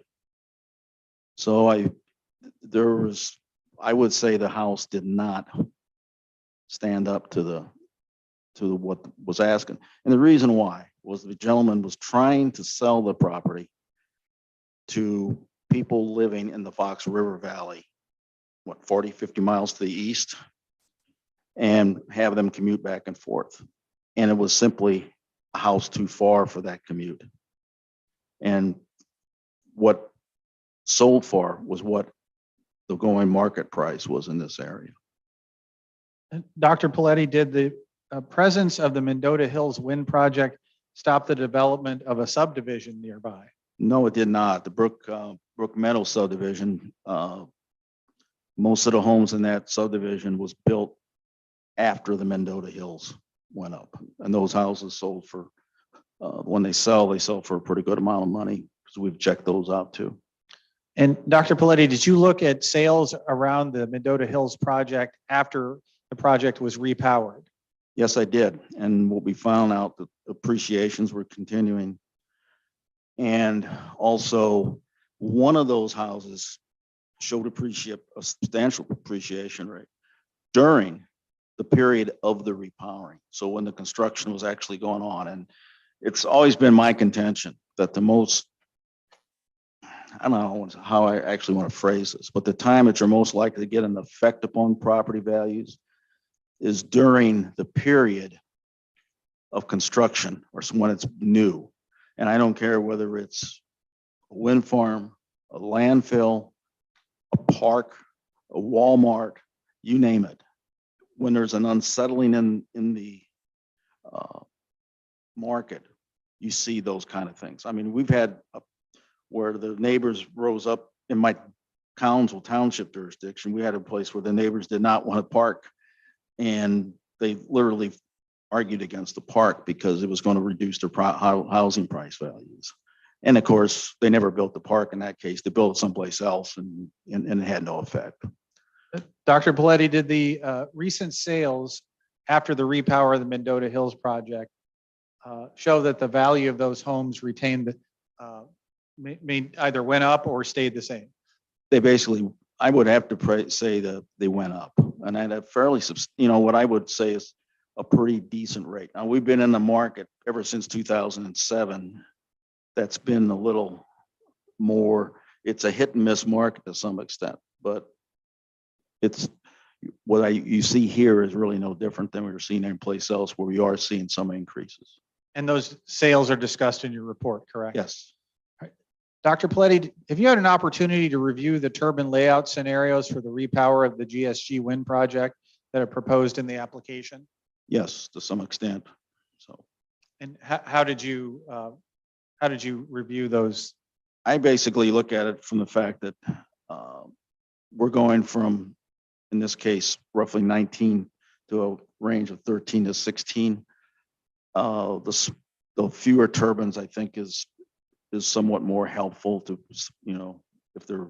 So I would say the house did not stand up to what was asking. And the reason why was the gentleman was trying to sell the property to people living in the Fox River Valley, 40, 50 miles to the east, and have them commute back and forth. And it was simply a house too far for that commute. And what sold for was what the going market price was in this area. And Dr. Paletti, did the presence of the Mendota Hills Wind Project stop the development of a subdivision nearby? No, it did not. The Brook Meadow subdivision, most of the homes in that subdivision was built after the Mendota Hills went up. And those houses sold for, when they sell for a pretty good amount of money, because we've checked those out too. And Dr. Paletti, did you look at sales around the Mendota Hills project after the project was repowered? Yes, I did. And what we found out, the appreciations were continuing. And also, one of those houses showed a substantial appreciation rate during the period of the repowering. So when the construction was actually going on, and it's always been my contention that the most, I don't know how I actually want to phrase this, but the time that you're most likely to get an effect upon property values is during the period of construction or when it's new. And I don't care whether it's a wind farm, a landfill, a park, a Walmart, you name it. When there's an unsettling in the market, you see those kind of things. I mean, we've had where the neighbors rose up in my Council Township jurisdiction. We had a place where the neighbors did not want to park, and they literally argued against the park because it was going to reduce their housing price values. And of course, they never built the park in that case. They built it someplace else, and it had no effect. Dr. Paletti, did the recent sales after the repower of the Mendota Hills project show that the value of those homes retained, either went up or stayed the same? They basically, I would have to say that they went up, and at a fairly, what I would say is a pretty decent rate. Now, we've been in the market ever since 2007. That's been a little more, it's a hit and miss market to some extent, but it's what you see here is really no different than we were seeing anyplace else where we are seeing some increases. And those sales are discussed in your report, correct? Yes. All right. Dr. Paletti, have you had an opportunity to review the turbine layout scenarios for the repower of the GSG Wind project that are proposed in the application? Yes, to some extent. So. And how did you review those? I basically look at it from the fact that we're going from, in this case, roughly 19 to a range of 13 to 16. The fewer turbines, I think, is somewhat more helpful to, if they're,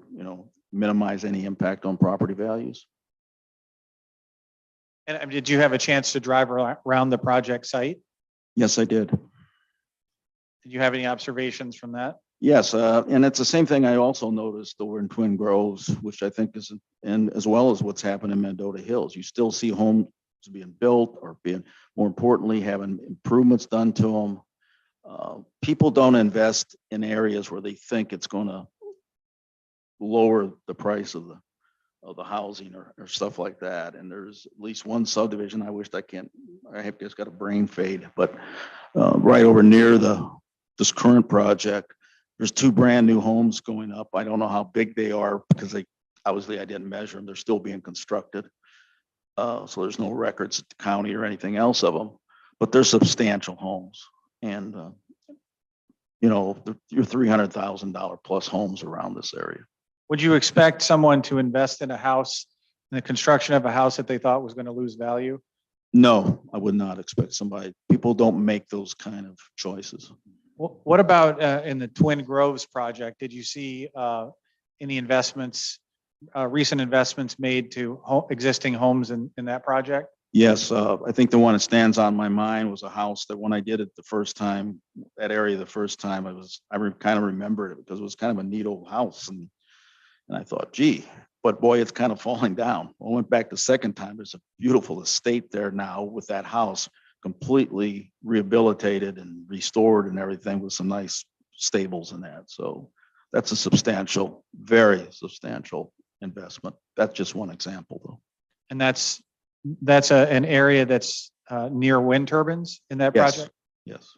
minimize any impact on property values. And did you have a chance to drive around the project site? Yes, I did. Did you have any observations from that? Yes, and it's the same thing I also noticed over in Twin Groves, which I think is, and as well as what's happened in Mendota Hills. You still see homes being built or being, more importantly, having improvements done to them. People don't invest in areas where they think it's going to lower the price of the housing or stuff like that. And there's at least one subdivision, I have just got a brain fade, but right over near this current project, there's 2 brand new homes going up. I don't know how big they are because obviously I didn't measure them. They're still being constructed. So there's no records at the county or anything else of them, but they're substantial homes. And, you know, you're $300,000 plus homes around this area. Would you expect someone to invest in a house, in the construction of a house that they thought was going to lose value? No, I would not expect somebody, people don't make those kind of choices. What about in the Twin Groves project? Did you see any investments, recent investments made to existing homes in that project? Yes, I think the one that stands on my mind was a house that when I did it the first time, that area the first time, I kind of remembered it because it was kind of a neat old house. And I thought, gee, but boy, it's kind of falling down. I went back the second time. There's a beautiful estate there now with that house completely rehabilitated and restored and everything with some nice stables in that. So that's a substantial, very substantial investment. That's just one example though. And that's an area that's near wind turbines in that Yes. project? Yes.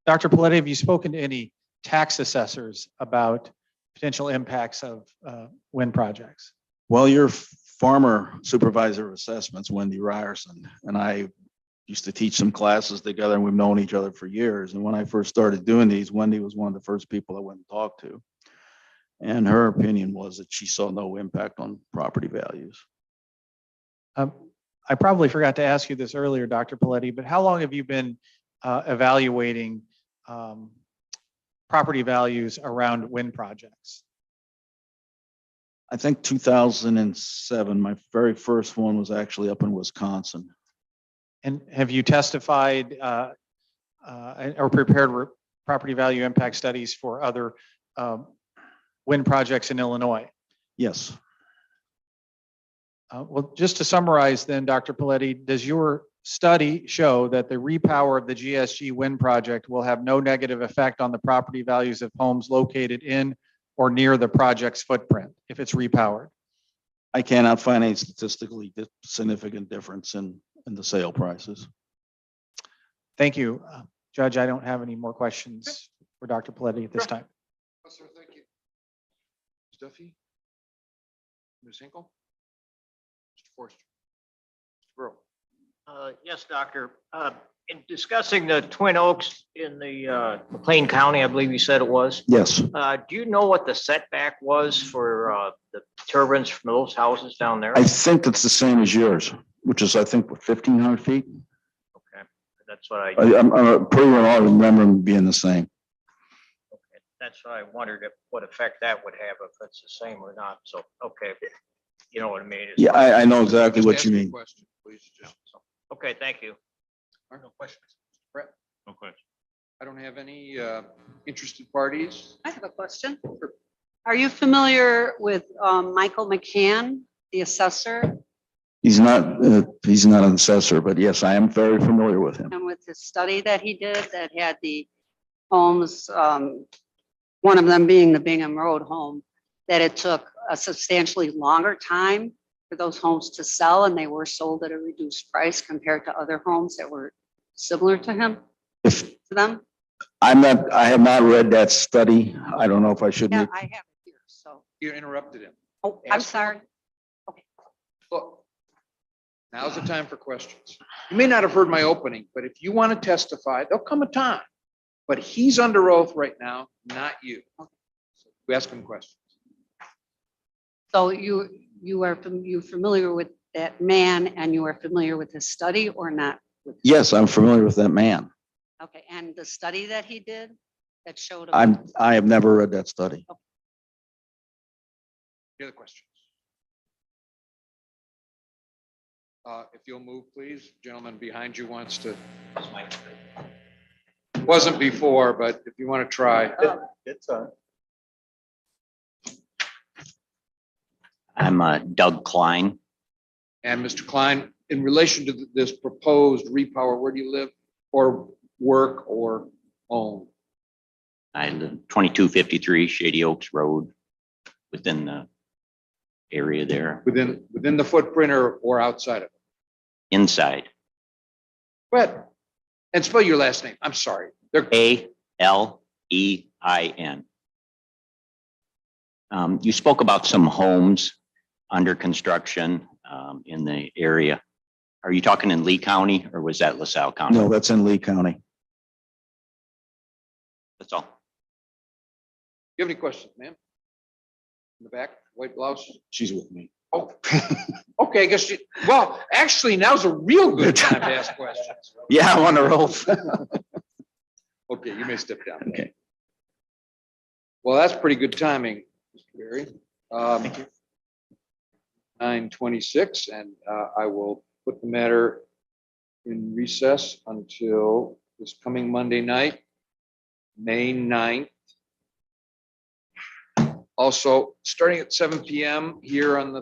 Dr. Paletti, have you spoken to any tax assessors about potential impacts of wind projects? Well, your former supervisor of assessments, Wendy Ryerson, and I used to teach some classes together, and we've known each other for years. And when I first started doing these, Wendy was one of the first people I went and talked to. And her opinion was that she saw no impact on property values. I probably forgot to ask you this earlier, Dr. Paletti, but how long have you been evaluating property values around wind projects? I think 2007, my very first one was actually up in Wisconsin. And have you testified or prepared property value impact studies for other wind projects in Illinois? Yes. Well, just to summarize then, Dr. Paletti, does your study show that the repower of the GSG Wind Project will have no negative effect on the property values of homes located in or near the project's footprint if it's repowered? I cannot find any statistically significant difference in the sale prices. Thank you, Judge. I don't have any more questions for Dr. Paletti at this time. Sir, thank you. Ms. Duffy? Ms. Hinkle? Mr. Forster? Mr. Burrow? Yes, Doctor. In discussing the Twin Oaks in the McLean County, I believe you said it was. Yes. Do you know what the setback was for the turbines from those houses down there? I think it's the same as yours, which is, I think, what, 1,500 feet? Okay, that's what I'm pretty well, I remember them being the same. Okay, that's what I wondered what effect that would have if it's the same or not. So, okay, you know what I mean? Yeah, I know exactly Just what ask you a mean. question, please. Just- Okay, thank you. Are no questions? Brett? No question. I don't have any interested parties. I have a question. Are you familiar with Michael McCann, the assessor, He's not an assessor, but yes, I am very familiar with him. and with his study that he did that had the homes, one of them being the Bingham Road home, that it took a substantially longer time for those homes to sell, and they were sold at a reduced price compared to other homes that were similar to him, If to them? I have not read that study. I don't know if I should. Yeah, I have it here, so. You interrupted him. Oh, I'm Ask him. sorry. Look, now's the time for questions. You may not have heard my opening, but if you want to testify, there'll come a time. But he's under oath right now, not you. So you ask him questions. So you are familiar with that man, and you are familiar with his study or not? Yes, I'm familiar with that man. Okay, and the study that he did that showed. I have never read that study. Any other questions? If you'll move, please. Gentleman behind you wants to. Wasn't before, but if you want to try. I'm Doug Klein. And Mr. Klein, in relation to this proposed repower, where do you live or work or own? I live 2253 Shady Oaks Road, within the area there, Within the footprint or outside of it? inside. But, and spell your last name. I'm sorry. ALEIN. You spoke about some homes under construction in the area. Are you talking in Lee County or was that LaSalle County? No, that's in Lee County. That's all. You have any questions, ma'am? In the back, white blouse? She's with me. Oh, okay, I guess you, well, actually, now's a real good time to ask questions. Yeah, I'm on the roll. Okay, you may step down. Okay. Well, that's pretty good timing, Mr. Berry. Thank you. 9:26, and I will put the matter in recess until this coming Monday night, May 9th. Also, starting at 7 PM here in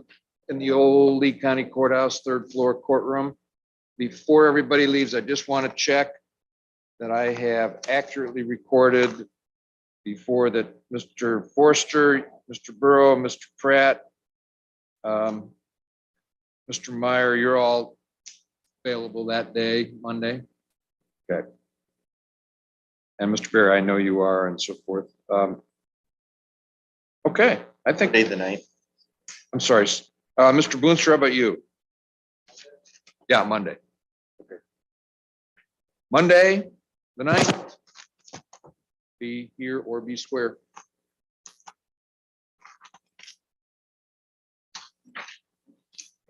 the old Lee County Courthouse, 3rd floor courtroom. Before everybody leaves, I just want to check that I have accurately recorded before that Mr. Forster, Mr. Burrow, Mr. Pratt, Mr. Meyer, you're all available that day, Monday. Okay. And Mr. Berry, I know you are, and so forth. Okay, I think. Day the night. I'm sorry, Mr. Boonstra, how about you? Yeah, Monday. Okay. Monday, the 9th. Be here or be square.